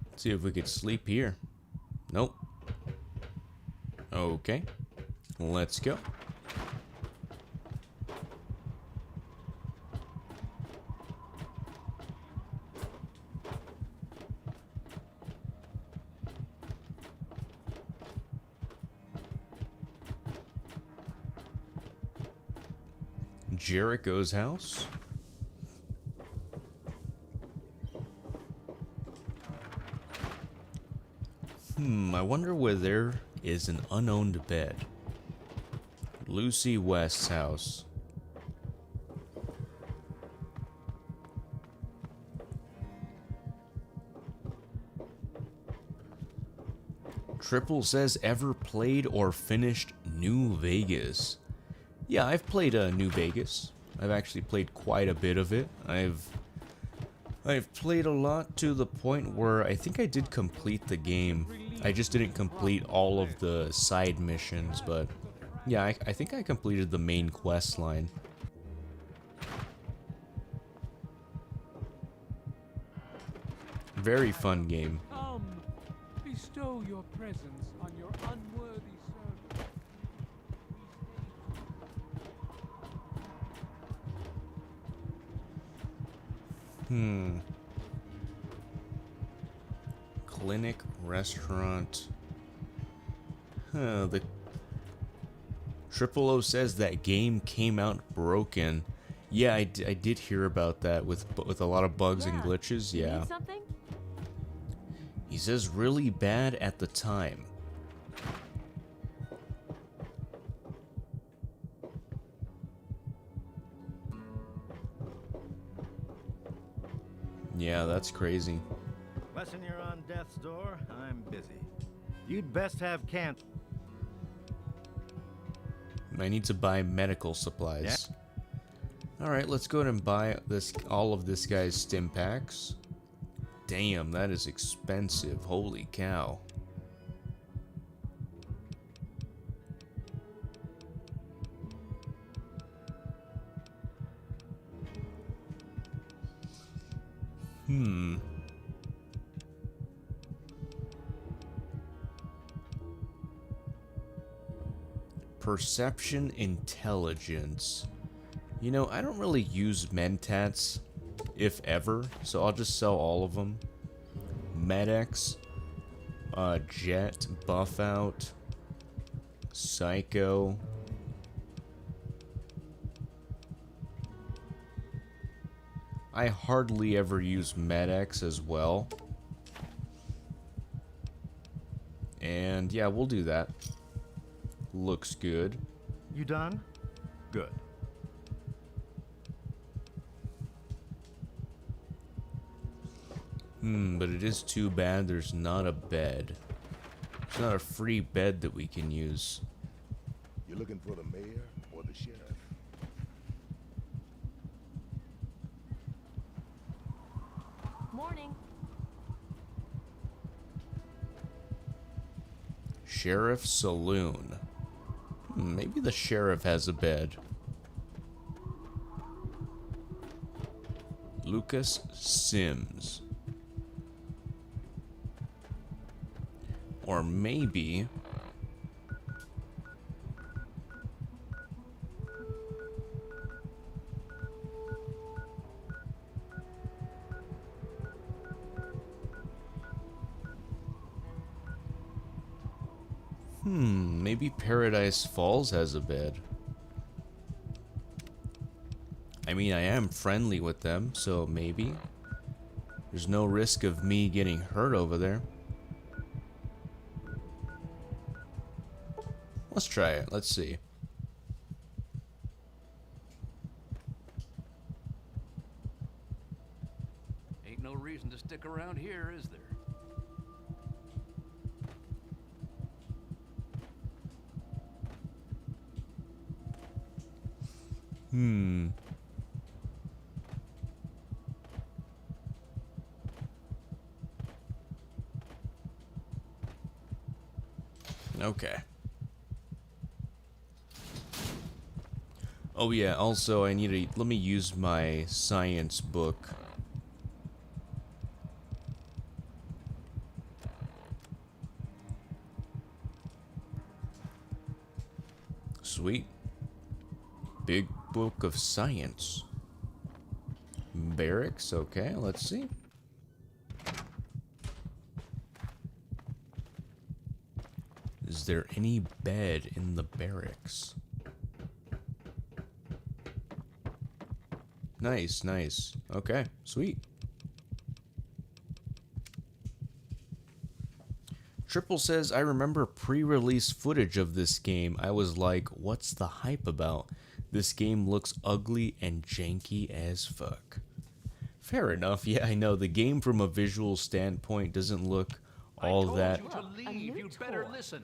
Let's see if we could sleep here. Nope. Okay. Let's go. Jericho's house. I wonder where there is an unowned bed. Lucy West's house. Triple says, ever played or finished New Vegas? Yeah, I've played New Vegas. I've actually played quite a bit of it. I've played a lot to the point where I think I did complete the game. I just didn't complete all of the side missions, but yeah, I think I completed the main quest line. Very fun game. Come, bestow your presence on your unworthy servant. Clinic, restaurant. The 000 says that game came out broken. Yeah, I did hear about that with a lot of bugs and glitches. You Yeah. need something? He says really bad at the time. Yeah, that's crazy. Lesson you're on death's door, I'm busy. You'd best have can't. I need to buy medical supplies. Alright, let's go ahead and buy all of this guy's stim packs. Damn, that is expensive. Holy cow. Perception intelligence. You know, I don't really use mentats, if ever, so I'll just sell all of them. Medex, Jet, Buff Out, Psycho. I hardly ever use Medex as well. And yeah, we'll do that. Looks good. You done? Good. But it is too bad there's not a bed. There's not a free bed that we can use. You're looking for the mayor or the sheriff? Morning. Sheriff Saloon. Maybe the sheriff has a bed. Lucas Sims. Or maybe... maybe Paradise Falls has a bed. I mean, I am friendly with them, so maybe. There's no risk of me getting hurt over there. Let's try it. Let's see. Ain't no reason to stick around here, is there? Okay. Oh yeah, also I need to let me use my science book. Sweet. Big book of science. Barracks, okay, let's see. Is there any bed in the barracks? Nice, nice. Okay, sweet. Triple says, I remember pre-release footage of this game. I was like, what's the hype about? This game looks ugly and janky as fuck. Fair enough. Yeah, I know. The game from a visual standpoint doesn't look all that... You'd better listen.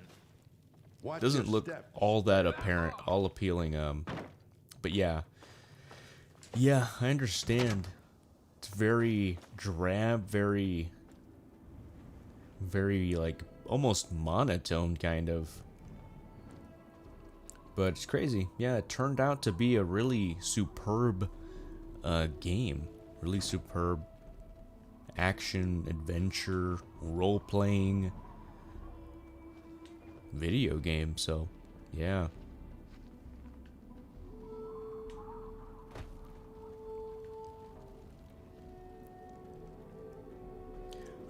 Doesn't look all that apparent, all appealing. But yeah. Yeah, I understand. It's very drab, very, like, almost monotone, kind of. But it's crazy. Yeah, it turned out to be a really superb game. Really superb action, adventure, role-playing video game, so, yeah.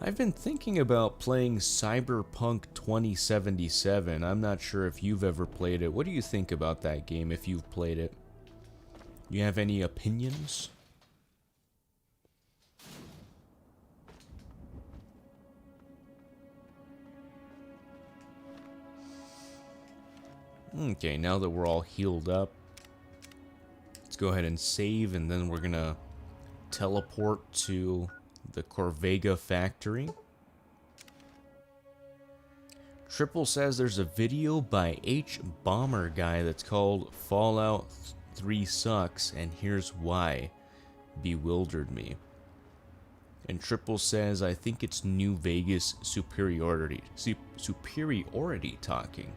I've been thinking about playing Cyberpunk 2077. I'm not sure if you've ever played it. What do you think about that game if you've played it? You have any opinions? Okay, now that we're all healed up, let's go ahead and save, and then we're gonna teleport to the Corvega factory. Triple says there's a video by H Bomber guy that's called Fallout 3 Sucks, and here's why. Bewildered me. And Triple says, I think it's New Vegas superiority talking.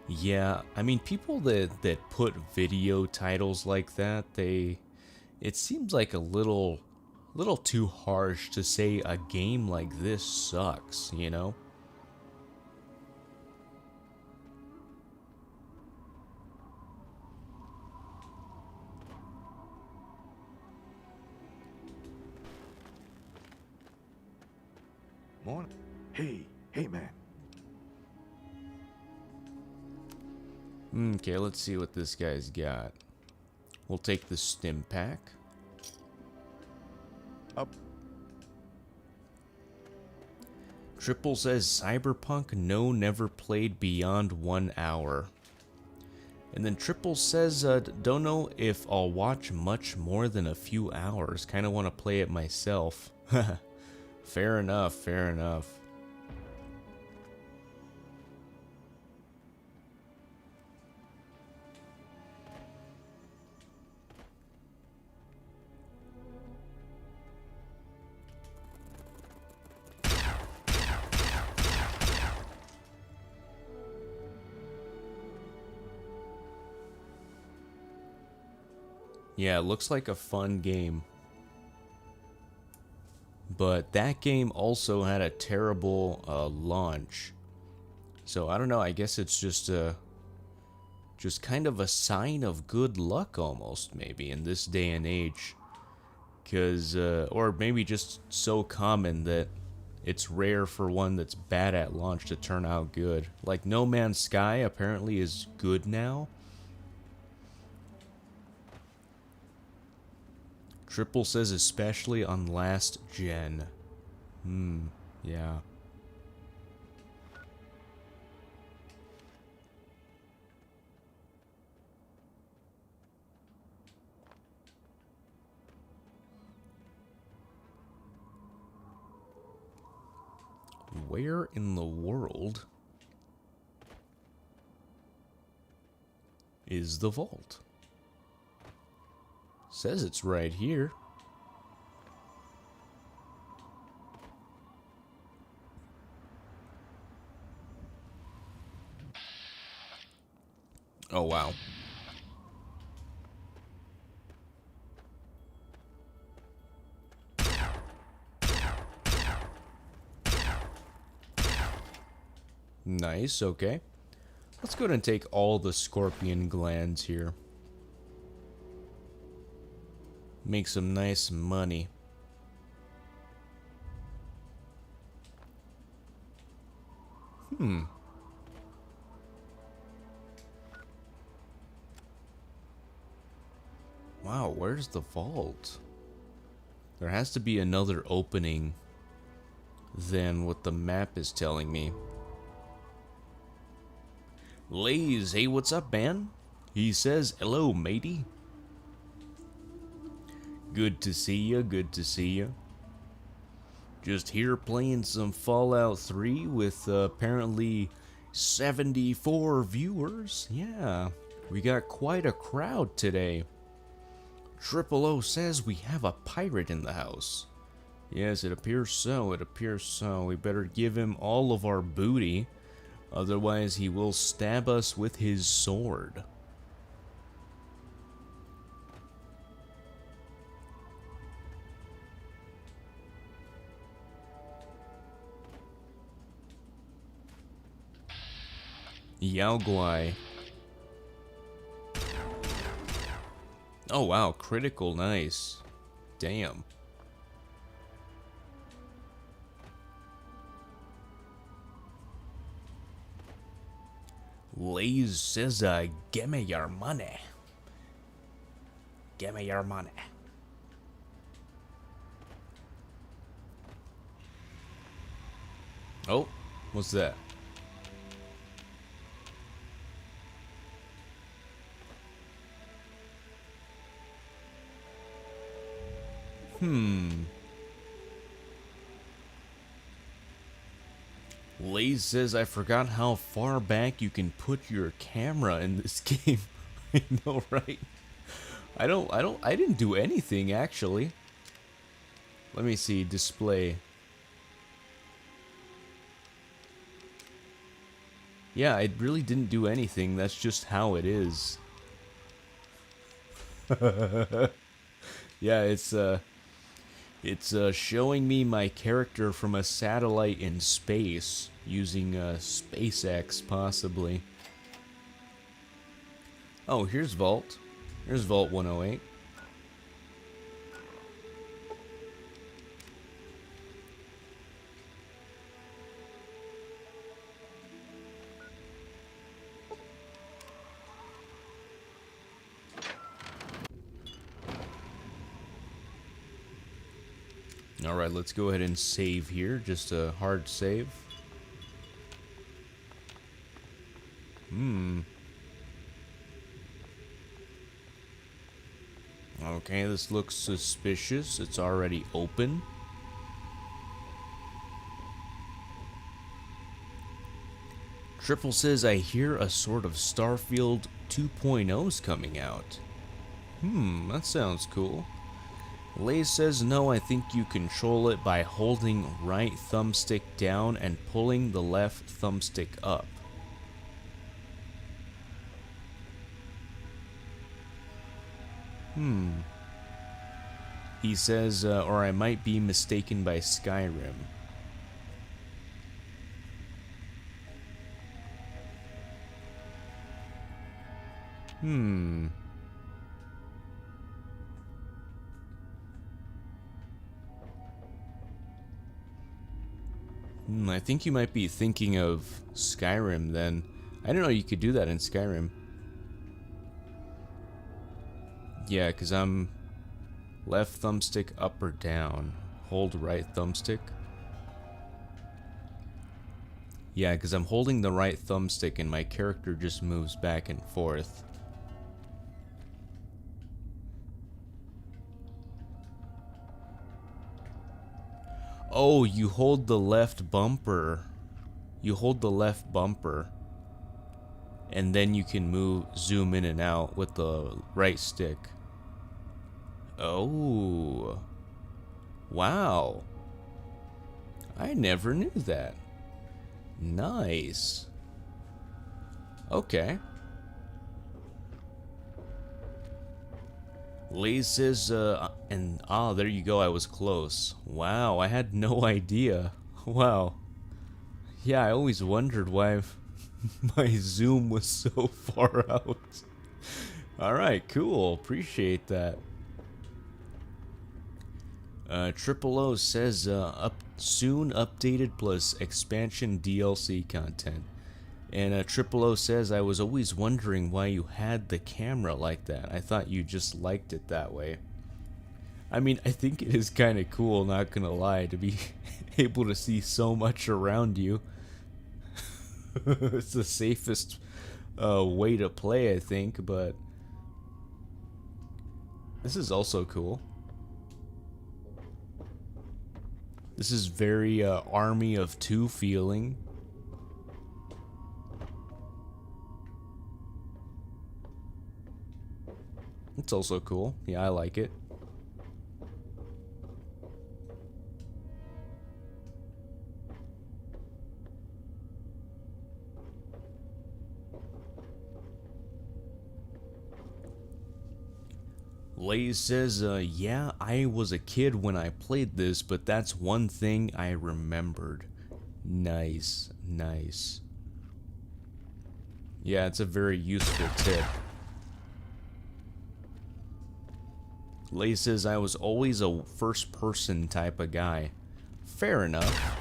Yeah, I mean, people that put video titles like that, it seems like a little too harsh to say a game like this sucks, you know? Morning. Hey, man. Okay, let's see what this guy's got. We'll take the stim pack. Up. Triple says Cyberpunk never played beyond 1 hour. And then Triple says, don't know if I'll watch much more than a few hours. Kind of want to play it myself. Fair enough, fair enough. Yeah, it looks like a fun game. But that game also had a terrible launch. So I don't know, I guess it's just kind of a sign of good luck almost, maybe, in this day and age. Cause or maybe just so common that it's rare for one that's bad at launch to turn out good. Like No Man's Sky apparently is good now. Triple says especially on last gen. Yeah. Where in the world is the vault? Says it's right here. Oh, wow. Nice, okay. Let's go ahead and take all the scorpion glands here. Make some nice money. Wow, where's the vault? There has to be another opening than what the map is telling me. Lays, hey, what's up, man? He says, hello, matey. Good to see ya, good to see ya. Just here playing some Fallout 3 with apparently 74 viewers. Yeah, we got quite a crowd today. Triple O says we have a pirate in the house. Yes, it appears so, it appears so. We better give him all of our booty. Otherwise, he will stab us with his sword. Yao Guai. Oh wow, critical, nice. Damn. Lays says, give me your money. Give me your money. Oh, what's that? Lays says, I forgot how far back you can put your camera in this game. I know, right? I didn't do anything, actually. Let me see, display. Yeah, I really didn't do anything. That's just how it is. Yeah, it's showing me my character from a satellite in space, using SpaceX, possibly. Oh, here's Vault. Here's Vault 108. Alright, let's go ahead and save here. Just a hard save. Okay, this looks suspicious. It's already open. Triple says, I hear a sort of Starfield 2.0's coming out. That sounds cool. Lays says, no, I think you control it by holding right thumbstick down and pulling the left thumbstick up. He says, or I might be mistaken by Skyrim. I think you might be thinking of Skyrim then. I didn't know you could do that in Skyrim. Yeah, because I'm left thumbstick up or down. Hold right thumbstick. Yeah, because I'm holding the right thumbstick and my character just moves back and forth. Oh, you hold the left bumper. You hold the left bumper. And then you can zoom in and out with the right stick. Oh. Wow. I never knew that. Nice. Okay. Lee says, there you go, I was close. Wow, I had no idea. Wow. Yeah, I always wondered why my zoom was so far out. Alright, cool. Appreciate that. Triple O says, soon updated plus expansion DLC content. And Triple O says, I was always wondering why you had the camera like that. I thought you just liked it that way. I mean, I think it is kind of cool, not gonna lie, to be able to see so much around you. It's the safest way to play, I think, but this is also cool. This is very Army of Two feeling. It's also cool. Yeah, I like it. Lays says, yeah, I was a kid when I played this, but that's one thing I remembered. Nice, nice. Yeah, it's a very useful tip. Lay says, I was always a first-person type of guy. Fair enough.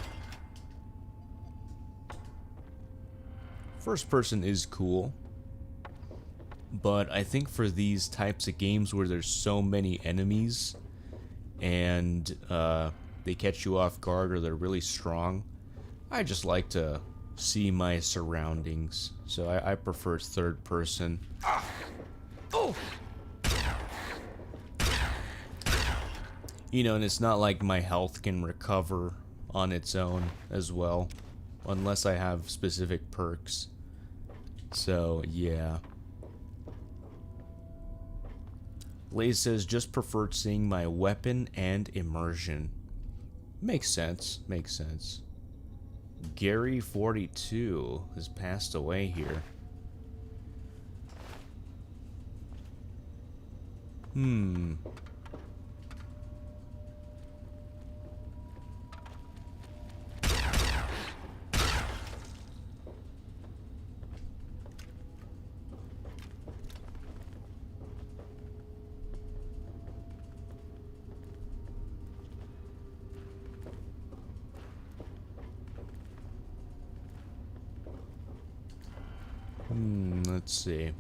First person is cool. But I think for these types of games where there's so many enemies and they catch you off guard or they're really strong, I just like to see my surroundings. So I prefer third person. Oh! You know, and it's not like my health can recover on its own as well, unless I have specific perks. So, yeah. Lays says, just preferred seeing my weapon and immersion. Makes sense, makes sense. Gary42 has passed away here. Let's see.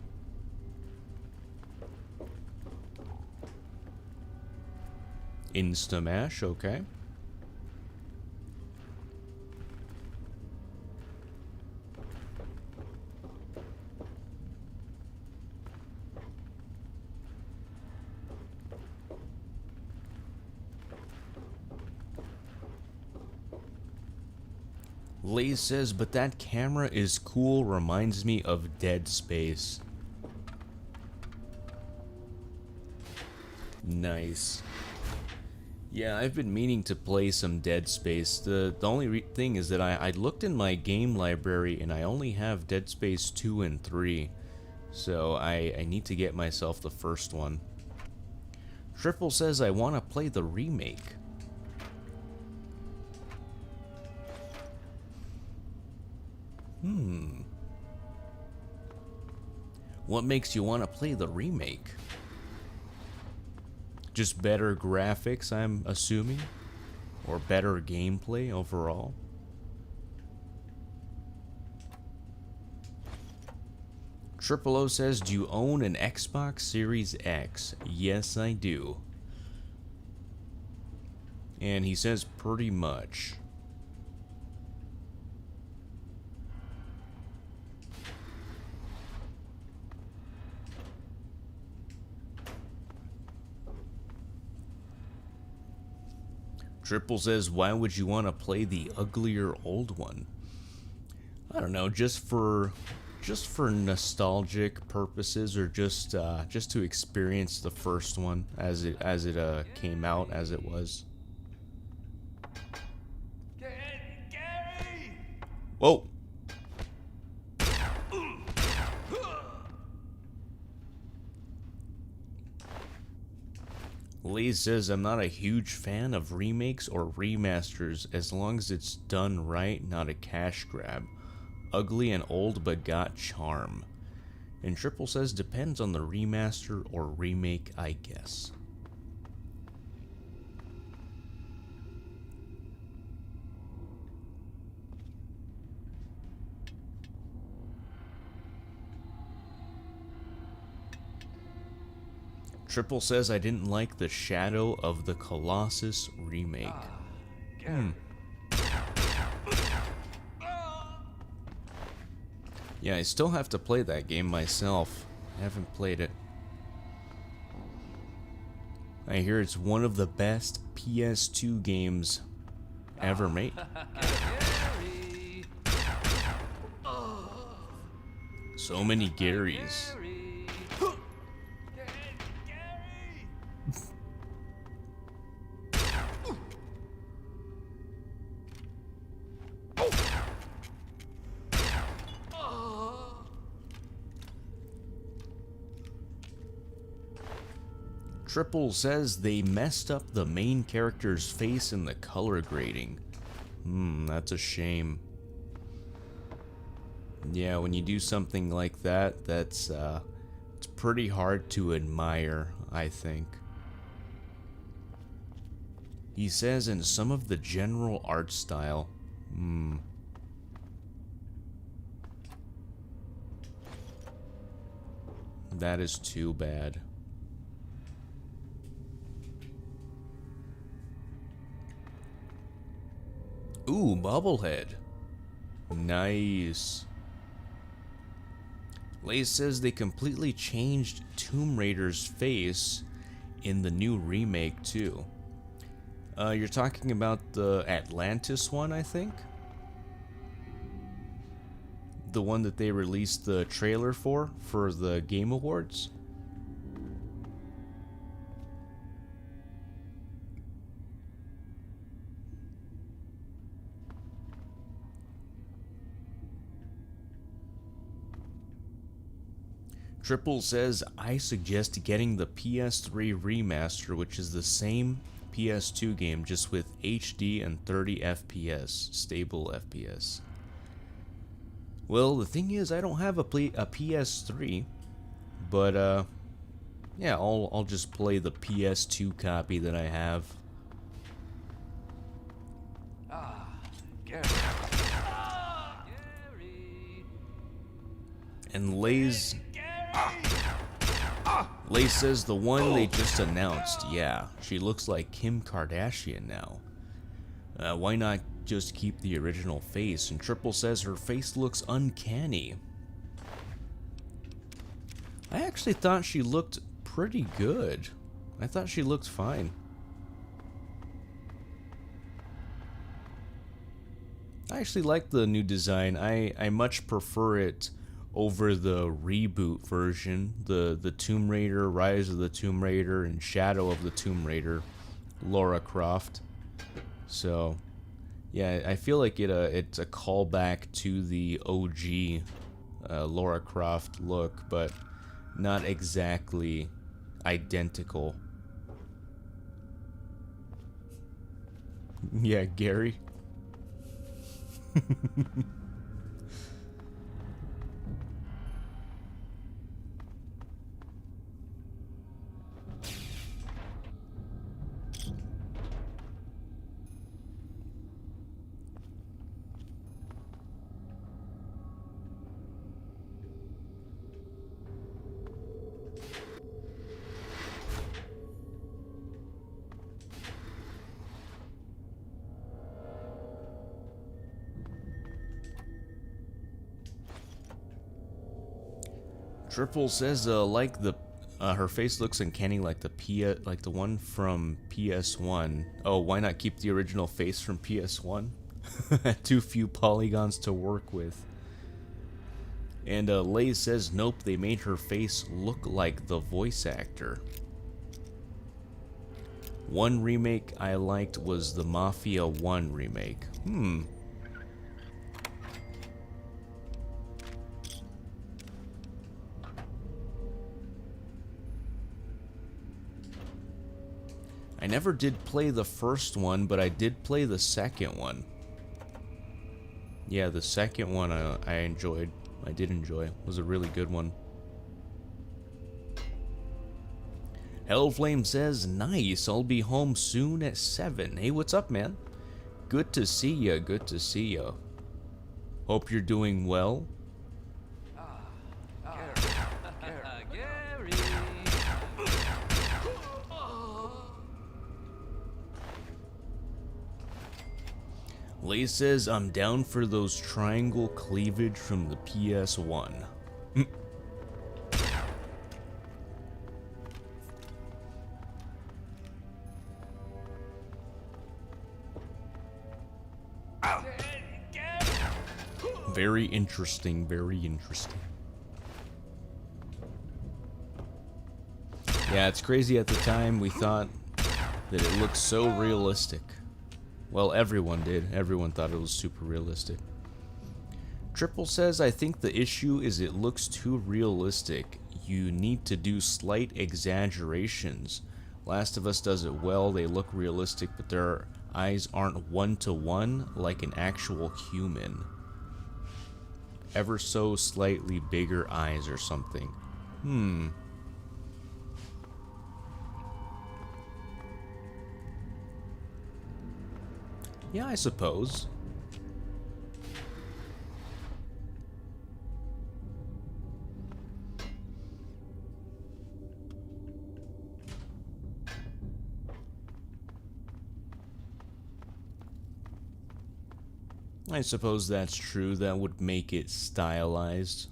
Instamash, okay. Lays says, but that camera is cool, reminds me of Dead Space. Nice. Yeah, I've been meaning to play some Dead Space. The only thing is that I looked in my game library and I only have Dead Space 2 and 3. So I need to get myself the first one. Triple says I want to play the remake. What makes you want to play the remake? Just better graphics, I'm assuming? Or better gameplay overall? Triple O says, do you own an Xbox Series X? Yes, I do. And he says pretty much. Triple says, why would you want to play the uglier old one? I don't know, just for nostalgic purposes, or just to experience the first one as it came out, as it was. Whoa. Lee says, I'm not a huge fan of remakes or remasters as long as it's done right, not a cash grab. Ugly and old but got charm. And Triple says, depends on the remaster or remake, I guess. Triple says, I didn't like the Shadow of the Colossus remake. Yeah, I still have to play that game myself. I haven't played it. I hear it's one of the best PS2 games ever made. So many Garys. Triple says they messed up the main character's face in the color grading. That's a shame. Yeah, when you do something like that, that's it's pretty hard to admire, I think. He says in some of the general art style, that is too bad. Ooh, bobblehead. Nice. Lace says they completely changed Tomb Raider's face in the new remake too. You're talking about the Atlantis one, I think? The one that they released the trailer for the Game Awards? Triple says, I suggest getting the PS3 remaster, which is the same PS2 game, just with HD and 30 FPS, stable FPS. Well, the thing is, I don't have a PS3, but yeah, I'll just play the PS2 copy that I have. Gary. And Lays says the one they just announced, yeah, she looks like Kim Kardashian now. Why not just keep the original face? And Triple says her face looks uncanny. I actually thought she looked pretty good. I thought she looked fine. I actually like the new design. I much prefer it over the reboot version, the Tomb Raider, Rise of the Tomb Raider, and Shadow of the Tomb Raider, Lara Croft. So, yeah, I feel like it's a callback to the OG Lara Croft look, but not exactly identical. Yeah, Gary. Triple says, like the Her face looks uncanny like the one from PS1. Oh, why not keep the original face from PS1? Too few polygons to work with. And Lays says, nope, they made her face look like the voice actor. One remake I liked was the Mafia 1 remake. I never did play the first one, but I did play the second one. Yeah, the second one I enjoyed. I did enjoy. It was a really good one. Hellflame says, nice, I'll be home soon at 7. Hey, what's up, man? Good to see ya, good to see ya. Hope you're doing well. Lay says, I'm down for those triangle cleavage from the PS1. Very interesting, very interesting. Yeah, it's crazy at the time we thought that it looked so realistic. Well, everyone did. Everyone thought it was super realistic. Triple says, I think the issue is it looks too realistic. You need to do slight exaggerations. Last of Us does it well. They look realistic, but their eyes aren't one-to-one like an actual human. Ever so slightly bigger eyes or something. Yeah, I suppose. I suppose that's true. That would make it stylized.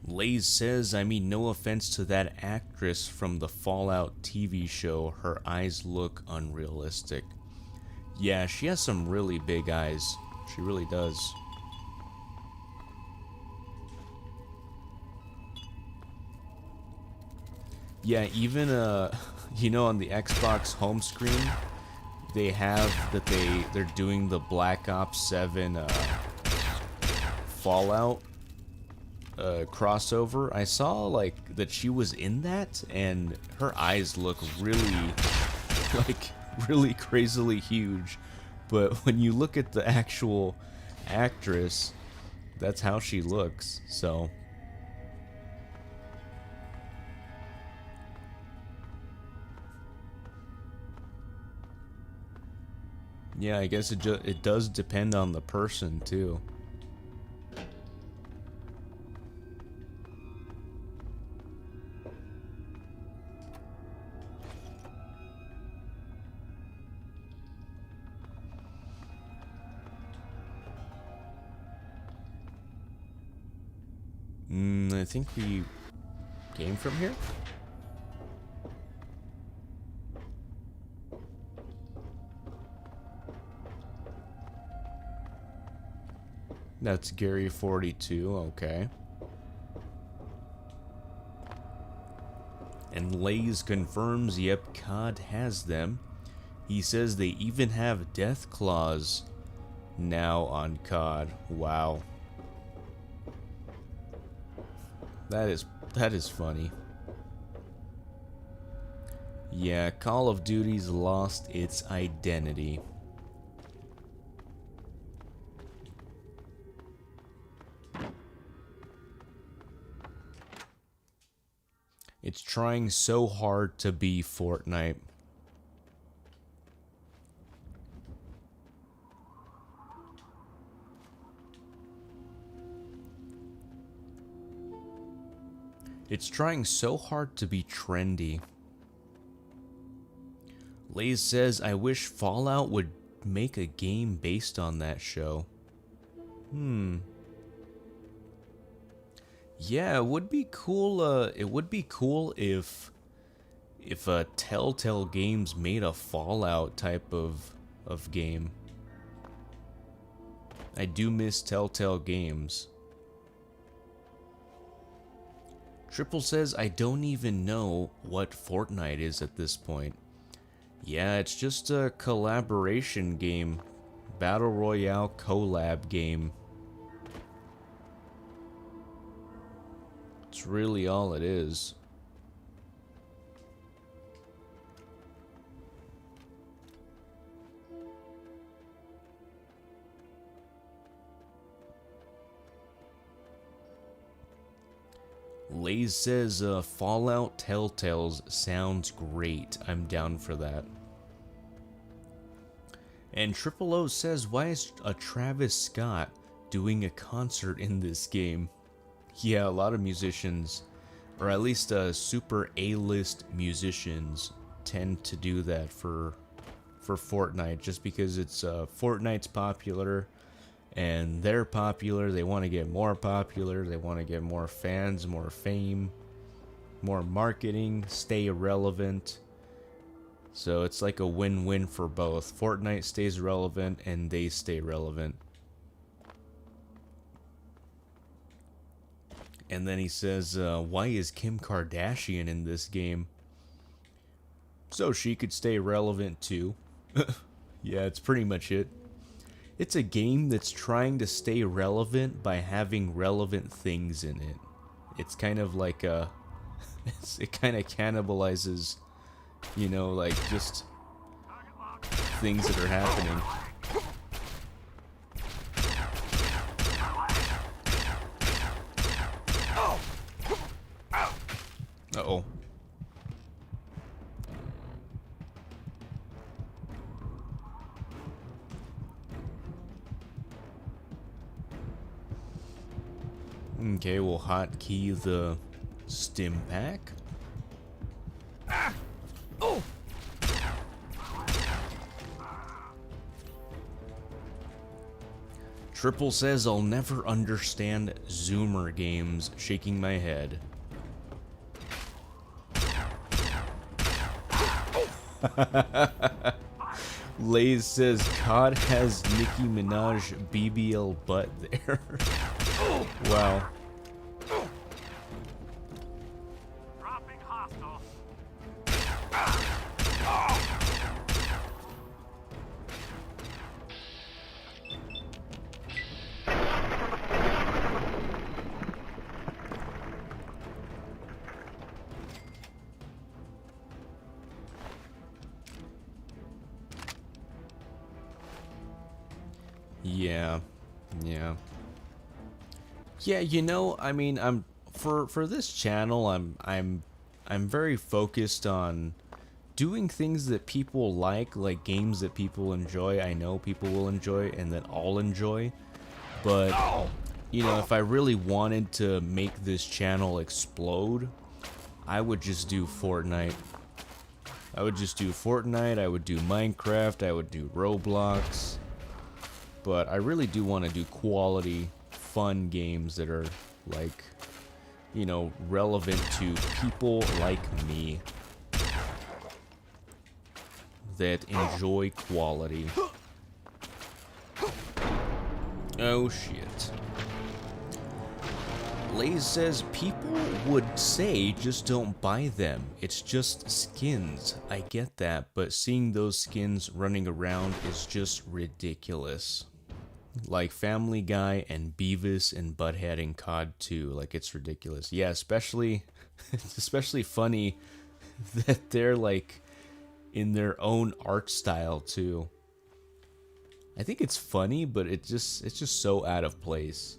Lays says, I mean, no offense to that actress from the Fallout TV show, her eyes look unrealistic. Yeah, she has some really big eyes. She really does. Yeah, even, you know, on the Xbox home screen, they have that they're doing the Black Ops 7 Fallout crossover. I saw like that she was in that, and her eyes look really, like, really crazily huge. But when you look at the actual actress, that's how she looks. So. Yeah, I guess it does depend on the person too. I think we came from here. That's Gary 42, okay. And Lays confirms, yep, COD has them. He says they even have death claws now on COD. Wow. That is funny. Yeah, Call of Duty's lost its identity. It's trying so hard to be Fortnite. It's trying so hard to be trendy. Lays says, I wish Fallout would make a game based on that show. Yeah, it would be cool. It would be cool if Telltale Games made a Fallout type of game. I do miss Telltale Games. Triple says, I don't even know what Fortnite is at this point. Yeah, it's just a collaboration game. Battle Royale collab game. It's really all it is. Lays says, Fallout Telltales sounds great. I'm down for that. And Triple O says, why is a Travis Scott doing a concert in this game? Yeah, a lot of musicians, or at least super A-list musicians, tend to do that for Fortnite, just because it's Fortnite's popular. And they're popular, they want to get more popular, they want to get more fans, more fame, more marketing, stay relevant. So it's like a win-win for both. Fortnite stays relevant and they stay relevant. And then he says, why is Kim Kardashian in this game? So she could stay relevant too. Yeah, it's pretty much it. It's a game that's trying to stay relevant by having relevant things in it. It's kind of like a... it kind of cannibalizes, you know, like just things that are happening. Uh-oh. Okay, we'll hotkey the stim pack. Oh! Triple says, I'll never understand Zoomer games, shaking my head. Lays says, COD has Nicki Minaj BBL butt there. Wow. Yeah, you know, I mean, I'm for this channel, I'm very focused on doing things that people like games that people enjoy. I know people will enjoy and that I'll enjoy. But you know, if I really wanted to make this channel explode, I would just do Fortnite. I would just do Fortnite, I would do Minecraft, I would do Roblox. But I really do want to do quality, fun games that are, like, you know, relevant to people like me that enjoy quality. Oh shit. Lays says, people would say just don't buy them. It's just skins. I get that, but seeing those skins running around is just ridiculous. Like Family Guy and Beavis and Butthead in COD 2. Like, it's ridiculous. Yeah, especially, it's especially funny that they're like in their own art style too. I think it's funny, but it's just so out of place.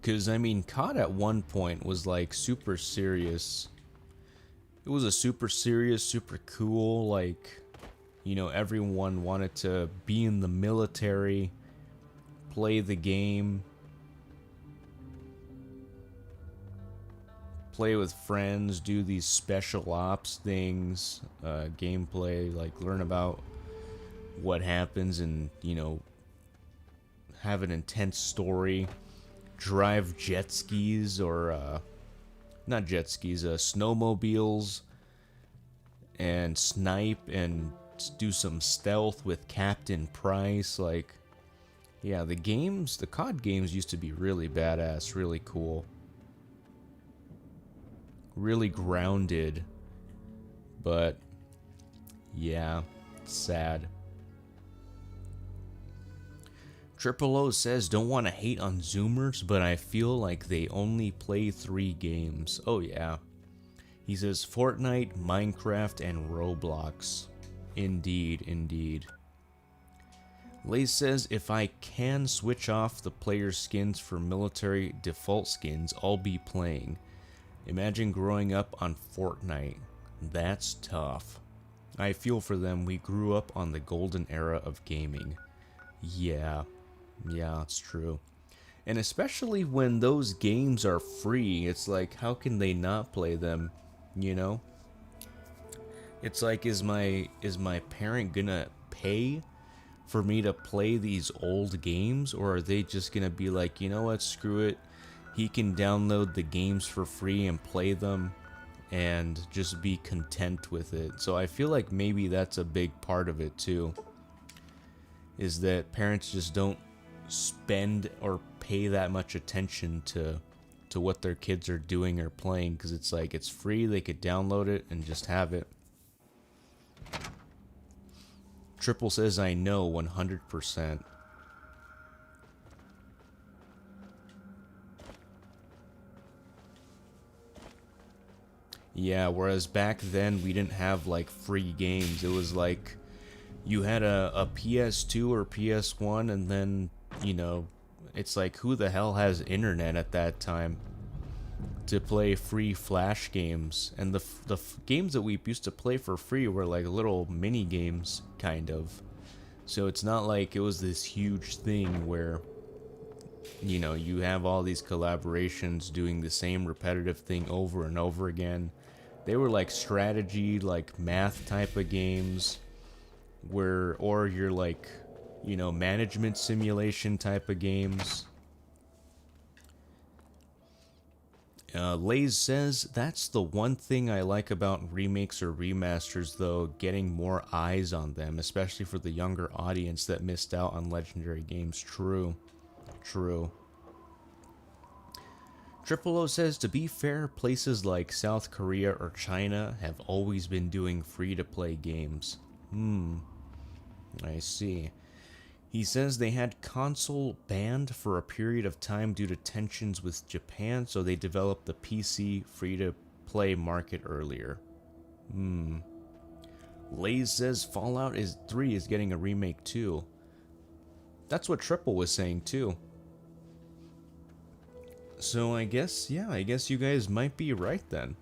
Because, I mean, COD at one point was like super serious. It was a super serious, super cool, like, you know, everyone wanted to be in the military, play the game. play with friends, do these special ops things, gameplay, like learn about what happens and, you know, have an intense story, drive jet skis or, not jet skis, snowmobiles, and snipe and do some stealth with Captain Price. Like, yeah, the COD games used to be really badass, really cool, really grounded, but yeah, it's sad. Triple O says, don't want to hate on Zoomers, but I feel like they only play 3 games. Oh yeah. He says Fortnite, Minecraft, and Roblox. Indeed, indeed. Lace says, if I can switch off the player skins for military default skins, I'll be playing. Imagine growing up on Fortnite. That's tough. I feel for them. We grew up on the golden era of gaming. Yeah, it's true. And especially when those games are free, it's like, how can they not play them, you know? It's like, is my parent gonna pay for me to play these old games, or are they just gonna be like, you know what, screw it, he can download the games for free and play them and just be content with it? So I feel like maybe that's a big part of it too, is that parents just don't spend or pay that much attention to what their kids are doing or playing, because it's like, it's free, they could download it and just have it. Triple says, I know, 100%. Yeah, whereas back then we didn't have like free games. It was like you had a PS2 or PS1, and then, you know, it's like, who the hell has internet at that time to play free Flash games? And the games that we used to play for free were like little mini games, kind of. So it's not like it was this huge thing where, you know, you have all these collaborations doing the same repetitive thing over and over again. They were like strategy, like math type of games, where, or you're like, you know, management simulation type of games. Lays says, that's the one thing I like about remakes or remasters, though, getting more eyes on them, especially for the younger audience that missed out on legendary games. True. Triple O says, to be fair, places like South Korea or China have always been doing free-to-play games. I see. He says they had console banned for a period of time due to tensions with Japan, so they developed the PC free-to-play market earlier. Lays says Fallout 3 is getting a remake too. That's what Triple was saying too. So I guess, yeah, I guess you guys might be right then.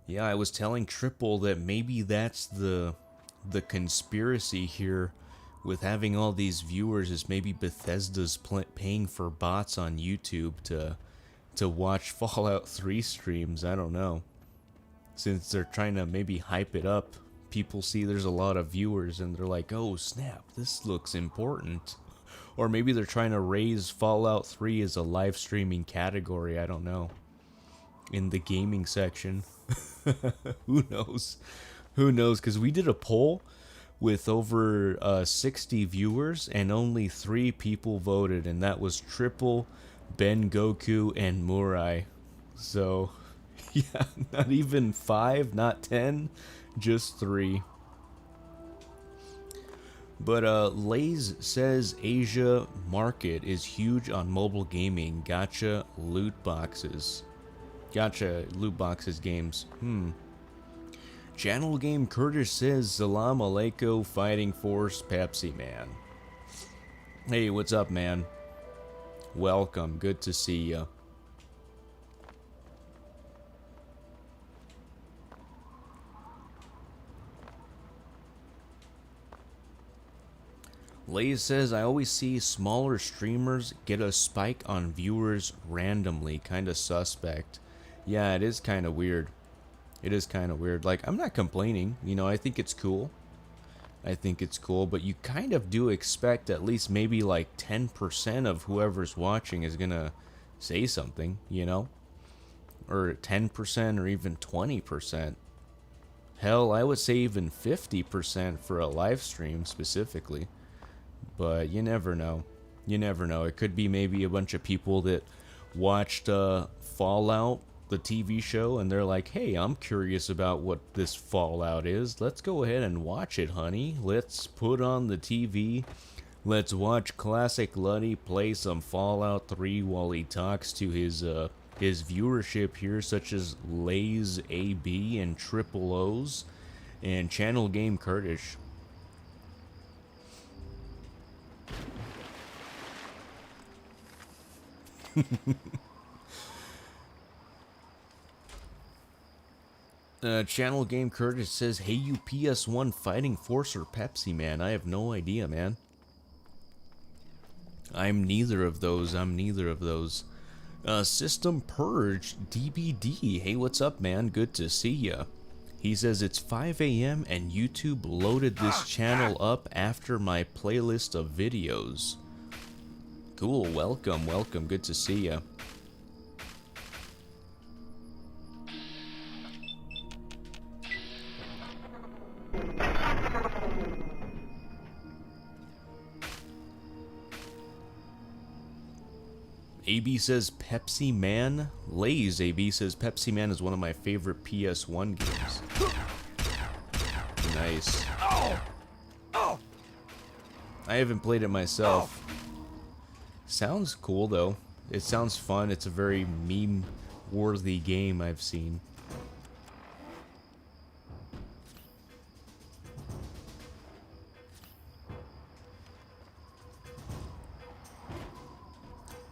Yeah, I was telling Triple that maybe that's the conspiracy here with having all these viewers, is maybe Bethesda's paying for bots on YouTube to watch Fallout 3 streams. I don't know. Since they're trying to maybe hype it up, people see there's a lot of viewers and they're like, oh snap, this looks important. Or maybe they're trying to raise Fallout 3 as a live streaming category, I don't know, in the gaming section. Who knows? Who knows? Because we did a poll with over 60 viewers and only 3 people voted, and that was Triple, Ben Goku, and Murai. So, yeah, not even 5, not 10, just 3. But Lays says Asia market is huge on mobile gaming. Gotcha loot boxes. Gotcha loot boxes games. Channel Game Curtis says Salam Alaikum Fighting Force Pepsi Man. Hey, what's up, man? Welcome. Good to see ya. Lays says, I always see smaller streamers get a spike on viewers randomly. Kinda suspect. Yeah, it is kind of weird. It is kind of weird. Like, I'm not complaining. You know, I think it's cool. I think it's cool, but you kind of do expect at least maybe like 10% of whoever's watching is gonna say something, you know? Or 10% or even 20%. Hell, I would say even 50% for a live stream specifically. But you never know. You never know. It could be maybe a bunch of people that watched Fallout, the TV show, and they're like, hey, I'm curious about what this Fallout is. Let's go ahead and watch it, honey. Let's put on the TV. Let's watch Classic Luddy play some Fallout 3 while he talks to his viewership here, such as Lays AB and Triple O's and Channel Game Kurdish. Channel Game Curtis says, hey, you PS1 Fighting Force or Pepsi, man? I have no idea, man. I'm neither of those. I'm neither of those. System Purge DBD. Hey, what's up, man? Good to see ya. He says, it's 5 a.m. and YouTube loaded this channel up after my playlist of videos. Cool. Welcome, welcome. Good to see ya. AB says Pepsi Man. Lays AB says Pepsi Man is one of my favorite PS1 games. Nice. I haven't played it myself. Sounds cool though. It sounds fun. It's a very meme-worthy game I've seen.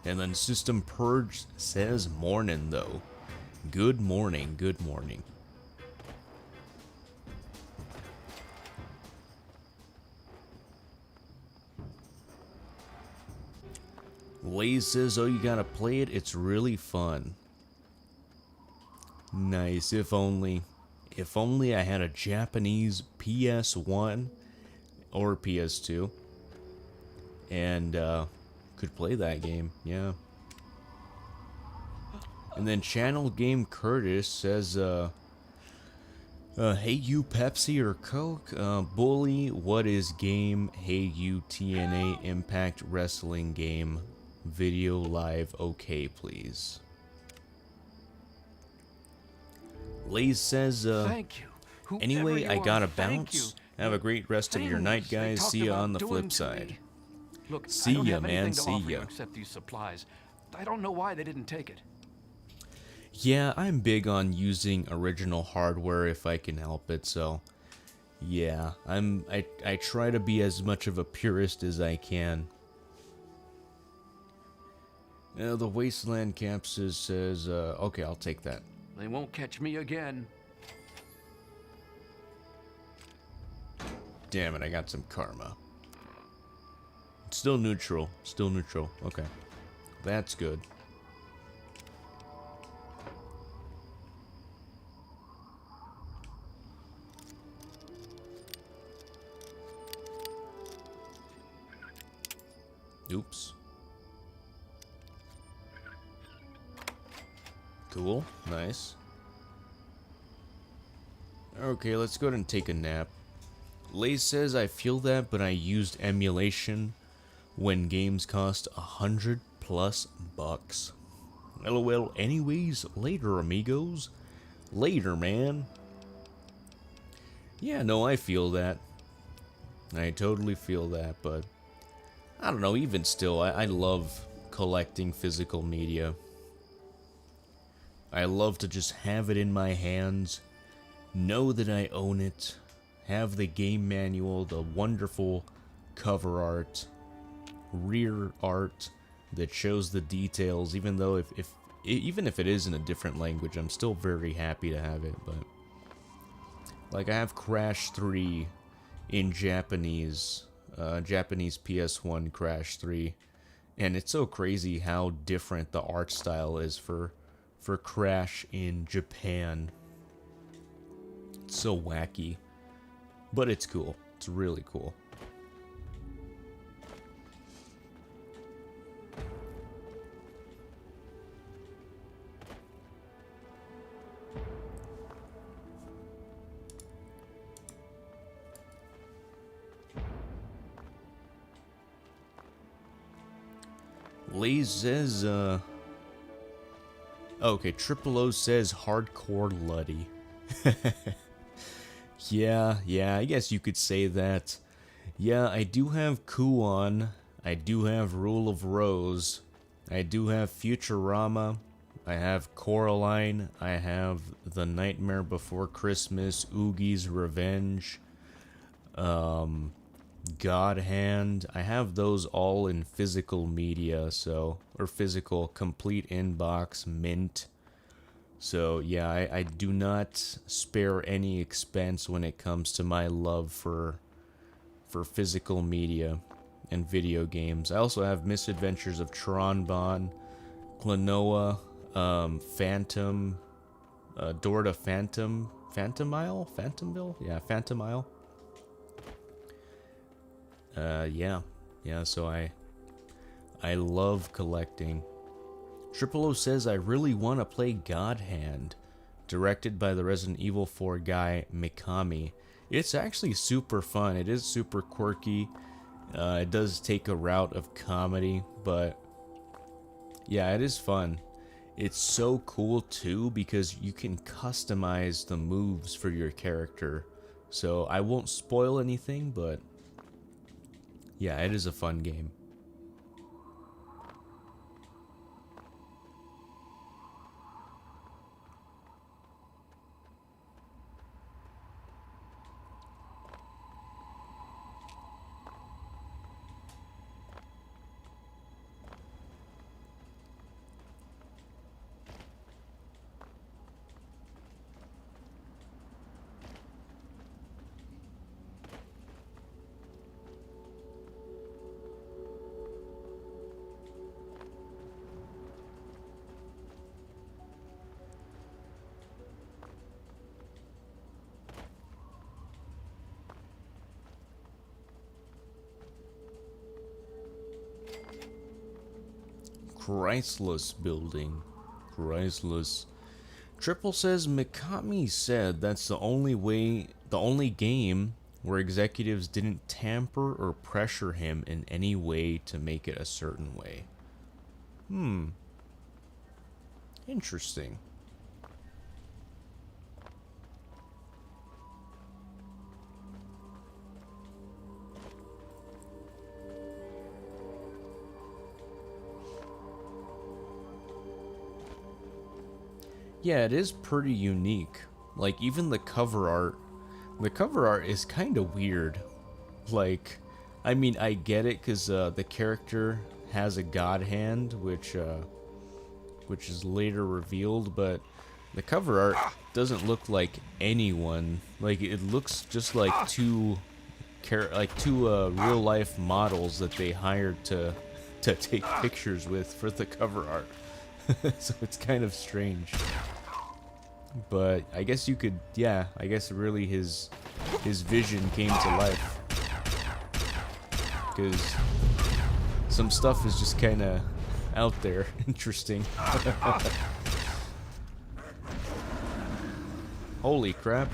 And then System Purge says morning though. Good morning, good morning. Lays says, oh, you gotta play it, it's really fun. Nice, if only. If only I had a Japanese PS1 or PS2. And, could play that game, yeah. And then Channel Game Curtis says, hey you Pepsi or Coke, Bully, what is game? Hey you TNA Impact Wrestling game, video live, okay please. Lays says, thank you. Anyway, I gotta bounce. Have a great rest of your night, guys. See ya on the flip side. Look, see ya, man. See ya. Except these supplies. I don't know why they didn't take it. Yeah, I'm big on using original hardware if I can help it. So, yeah, I try to be as much of a purist as I can. The Wasteland Capsus says, okay, I'll take that. They won't catch me again. Damn it, I got some karma. Still neutral. Still neutral. Okay. That's good. Oops. Cool. Nice. Okay, let's go ahead and take a nap. Lay says, I feel that, but I used emulation when games cost $100+ bucks. LOL. Anyways, later, amigos. Later, man. Yeah, no, I feel that. I totally feel that, but I don't know, even still, I love collecting physical media. I love to just have it in my hands, know that I own it, have the game manual, the wonderful cover art, rear art that shows the details, even though even if it is in a different language, I'm still very happy to have it. But like, I have Crash 3 in Japanese Japanese PS1 Crash 3. And it's so crazy how different the art style is for Crash in Japan. It's so wacky. But it's cool. It's really cool. Lee says, okay, Triple O says hardcore Luddy. Yeah, I guess you could say that. Yeah, I do have Kuon. I do have Rule of Rose. I do have Futurama. I have Coraline. I have The Nightmare Before Christmas, Oogie's Revenge, God Hand. I have those all in physical media, or physical complete inbox mint. So yeah, I do not spare any expense when it comes to my love for physical media and video games. I also have Misadventures of Tronbon, Klonoa, Phantom, Dorda Phantomville? Yeah, Phantomile. Yeah, so I love collecting. Triple O says, I really want to play God Hand, directed by the Resident Evil 4 guy, Mikami. It's actually super fun. It is super quirky. It does take a route of comedy, but yeah, it is fun. It's so cool too because you can customize the moves for your character. So I won't spoil anything, but yeah, it is a fun game. Priceless building. Priceless. Triple says Mikami said that's the only game where executives didn't tamper or pressure him in any way to make it a certain way. Interesting. Yeah, it is pretty unique. Like, even the cover art is kind of weird. Like, I mean, I get it because the character has a god hand, which is later revealed, but the cover art doesn't look like anyone. Like, it looks just like two real life models that they hired to take pictures with for the cover art. So it's kind of strange. But I guess you could, yeah, I guess really his vision came to life. Because some stuff is just kind of out there. Interesting. Holy crap.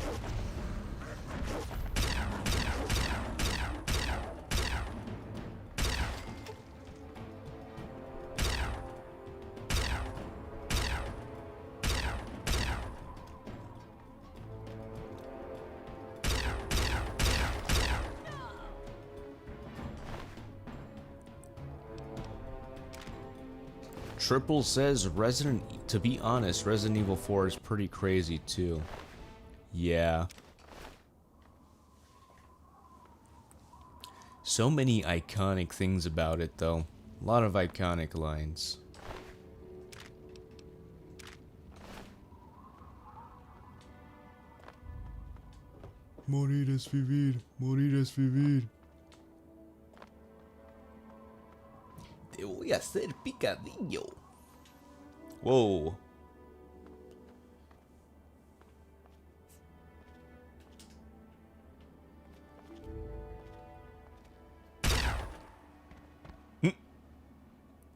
Triple says to be honest, Resident Evil 4 is pretty crazy too. Yeah. So many iconic things about it though. A lot of iconic lines. Morir es vivir, morir es vivir. Te voy a hacer picadillo. Whoa.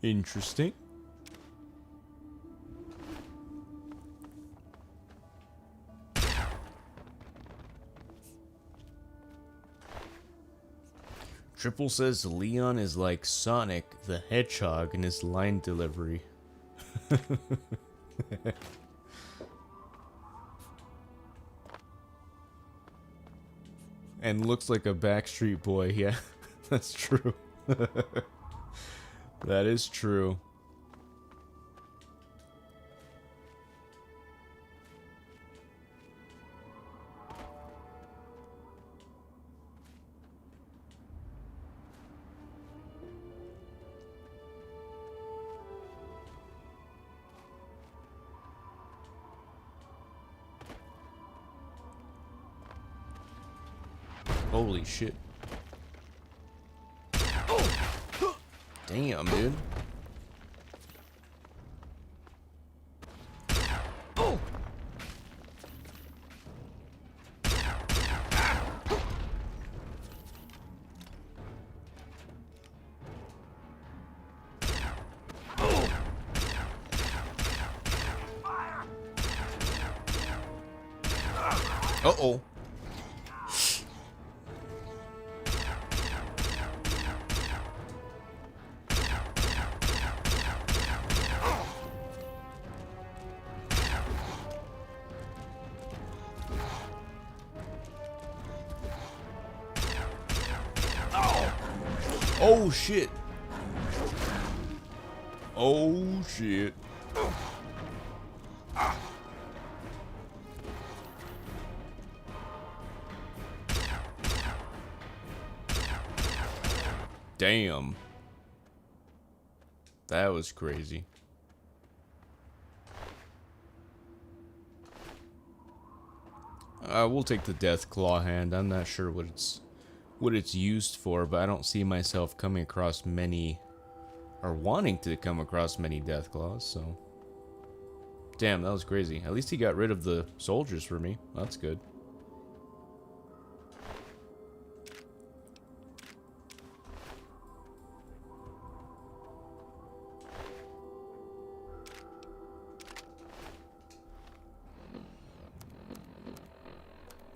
Interesting. Triple says Leon is like Sonic the Hedgehog in his line delivery. And looks like a Backstreet Boy. Yeah, that's true. That is true. Holy shit. Damn, dude. Uh-oh. Oh shit. Oh shit. Damn. That was crazy. We'll take the Death Claw hand. I'm not sure what it's used for, but I don't see myself coming across many, or wanting to come across many Death Claws, so. Damn, that was crazy. At least he got rid of the soldiers for me. That's good.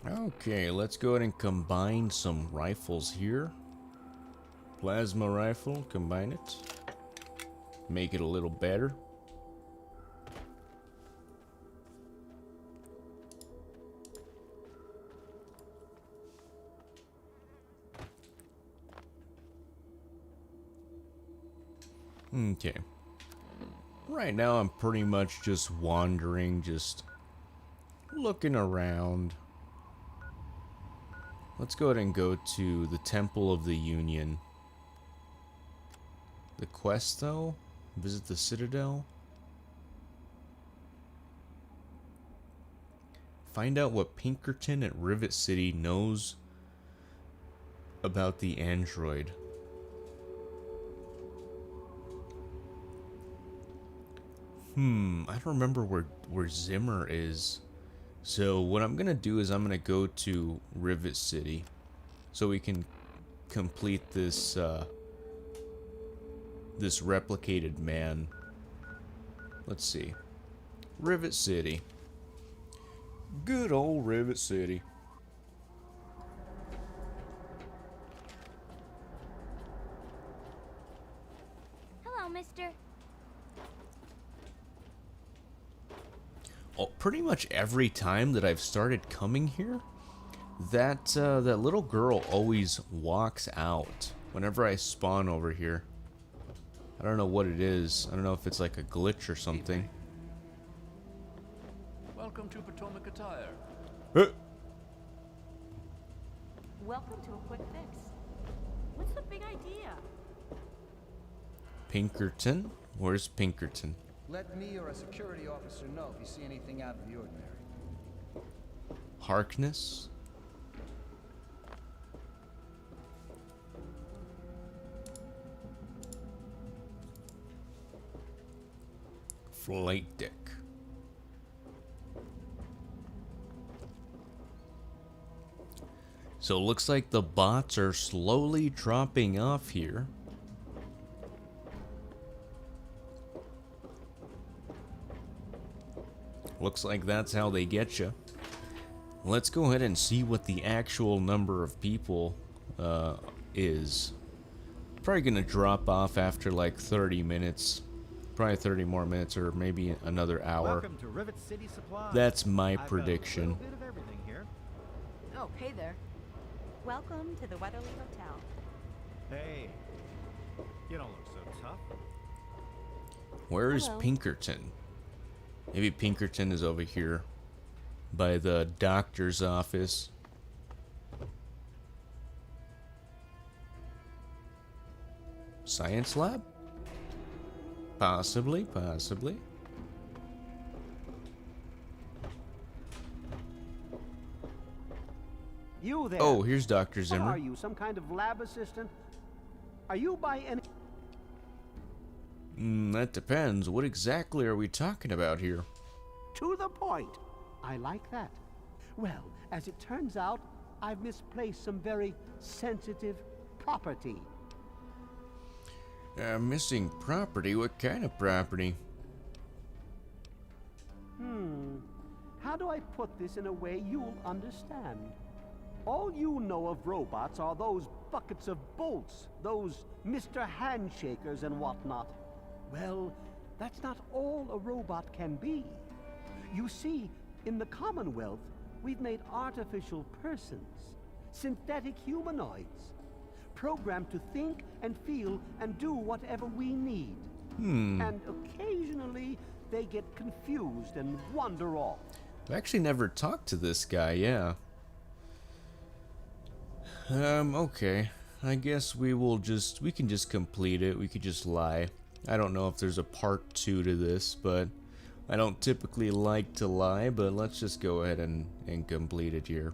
Okay, let's go ahead and combine some rifles here. Plasma rifle, combine it. Make it a little better. Okay. Right now I'm pretty much just wandering, just looking around. Let's go ahead and go to the Temple of the Union. The quest, though? Visit the Citadel? Find out what Pinkerton at Rivet City knows about the android. I don't remember where Zimmer is. So what I'm gonna do is I'm gonna go to Rivet City so we can complete this this replicated man. Let's see. Rivet City. Good old Rivet City. Hello, mister. Pretty much every time that I've started coming here, that little girl always walks out whenever I spawn over here. I don't know what it is. I don't know if it's like a glitch or something. Welcome to Potomac Attire. Welcome to a quick fix. What's the big idea? Pinkerton? Where's Pinkerton? Let me or a security officer know if you see anything out of the ordinary. Harkness? flight deck. So it looks like the bots are slowly dropping off here. Looks like that's how they get you. Let's go ahead and see what the actual number of people is. Probably gonna drop off after like 30 minutes. Probably 30 more minutes or maybe another hour. Welcome to Rivet City Supply. That's my I've prediction. got a little bit of everything here. Oh, hey there. Welcome to the Weatherly Hotel. Hey, you don't look so tough. Where is Hello. Pinkerton? Maybe Pinkerton is over here by the doctor's office. Science lab? Possibly, possibly. You there. Oh, here's Dr. What Zimmer. are you, some kind of lab assistant? Are you by any... That depends. What exactly are we talking about here? To the point. I like that. Well, as it turns out, I've misplaced some very sensitive property. Missing property? What kind of property? How do I put this in a way you'll understand? All you know of robots are those buckets of bolts, those Mr. Handshakers and whatnot. Well, that's not all a robot can be. You see, in the Commonwealth, we've made artificial persons, synthetic humanoids, programmed to think and feel and do whatever we need. And occasionally, they get confused and wander off. I've actually never talked to this guy, yeah. Okay. I guess we can just complete it. We could just lie. I don't know if there's a part 2 to this, but I don't typically like to lie, but let's just go ahead and complete it here.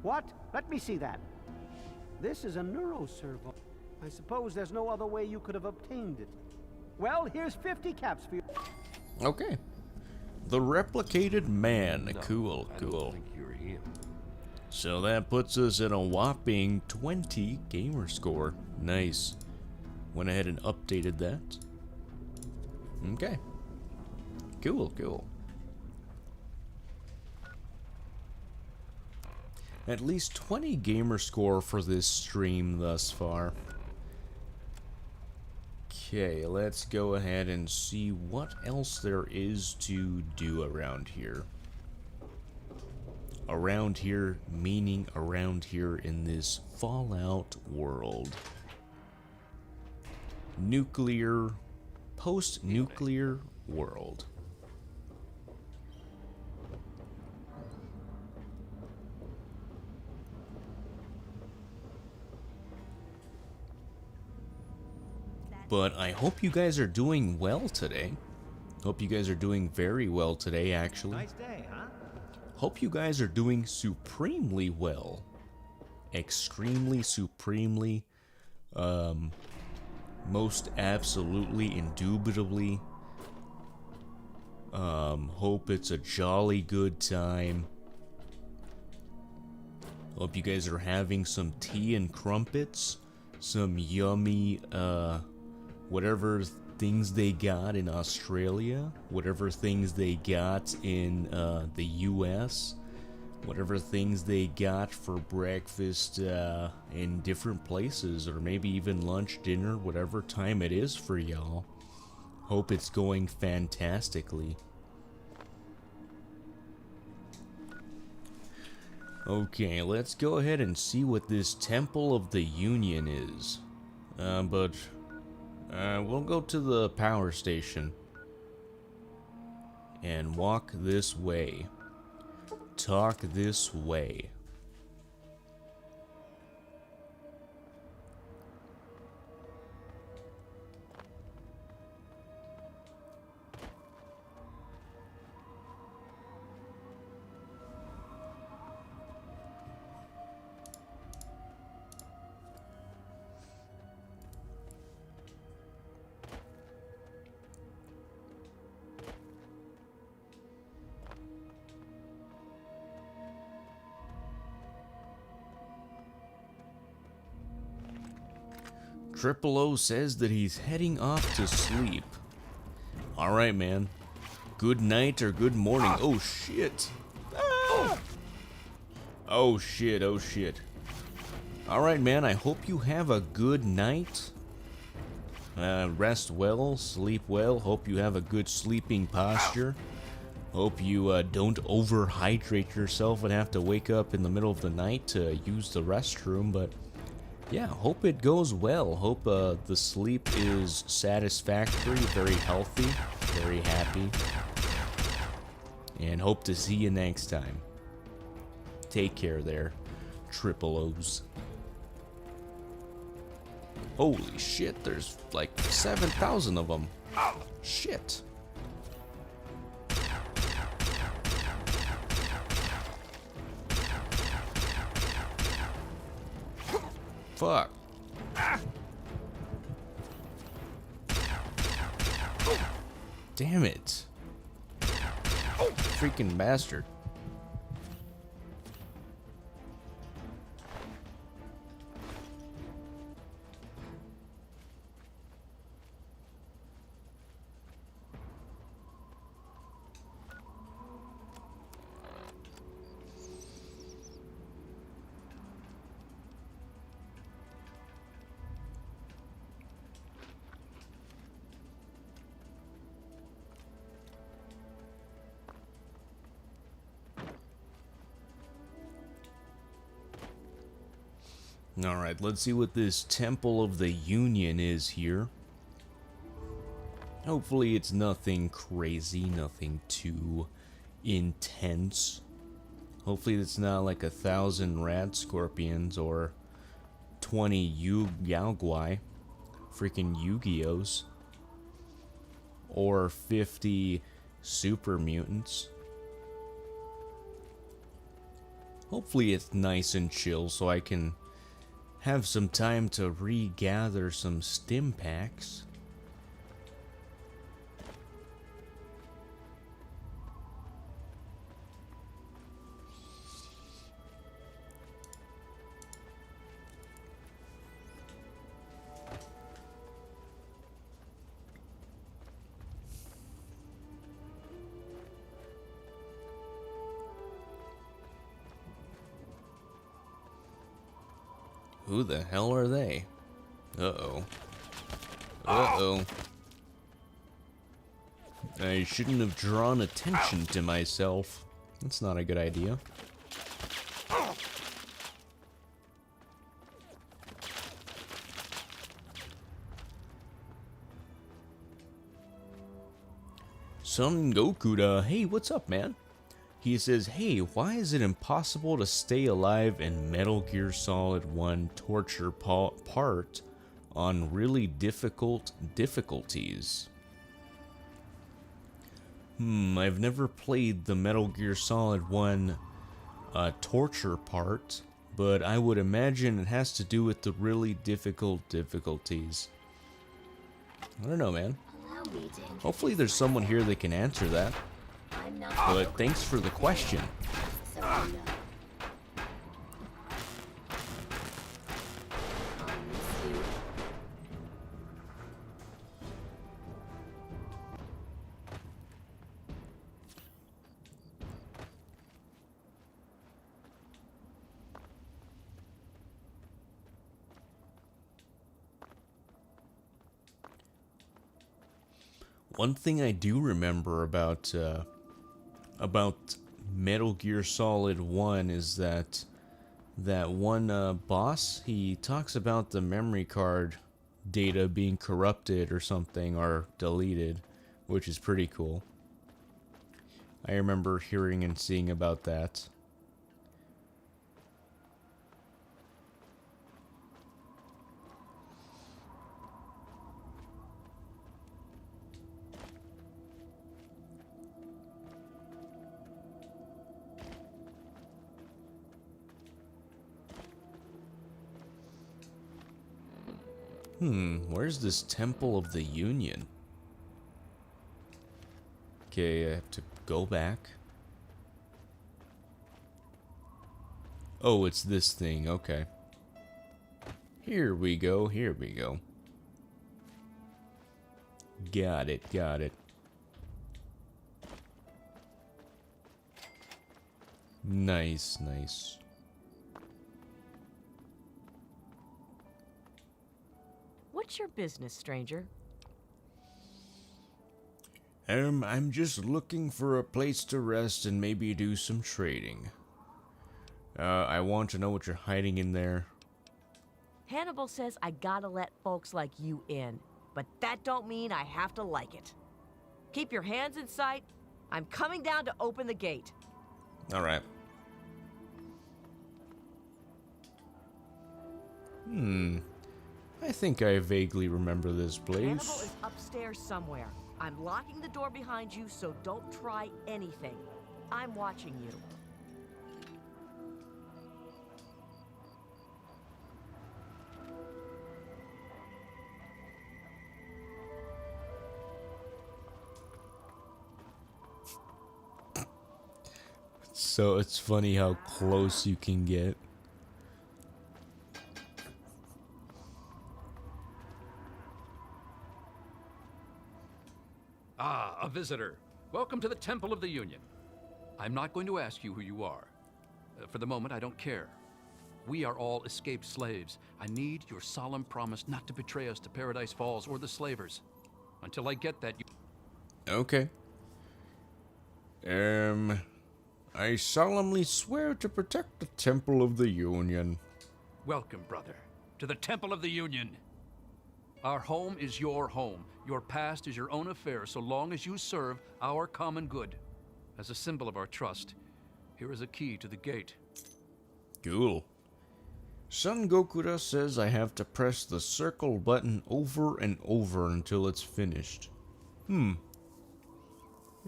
What? Let me see that. This is a neuroservo. I suppose there's no other way you could have obtained it. Well, here's 50 caps for you. Okay. The replicated man. Cool, I cool. don't think you're him. So that puts us at a whopping 20 gamer score. Nice. Went ahead and updated that. Okay. Cool, cool. At least 20 gamer score for this stream thus far. Okay, let's go ahead and see what else there is to do around here. Around here, meaning around here in this Fallout world. Nuclear, post-nuclear world. But I hope you guys are doing well today. Hope you guys are doing very well today, actually. Nice day, huh? Hope you guys are doing supremely well. Extremely, supremely, most absolutely, indubitably. Hope it's a jolly good time. Hope you guys are having some tea and crumpets. Some yummy, whatever things they got in Australia, whatever things they got in the US, whatever things they got for breakfast in different places, or maybe even lunch, dinner, whatever time it is for y'all. Hope it's going fantastically. Okay, let's go ahead and see what this Temple of the Union is. We'll go to the power station and walk this way. Talk this way. Triple O says that he's heading off to sleep. Alright, man. Good night or good morning. Oh, shit. Ah! Oh, shit. Oh, shit. Alright, man. I hope you have a good night. Rest well. Sleep well. Hope you have a good sleeping posture. Hope you don't overhydrate yourself and have to wake up in the middle of the night to use the restroom. But yeah, hope it goes well. Hope the sleep is satisfactory, very healthy, very happy. And hope to see you next time. Take care there, Triple O's. Holy shit, there's like 7,000 of them. Shit. Fuck. Damn it. Freaking bastard. Alright, let's see what this Temple of the Union is here. Hopefully it's nothing crazy, nothing too intense. Hopefully it's not like 1,000 rat scorpions or 20 Yaogwai, freaking Yu-Gi-Ohs, or 50 super mutants. Hopefully it's nice and chill so I can have some time to regather some stim packs. Who the hell are they? Uh-oh. Uh-oh. I shouldn't have drawn attention to myself. That's not a good idea. Son Goku, hey, what's up, man? He says, hey, why is it impossible to stay alive in Metal Gear Solid 1 torture part on really difficult difficulties? I've never played the Metal Gear Solid 1 torture part, but I would imagine it has to do with the really difficult difficulties. I don't know, man. Hopefully there's someone here that can answer that. But thanks for the question. One thing I do remember about Metal Gear Solid 1 is that one boss, he talks about the memory card data being corrupted or something, or deleted, which is pretty cool. I remember hearing and seeing about that. Where's this Temple of the Union? Okay, I have to go back. Oh, it's this thing, okay. Here we go, here we go. Got it, got it. Nice, nice. What's your business, stranger? I'm just looking for a place to rest and maybe do some trading. I want to know what you're hiding in there. Hannibal says I gotta let folks like you in, but that don't mean I have to like it. Keep your hands in sight. I'm coming down to open the gate. Alright. I think I vaguely remember this place. Hannibal is upstairs somewhere. I'm locking the door behind you, so don't try anything. I'm watching you. So it's funny how close you can get. Ah, a visitor. Welcome to the Temple of the Union. I'm not going to ask you who you are. For the moment, I don't care. We are all escaped slaves. I need your solemn promise not to betray us to Paradise Falls or the slavers. Until I get that, you... Okay. I solemnly swear to protect the Temple of the Union. Welcome, brother, to the Temple of the Union. Our home is your home. Your past is your own affair so long as you serve our common good. As a symbol of our trust, here is a key to the gate. Cool. Son Gokura says I have to press the circle button over and over until it's finished.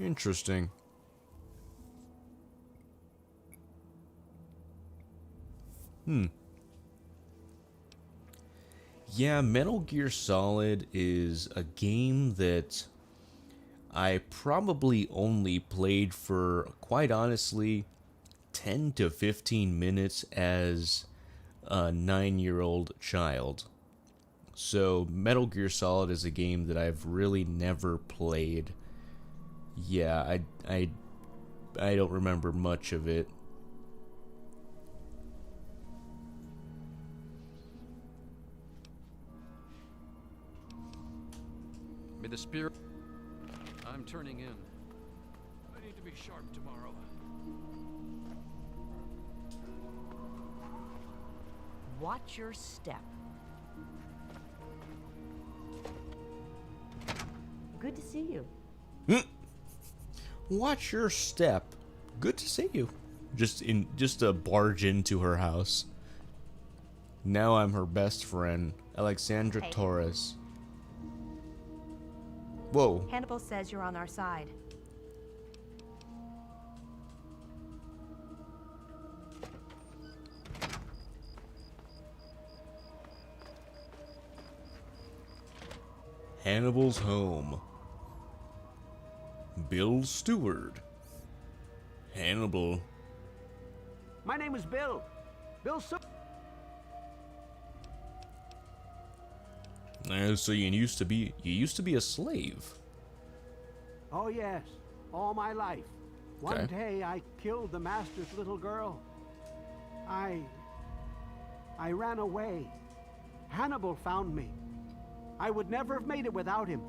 Interesting. Yeah, Metal Gear Solid is a game that I probably only played for, quite honestly, 10 to 15 minutes as a 9-year-old child. So Metal Gear Solid is a game that I've really never played. Yeah, I don't remember much of it. May the spirit... I'm turning in. I need to be sharp tomorrow. Watch your step. Good to see you. Watch your step. Good to see you. Just a barge into her house. Now I'm her best friend, Alexandra Torres. Whoa. Hannibal says you're on our side. Hannibal's home. Bill Stewart. Hannibal. My name is Bill. Bill So you used to be a slave. Oh yes, all my life. One Okay. day I killed the master's little girl. I ran away. Hannibal found me. I would never have made it without him.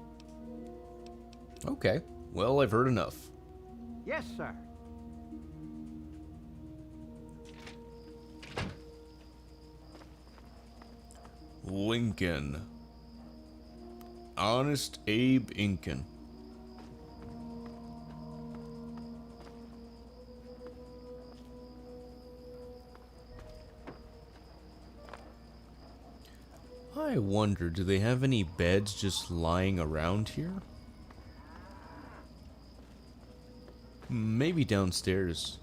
Okay. Well, I've heard enough. Yes, sir. Lincoln. Honest Abe Incan. I wonder, do they have any beds just lying around here? Maybe downstairs.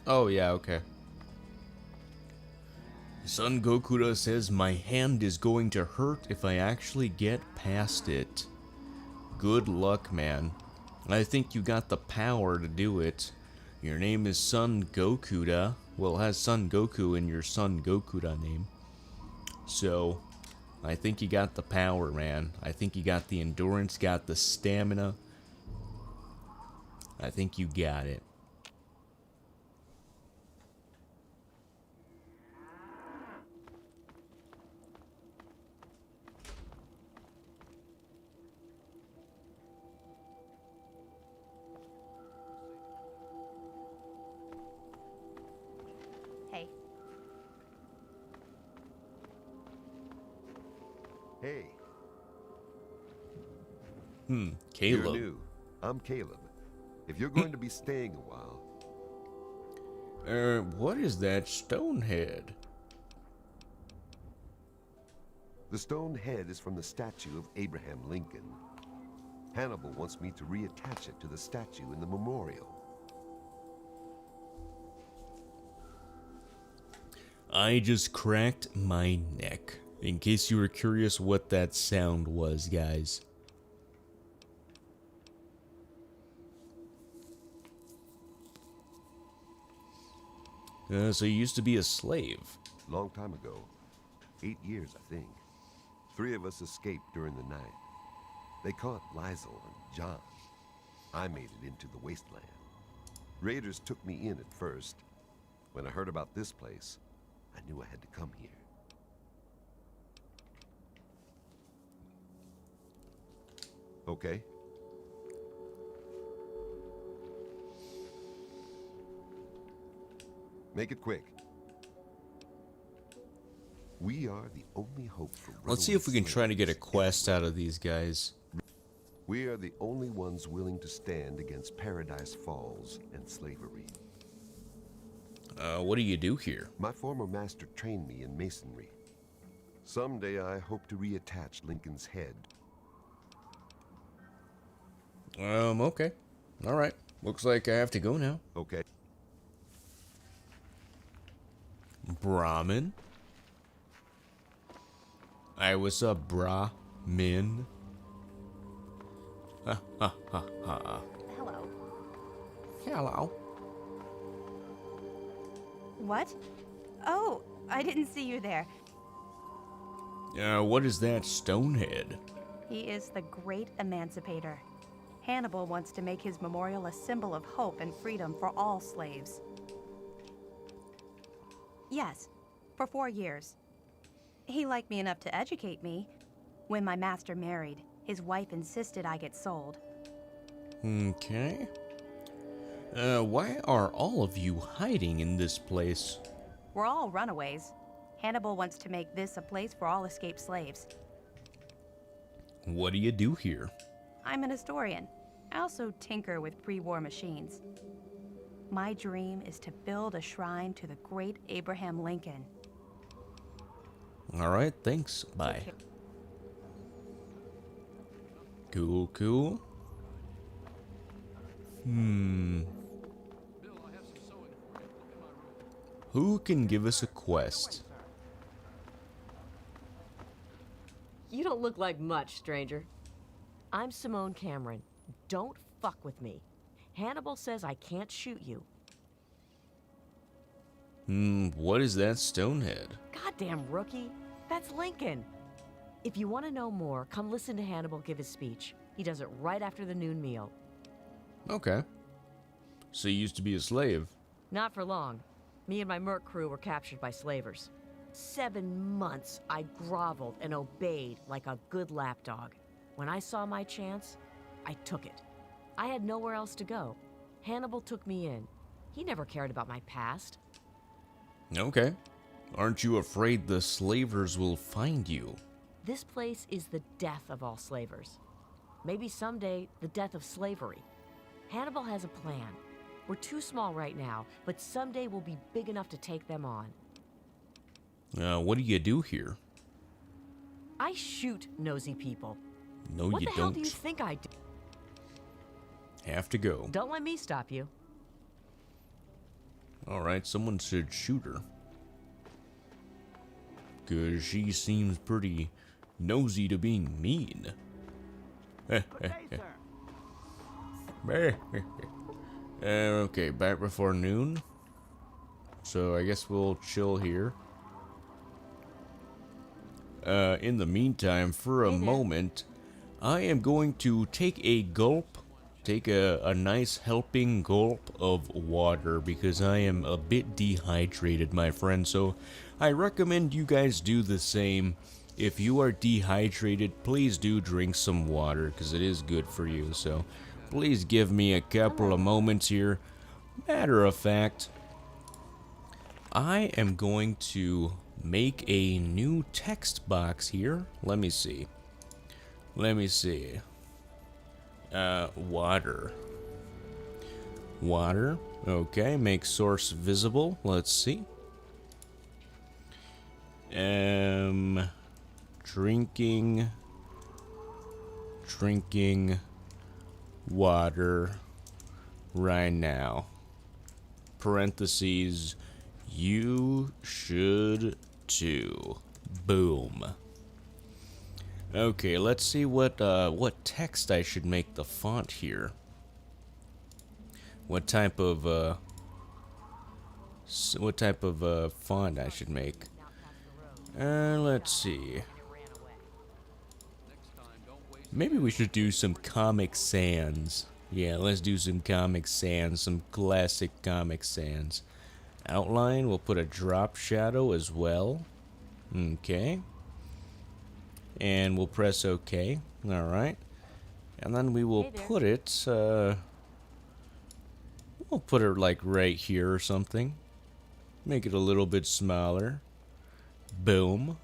Oh, yeah, okay. Son Gokura says my hand is going to hurt if I actually get past it. Good luck, man. I think you got the power to do it. Your name is Son Gokuda. Well, it has Son Goku in your Son Gokuda name. So, I think you got the power, man. I think you got the endurance, got the stamina. I think you got it. Hey. Hey. Caleb. You're new. I'm Caleb. If you're going to be staying a while... What is that stone head? The stone head is from the statue of Abraham Lincoln. Hannibal wants me to reattach it to the statue in the memorial. I just cracked my neck. In case you were curious what that sound was, guys. So you used to be a slave. Long time ago. 8 years, I think. 3 of us escaped during the night. They caught Lizel and John. I made it into the wasteland. Raiders took me in at first. When I heard about this place, I knew I had to come here. Okay. Make it quick. We are the only hope for Let's see if we can try to get a quest out of these guys. We are the only ones willing to stand against Paradise Falls and slavery. What do you do here? My former master trained me in masonry. Someday I hope to reattach Lincoln's head. Okay. Alright. Looks like I have to go now. Okay. Brahmin? Hey, what's up, Brahmin? Ha ha ha ha. Hello. Hello. What? Oh, I didn't see you there. What is that stonehead? He is the great emancipator. Hannibal wants to make his memorial a symbol of hope and freedom for all slaves. Yes, for 4 years. He liked me enough to educate me. When my master married, his wife insisted I get sold. Okay. Why are all of you hiding in this place? We're all runaways. Hannibal wants to make this a place for all escaped slaves. What do you do here? I'm an historian. I also tinker with pre-war machines. My dream is to build a shrine to the great Abraham Lincoln. Alright, thanks. Bye. Cool, cool. Who can give us a quest? You don't look like much, stranger. I'm Simone Cameron. Don't fuck with me. Hannibal says I can't shoot you. What is that stonehead? Goddamn rookie. That's Lincoln. If you want to know more, come listen to Hannibal give his speech. He does it right after the noon meal. Okay. So you used to be a slave? Not for long. Me and my merc crew were captured by slavers. 7 months I groveled and obeyed like a good lapdog. When I saw my chance, I took it. I had nowhere else to go. Hannibal took me in. He never cared about my past. Okay. Aren't you afraid the slavers will find you? This place is the death of all slavers. Maybe someday, the death of slavery. Hannibal has a plan. We're too small right now, but someday we'll be big enough to take them on. What do you do here? I shoot nosy people. No, what you the hell don't. do you think I do? Have to go. Don't let me stop you. Alright, someone said shoot her. 'Cause she seems pretty nosy to being mean. Good day, sir. Okay, back before noon. So I guess we'll chill here. In the meantime, for a moment, I am going to take a gulp. Take a nice helping gulp of water because I am a bit dehydrated, my friend. So I recommend you guys do the same. If you are dehydrated, please do drink some water because it is good for you. So please give me a couple of moments here. Matter of fact, I am going to make a new text box here. Let me see. Water. Water. Okay, make source visible. Let's see. Drinking water right now. Parentheses, you should too. Boom. Okay, let's see what text I should make the font here. What type of font I should make. Let's see. Maybe we should do some Comic Sans. Yeah, let's do some Comic Sans, some classic Comic Sans. Outline, we'll put a drop shadow as well. Okay. And we'll press OK. Alright. And then we will put it, we'll put it like right here or something. Make it a little bit smaller. Boom.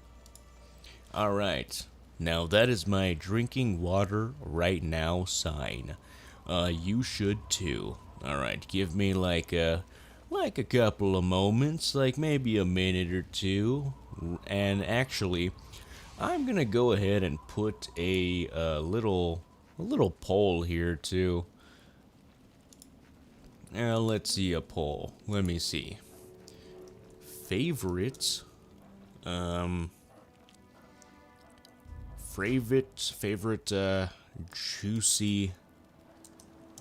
Alright. Now that is my drinking water right now sign. You should too. Alright, give me like a couple of moments, like maybe a minute or two. And actually, I'm gonna go ahead and put a little poll here too. Let's see a poll. Let me see. Favorites. Favorite juicy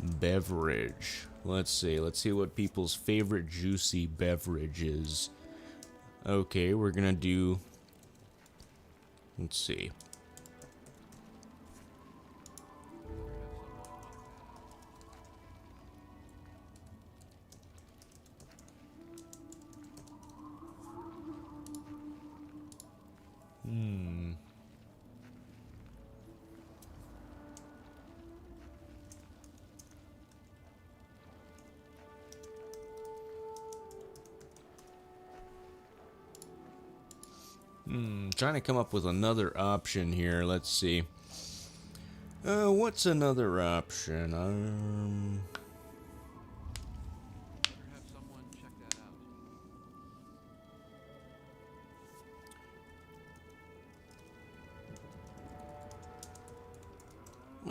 beverage. Let's see what people's favorite juicy beverage is. Okay, we're gonna do. Let's see. Trying to come up with another option here. Let's see. What's another option?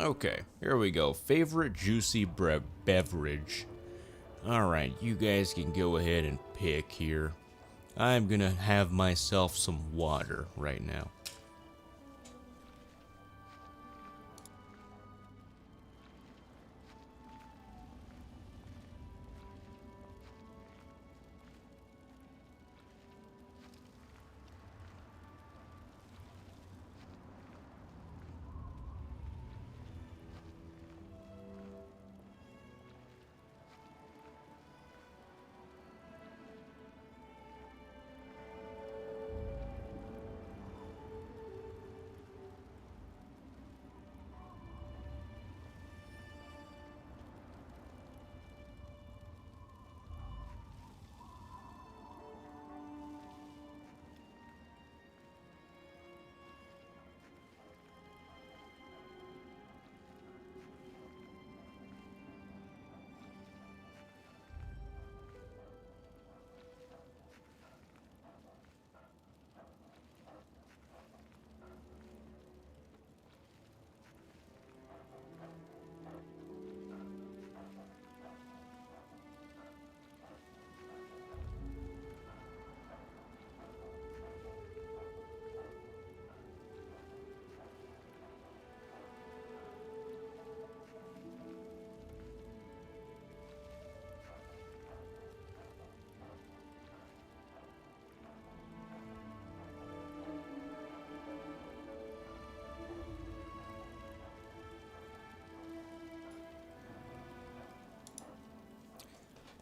Okay, here we go. Favorite juicy beverage. Alright, you guys can go ahead and pick here. I'm gonna have myself some water right now.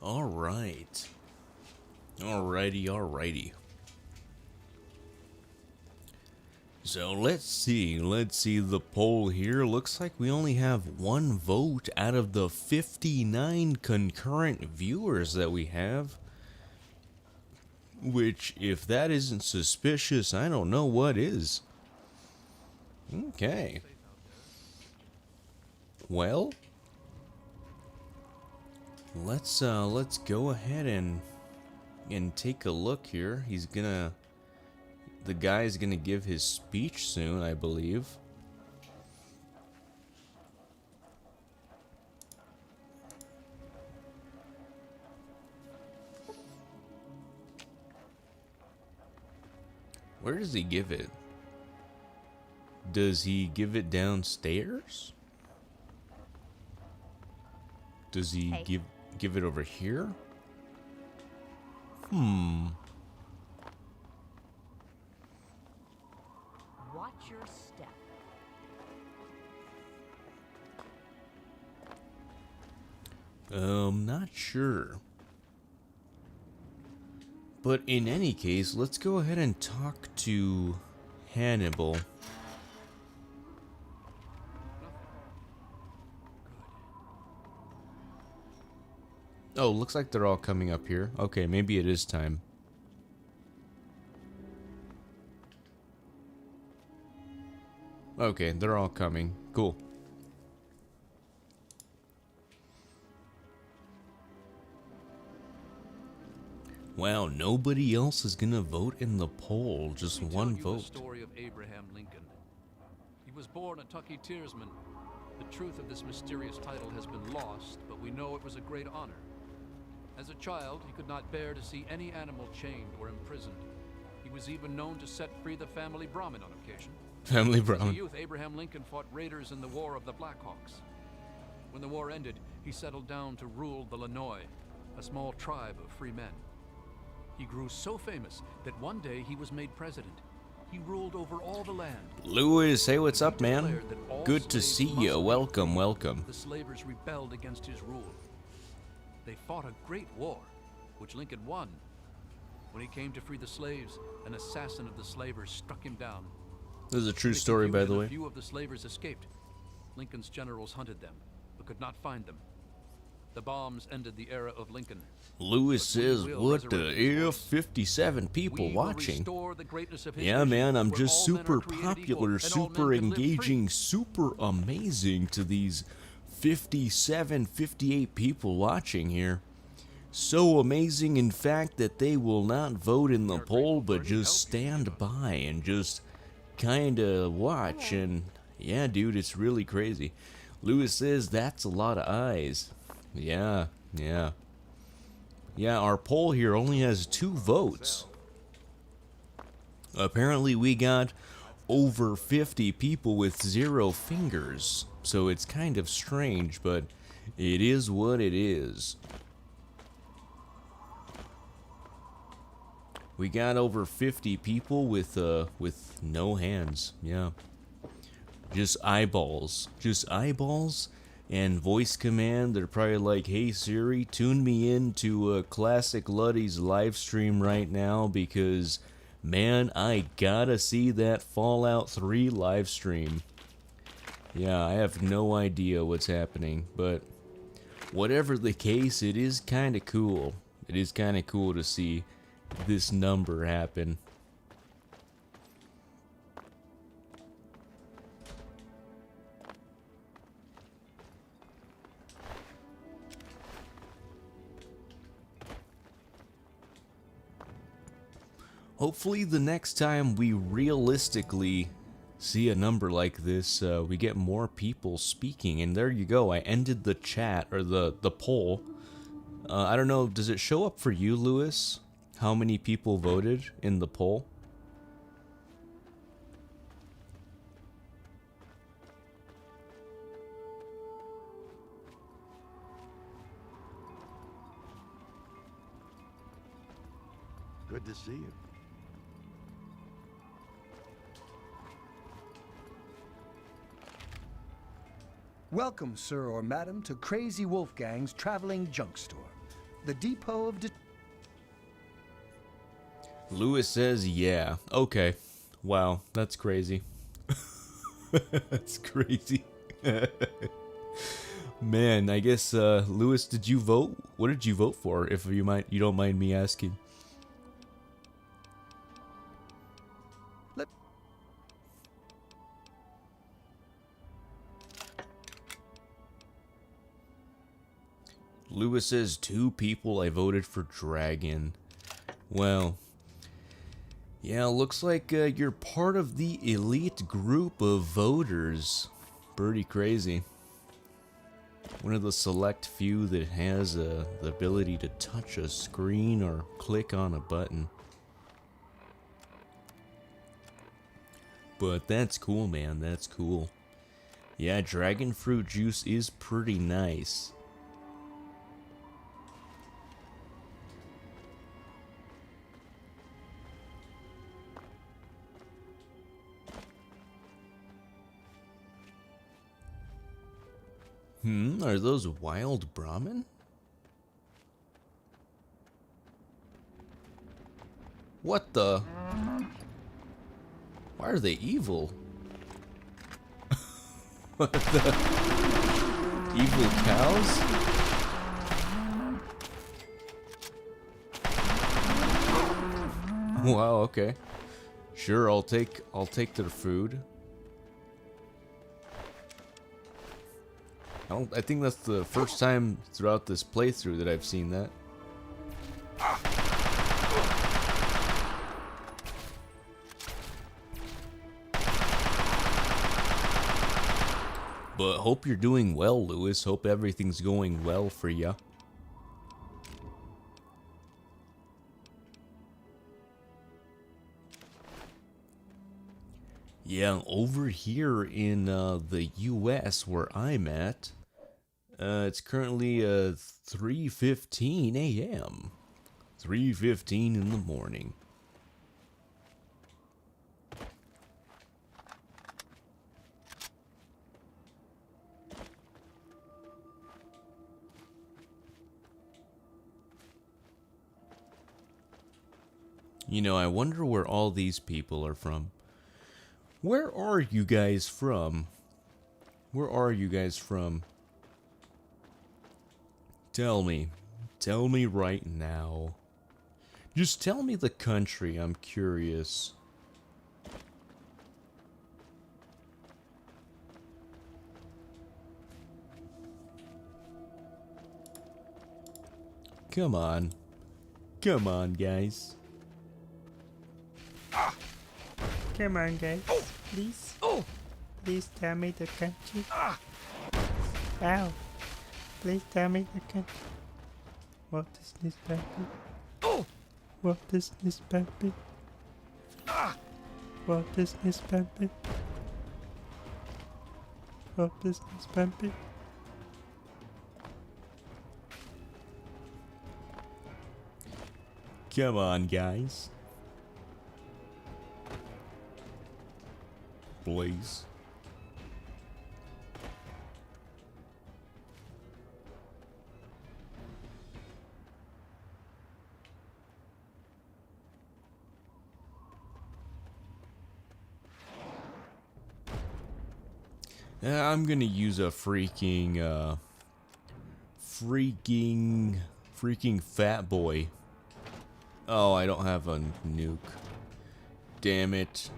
Alright. Alrighty. So let's see the poll here. Looks like we only have one vote out of the 59 concurrent viewers that we have. Which, if that isn't suspicious, I don't know what is. Okay. Well, let's go ahead and take a look here. The guy's gonna give his speech soon, I believe. Where does he give it? Does he give it downstairs? Does he give it over here? Watch your step. Not sure. But in any case, let's go ahead and talk to Hannibal. Oh, looks like they're all coming up here. Okay, maybe it is time. Okay, they're all coming. Cool. Wow, nobody else is gonna vote in the poll. Just one vote. The story of Abraham Lincoln. He was born a Tucketeersman. The truth of this mysterious title has been lost, but we know it was a great honor. As a child, he could not bear to see any animal chained or imprisoned. He was even known to set free the family Brahmin on occasion. Family Brahmin. As a youth, Abraham Lincoln fought raiders in the War of the Blackhawks. When the war ended, he settled down to rule the Lenoi, a small tribe of free men. He grew so famous that one day he was made president. He ruled over all the land. Lewis, hey, what's up, man? Good to see you. Welcome. The slavers rebelled against his rule. They fought a great war, which Lincoln won. When he came to free the slaves, an assassin of the slavers struck him down. This is a true story, by the way. A few of the slavers escaped. Lincoln's generals hunted them, but could not find them. The bombs ended the era of Lincoln. Lewis says, what the F? 57 people watching. Yeah, man, I'm just super popular, super engaging, super amazing to these 57, 58 people watching here. So amazing, in fact, that they will not vote in the poll, but just stand by and just kinda watch. And yeah, dude, it's really crazy. Lewis says, that's a lot of eyes. Yeah. Yeah, our poll here only has 2 votes. Apparently we got over 50 people with 0 fingers. So it's kind of strange, but it is what it is. We got over 50 people with no hands. Yeah. Just eyeballs. And voice command. They're probably like, hey Siri, tune me in to Classic Luddy's live stream right now because, man, I gotta see that Fallout 3 live stream. Yeah, I have no idea what's happening, but whatever the case, it is kind of cool. It is kind of cool to see this number happen. Hopefully the next time we realistically see a number like this, we get more people speaking. And there you go, I ended the chat, or the poll. I don't know, does it show up for you, Lewis? How many people voted in the poll? Good to see you. Welcome, sir or madam, to Crazy Wolfgang's traveling junk store. the depot of... Lewis says, yeah. Okay. Wow, that's crazy. That's crazy. Man, I guess, Lewis, did you vote? What did you vote for, if you don't mind me asking? Lewis says 2 people I voted for Dragon. Well, yeah, looks like you're part of the elite group of voters. Pretty crazy. One of the select few that has the ability to touch a screen or click on a button. But that's cool, man. That's cool. Yeah, dragon fruit juice is pretty nice. Are those wild Brahmin? What the? Why are they evil? What the? Evil cows? Wow, okay. Sure, I'll take their food. I think that's the first time throughout this playthrough that I've seen that. But hope you're doing well, Lewis. Hope everything's going well for ya. Yeah, over here in the US where I'm at, it's currently 3:15 a.m. 3:15 in the morning. You know, I wonder where all these people are from. Where are you guys from? Where are you guys from? Tell me. Tell me right now. Just tell me the country, I'm curious. Come on. Come on, guys. Come on, guys. Please. Please tell me the country. Ow. Please tell me the country. What is this, baby? What is this, baby? What is this, baby? What is this, baby? Come on, guys. Please. I'm gonna use a freaking fat boy. Oh, I don't have a nuke. Damn it.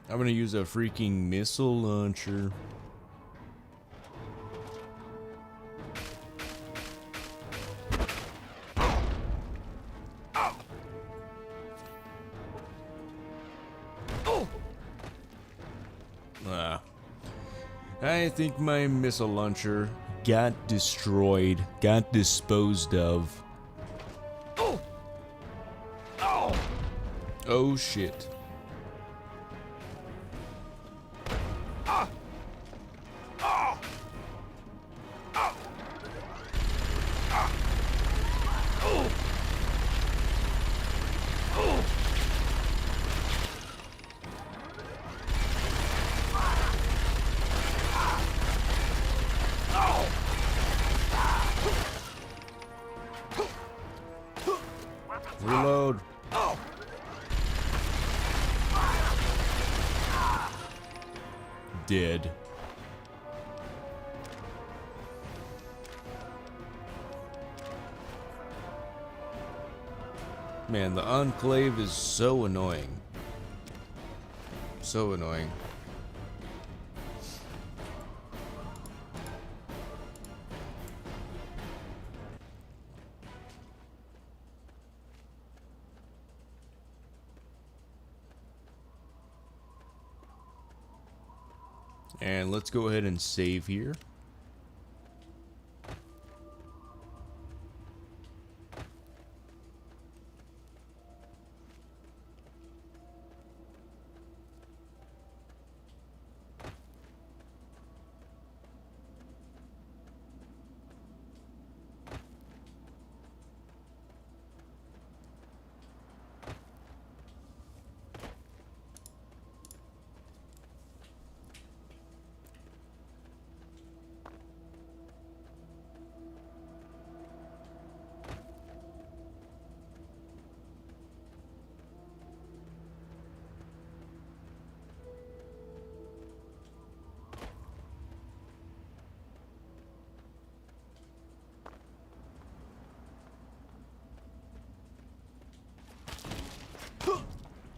I'm gonna use a freaking missile launcher. I think my missile launcher got destroyed, got disposed of. Oh shit. Reload. Dead. Man, the Enclave is so annoying. So annoying. And let's go ahead and save here.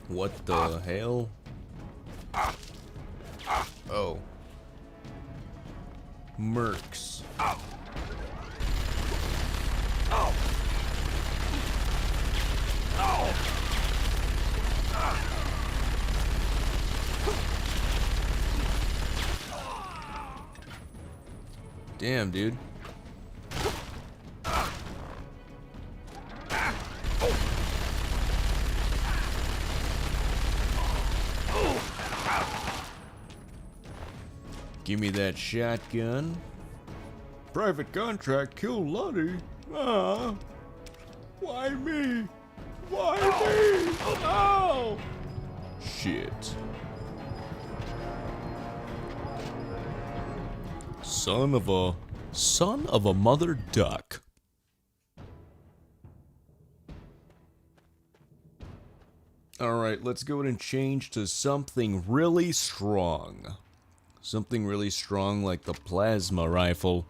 What the hell? Oh. Mercs. Damn, dude. Give me that shotgun. Private contract, kill Lottie. Ah. Why me? Why me? Oh! Shit. Son of a mother duck. Alright, let's go ahead and change to something really strong. Something really strong like the plasma rifle.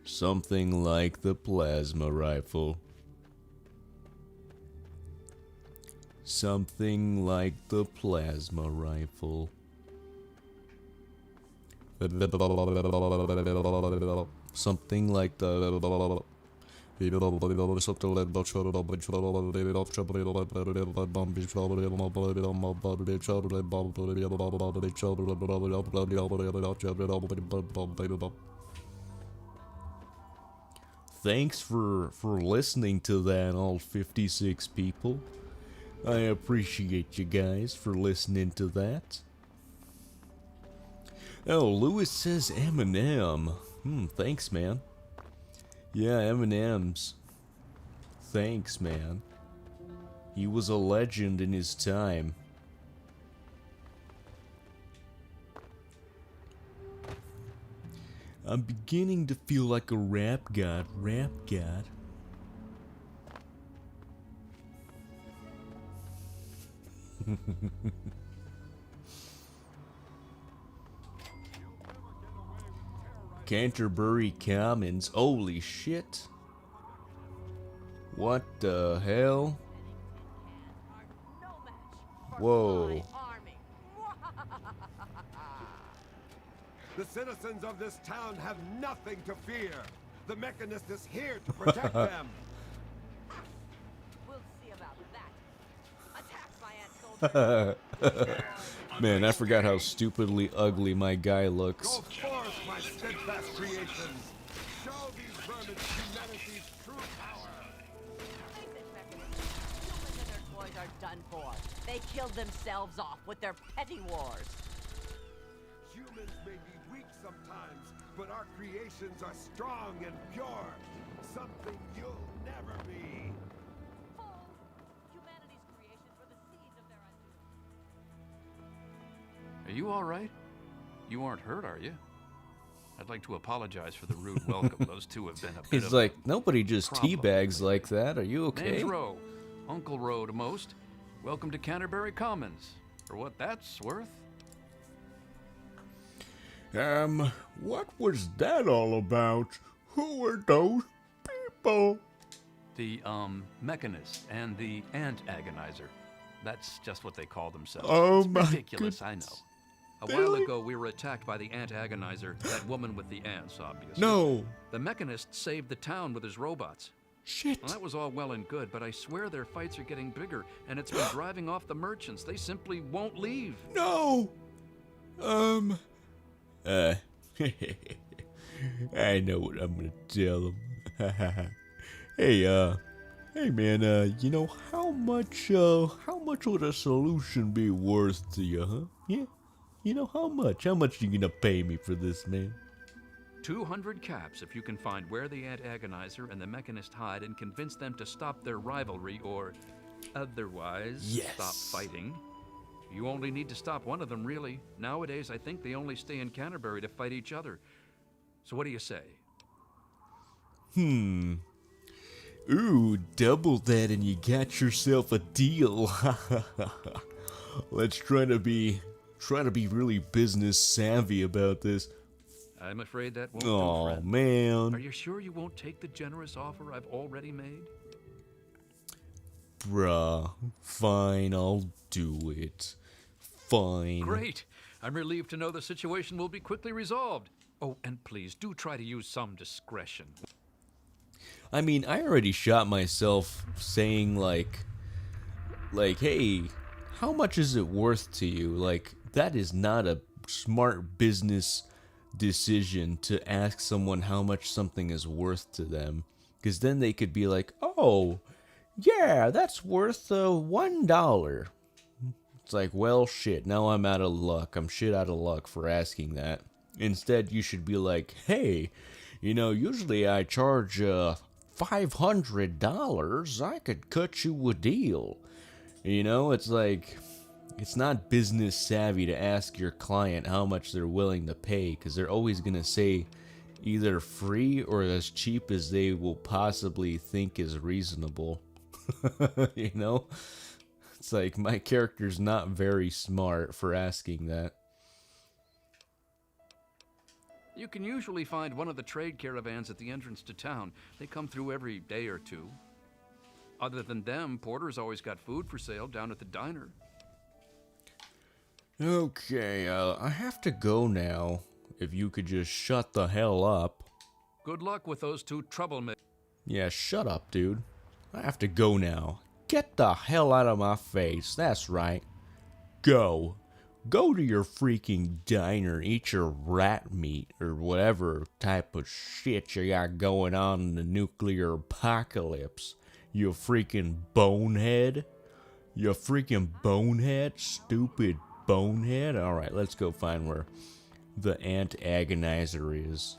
Something like the plasma rifle. Something like the plasma rifle. Something like the... Thanks for listening to that, all 56 people. I appreciate you guys for listening to that. Oh, Lewis says Eminem. Thanks, man. Yeah, Eminem's. Thanks, man. He was a legend in his time. I'm beginning to feel like a rap god. Canterbury Commons. Holy shit. What the hell? Whoa. The citizens of this town have nothing to fear. The Mechanist is here to protect them. We'll see about that. Attack, my aunt. Man, I forgot how stupidly ugly my guy looks. Go forth, my steadfast creations. Show these vermin humanity's true power. Humans and their toys are done for. They killed themselves off with their petty wars. Humans may be weak sometimes, but our creations are strong and pure. Something you'll never be. Humanity's creations were the seeds of their Are you all right? You aren't hurt, are you? I'd like to apologize for the rude welcome. Those two have been a bit He's of like, nobody just problem teabags like that. Are you okay? Name's Rowe. Uncle Rowe to most. Welcome to Canterbury Commons. For what that's worth. What was that all about? Who were those people? The, Mechanist and the Ant Agonizer. That's just what they call themselves. Oh it's my ridiculous, goodness. I know. A while ago, we were attacked by the Ant Agonizer, that woman with the ants, obviously. No. The Mechanist saved the town with his robots. Shit. Well, that was all well and good, but I swear their fights are getting bigger, and it's been driving off the merchants. They simply won't leave. No. I know what I'm gonna tell them. Hey man, you know, how much would a solution be worth to you, huh? Yeah? You know, how much you gonna pay me for this, man? 200 caps if you can find where the Ant Agonizer and the Mechanist hide and convince them to stop their rivalry or otherwise stop fighting. You only need to stop one of them, really. Nowadays, I think they only stay in Canterbury to fight each other. So what do you say? Ooh, double that and you got yourself a deal. Let's try to be really business savvy about this. I'm afraid that won't Oh, do, friend. man. Are you sure you won't take the generous offer I've already made? Bruh, fine, I'll do it. Fine. Great. I'm relieved to know the situation will be quickly resolved. Oh, and please do try to use some discretion. I mean, I already shot myself saying like, hey, how much is it worth to you? Like, that is not a smart business decision to ask someone how much something is worth to them. Because then they could be like, oh, yeah, that's worth $1. It's like, well, shit, now I'm out of luck. I'm shit out of luck for asking that. Instead, you should be like, hey, you know, usually I charge $500. I could cut you a deal. You know, it's like, it's not business savvy to ask your client how much they're willing to pay, because they're always going to say either free or as cheap as they will possibly think is reasonable. You know? It's like, my character's not very smart for asking that. You can usually find one of the trade caravans at the entrance to town. They come through every day or two. Other than them, Porter's always got food for sale down at the diner. Okay, I have to go now. If you could just shut the hell up. Good luck with those two troublemakers. Yeah, shut up, dude. I have to go now. Get the hell out of my face. That's right. Go. Go to your freaking diner, eat your rat meat, or whatever type of shit you got going on in the nuclear apocalypse. You freaking bonehead. You freaking bonehead. Stupid bonehead. Alright, let's go find where the Ant Agonizer is.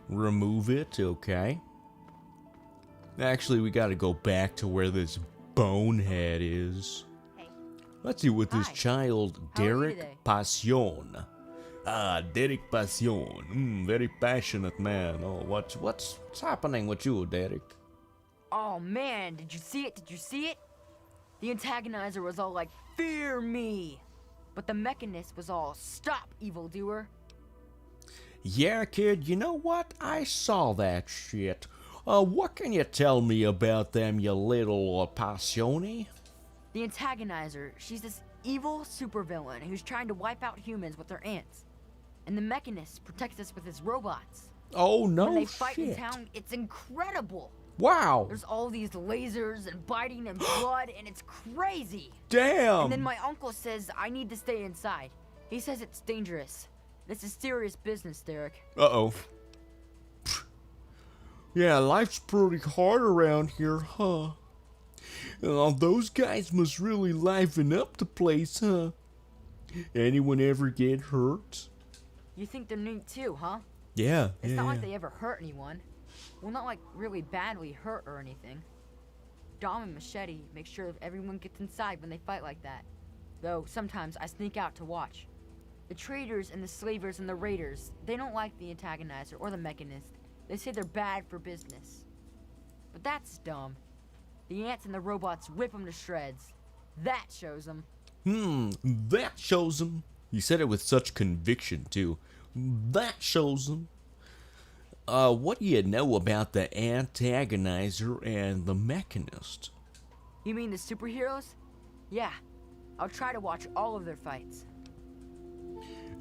Remove it, okay. Actually, we gotta go back to where this bonehead is. Hey. Let's see what this Hi. child, How are you Derek today? Passion. Ah, Derek Passion. Very passionate man. Oh, what's happening with you, Derek? Oh man, did you see it? Did you see it? The antagonizer was all like, fear me. But the mechanist was all, stop, evildoer. Yeah, kid, you know what? I saw that shit. What can you tell me about them, you little passione? The antagonizer, she's this evil supervillain who's trying to wipe out humans with her ants. And the mechanist protects us with his robots. Oh, no When they fight in shit. town, it's incredible. Wow. There's all these lasers and biting and blood, and it's crazy. Damn. And then my uncle says I need to stay inside. He says it's dangerous. This is serious business, Derek. Uh-oh. Yeah, life's pretty hard around here, huh? Those guys must really liven up the place, huh? Anyone ever get hurt? You think they're neat too, huh? Yeah, It's yeah, not like yeah. they ever hurt anyone. Well, not like really badly hurt or anything. Dom and Machete make sure everyone gets inside when they fight like that. though sometimes I sneak out to watch. The traders and the slavers and the raiders, they don't like the antagonizer or the mechanist. They say they're bad for business. But that's dumb. The ants and the robots rip them to shreds. That shows them. That shows them. You said it with such conviction, too. That shows them. What do you know about the antagonizer and the mechanist? You mean the superheroes? Yeah. I'll try to watch all of their fights.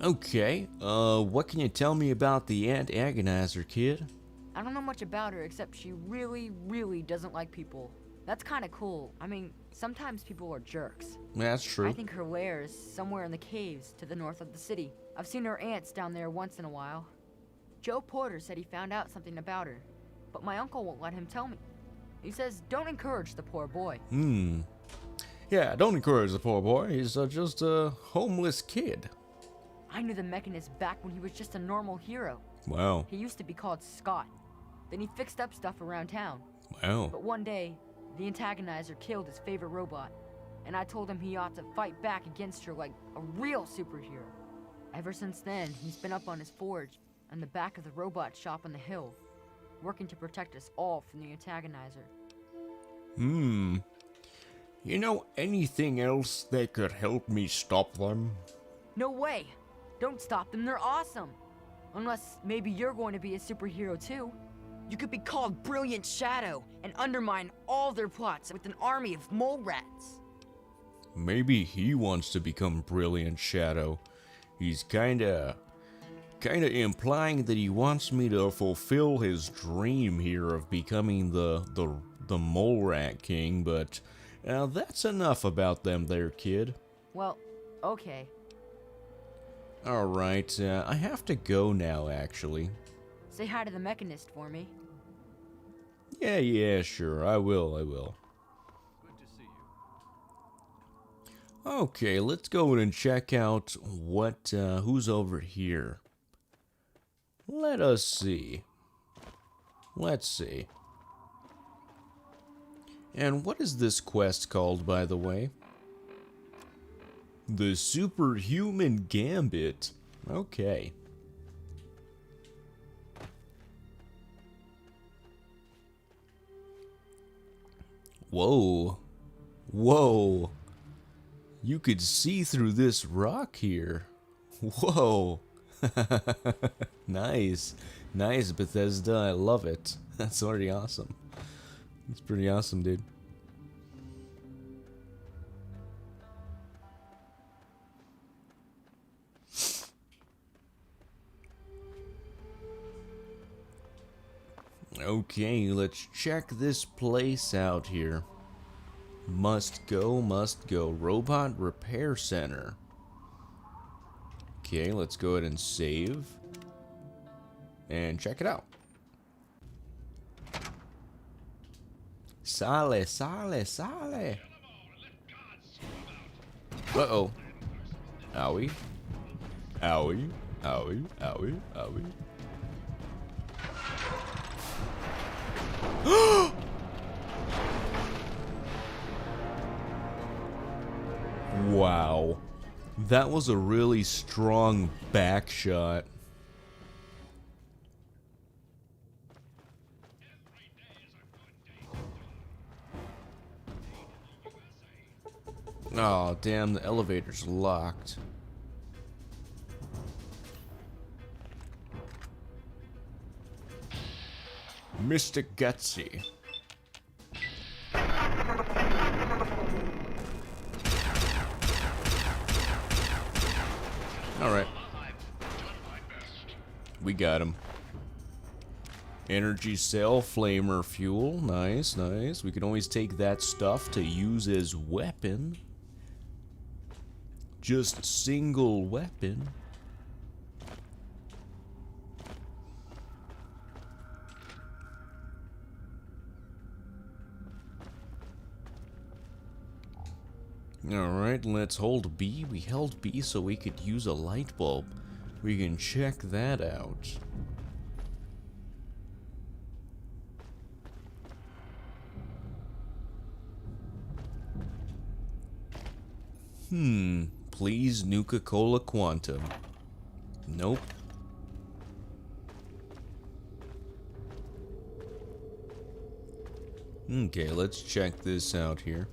Okay, what can you tell me about the antagonizer, kid? I don't know much about her except she really, really doesn't like people. That's kind of cool. I mean, sometimes people are jerks. That's true. I think her lair is somewhere in the caves to the north of the city. I've seen her ants down there once in a while. Joe Porter said he found out something about her, but my uncle won't let him tell me. He says, don't encourage the poor boy. Yeah, don't encourage the poor boy. He's just a homeless kid. I knew the mechanist back when he was just a normal hero. Wow. He used to be called Scott. Then he fixed up stuff around town. Wow. But one day, the antagonizer killed his favorite robot, and I told him he ought to fight back against her like a real superhero. Ever since then, he's been up on his forge on the back of the robot shop on the hill, working to protect us all from the antagonizer. You know anything else that could help me stop them? No way! Don't stop them, they're awesome! Unless maybe you're going to be a superhero too. You could be called Brilliant Shadow and undermine all their plots with an army of mole rats. Maybe he wants to become Brilliant Shadow. He's kinda implying that he wants me to fulfill his dream here of becoming the Mole Rat King, but that's enough about them there, kid. Well, okay. Alright, I have to go now, actually. Say hi to the mechanist for me. Yeah, sure, I will. Good to see you. Okay, let's go in and check out who's over here. Let us see. Let's see. And what is this quest called, by the way? The Superhuman Gambit. Okay. Whoa. Whoa. You could see through this rock here. Whoa. Nice. Nice, Bethesda. I love it. That's already awesome. It's pretty awesome, dude. Okay, let's check this place out here. Must go. Robot Repair Center. Okay, let's go ahead and save. And check it out. Sale. Uh-oh. Owie. Wow. That was a really strong back shot. Oh, damn, the elevator's locked. Mr. Gutsy. Alright. We got him. Energy cell, flamer fuel. Nice. We can always take that stuff to use as weapon. Just single weapon. Alright, let's hold B. We held B so we could use a light bulb. We can check that out. Please, Nuka-Cola Quantum. Nope. Okay, let's check this out here.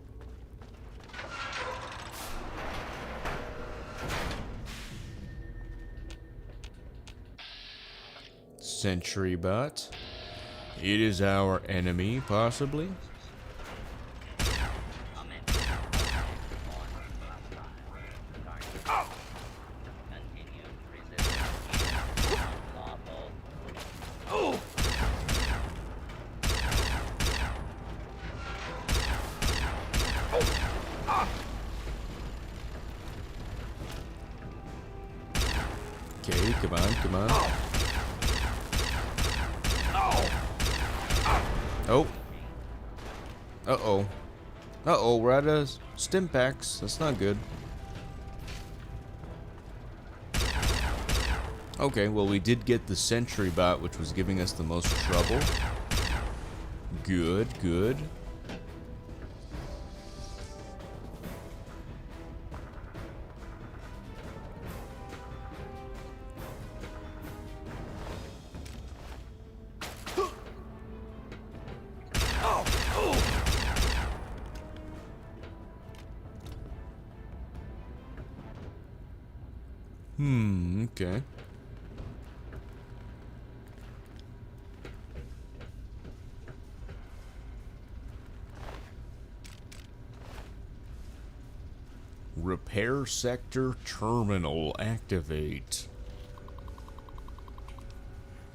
Sentry bot. It is our enemy, possibly. Okay, come on, come on. Oh. Uh-oh. Uh-oh, we're out of stim packs. That's not good. Okay, well, we did get the sentry bot, which was giving us the most trouble. Good, good. Okay. Repair sector terminal activate.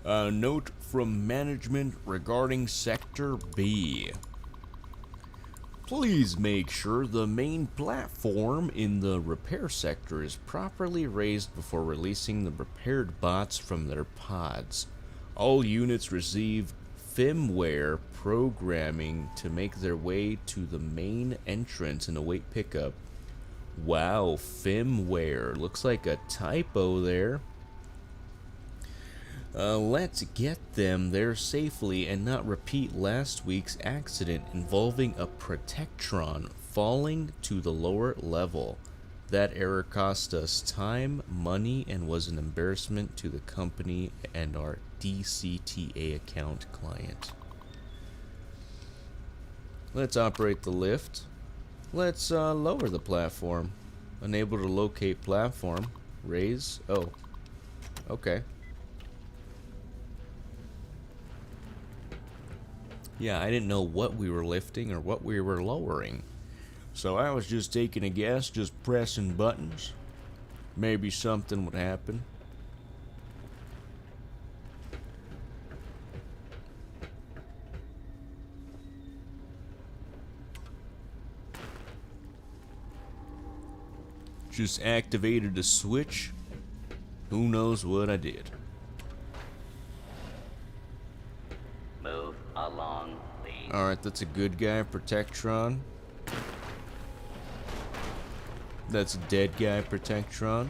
A note from management regarding Sector B. Please make sure the main platform in the repair sector is properly raised before releasing the repaired bots from their pods. All units receive firmware programming to make their way to the main entrance and await pickup. Wow, firmware. Looks like a typo there. Let's get them there safely and not repeat last week's accident involving a Protectron falling to the lower level. That error cost us time, money, and was an embarrassment to the company and our DCTA account client. Let's operate the lift. Let's lower the platform. Unable to locate platform. Raise. Oh. Okay. Yeah, I didn't know what we were lifting or what we were lowering. So I was just taking a guess, just pressing buttons. Maybe something would happen. Just activated a switch. Who knows what I did. Move along, please. Alright, that's a good guy, Protectron. That's a dead guy, Protectron.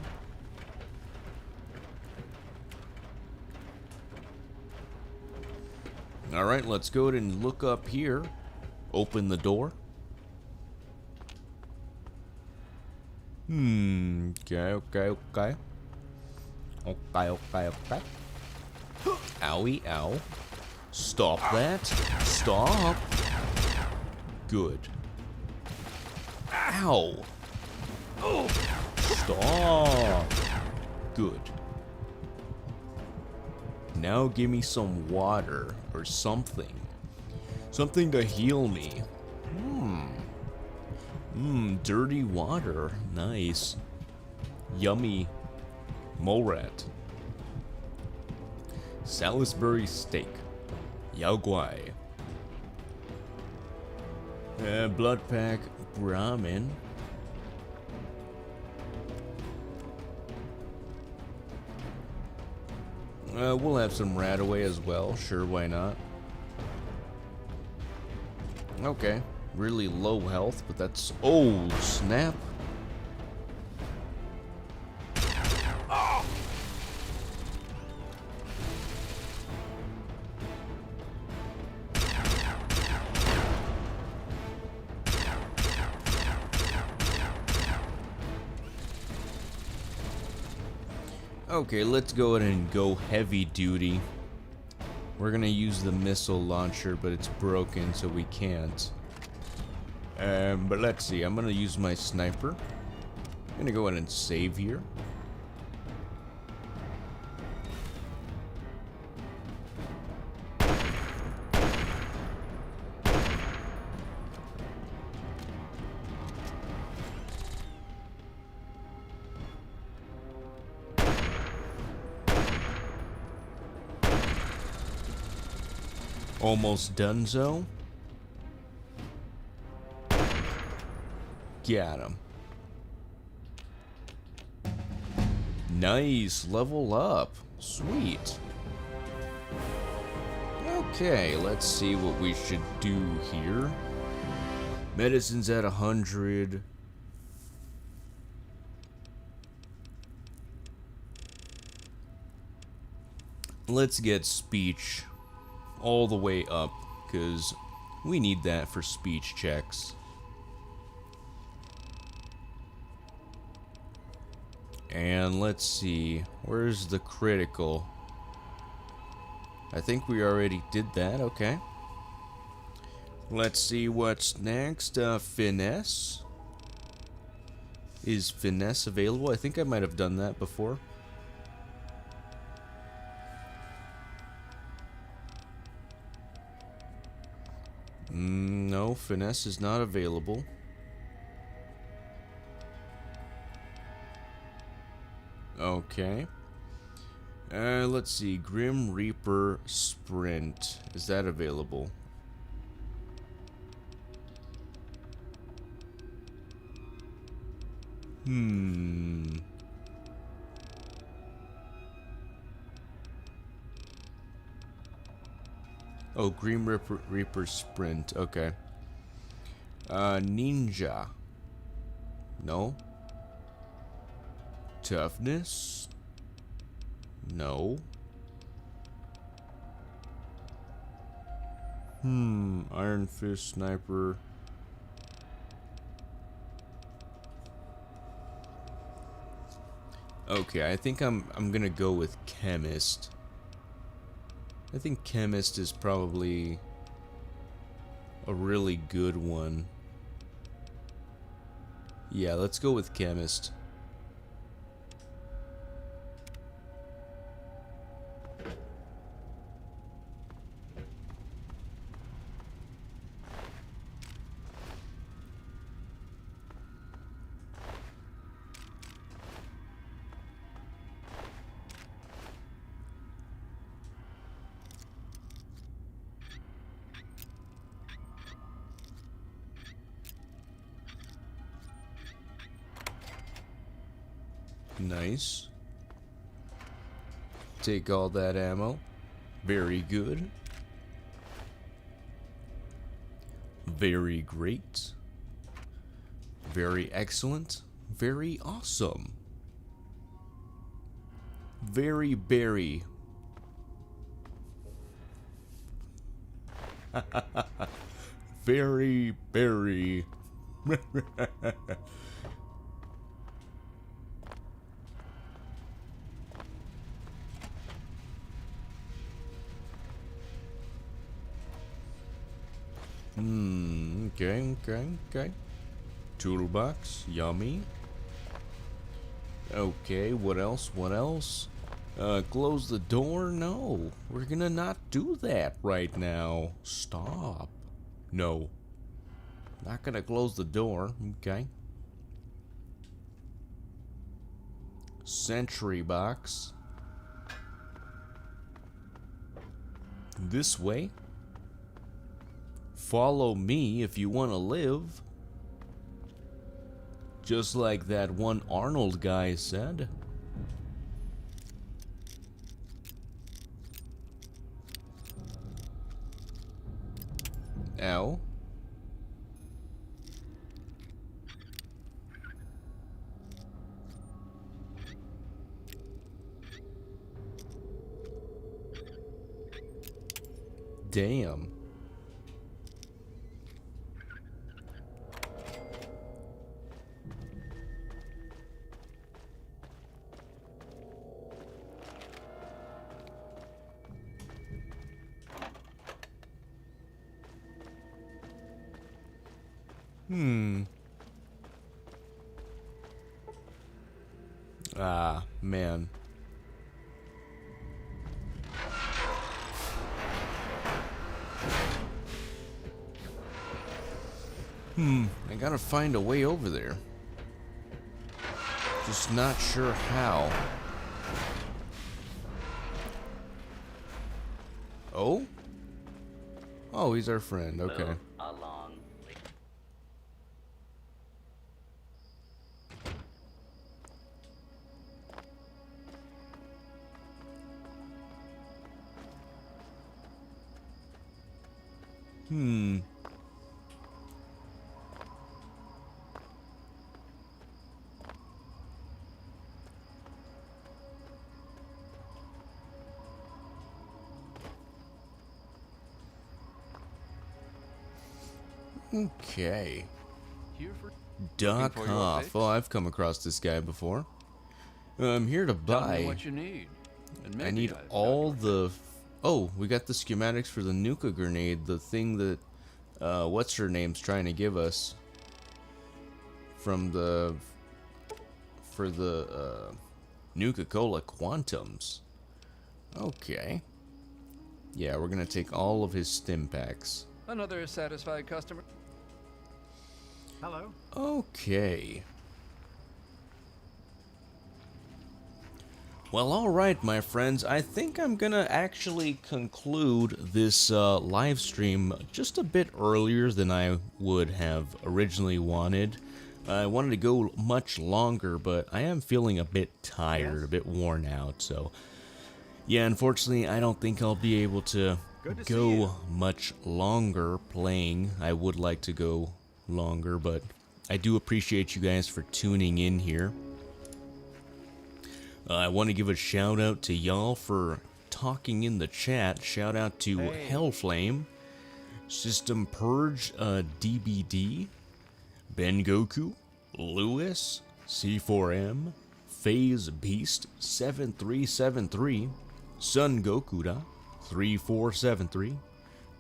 Alright, let's go ahead and look up here. Open the door. Okay. Okay. Owie, ow. Stop that. Stop. Good. Ow. Stop. Good. Now give me some water or something. Something to heal me. Dirty water. Nice. Yummy. Mole rat. Salisbury steak. Yao guai. Blood pack. Ramen. We'll have some Radaway as well. Sure, why not? Okay. Really low health, but that's... Oh, snap. Okay, let's go ahead and go heavy duty. We're gonna use the missile launcher, but it's broken, so we can't. But let's see, I'm gonna use my sniper. I'm gonna go ahead and save here. Almost donezo. Got him. Nice, level up. Sweet. Okay, let's see what we should do here. Medicine's at 100. Let's get speech all the way up, because we need that for speech checks. And let's see, where's the critical? I think we already did that, okay. Let's see what's next. Finesse. Is finesse available? I think I might have done that before. No, finesse is not available. Okay. Let's see. Grim Reaper Sprint. Is that available? Oh, Grim Reaper Sprint. Okay. Ninja. No. Toughness. No. Iron Fist Sniper. Okay, I think I'm gonna go with Chemist. I think Chemist is probably a really good one. Yeah, let's go with Chemist. Nice. Take all that ammo. Very good. Very great. Very excellent. Very awesome. Very berry. Very berry. Okay. Toolbox, yummy. Okay, what else? Close the door? No, we're gonna not do that right now. Stop. No. Not gonna close the door, okay. Sentry box. This way. Follow me if you want to live. Just like that one Arnold guy said. Ow. Damn. Ah, man. I gotta find a way over there. Just not sure how. Oh? Oh, he's our friend. Okay. Move along, please. Okay. Here for Doc for your Hoff. fix? Oh, I've come across this guy before. I'm here to Tell me buy. what you need. And I maybe need I've got all your the. Oh, we got the schematics for the Nuka grenade, the thing that what's her name's trying to give us from the for the Nuka-Cola Quantums. Okay. Yeah, we're gonna take all of his stim packs. Another satisfied customer. Hello? Okay. Well, alright, my friends. I think I'm gonna actually conclude this live stream just a bit earlier than I would have originally wanted. I wanted to go much longer, but I am feeling a bit tired, a bit worn out, so... Yeah, unfortunately, I don't think I'll be able to go much longer playing. I would like to go longer, but I do appreciate you guys for tuning in here. I want to give a shout out to y'all for talking in the chat. Shout out to Hellflame, System Purge DBD, Ben Goku, Lewis, C4M, Phase Beast 7373, Sun Gokuda 3473,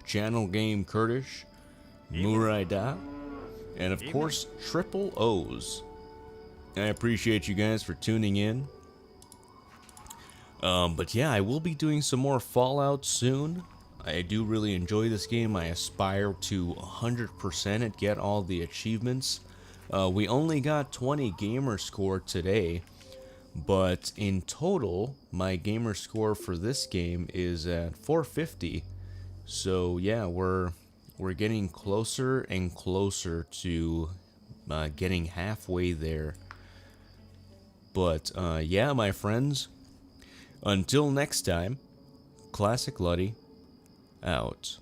Channel Game Kurdish, Muraida, and of course Triple O's. I appreciate you guys for tuning in. But yeah, I will be doing some more Fallout soon. I do really enjoy this game. I aspire to 100% it, get all the achievements. We only got 20 gamer score today, but in total, my gamer score for this game is at 450. So yeah, we're getting closer and closer to getting halfway there. But yeah, my friends. Until next time, Classic Luddy, out.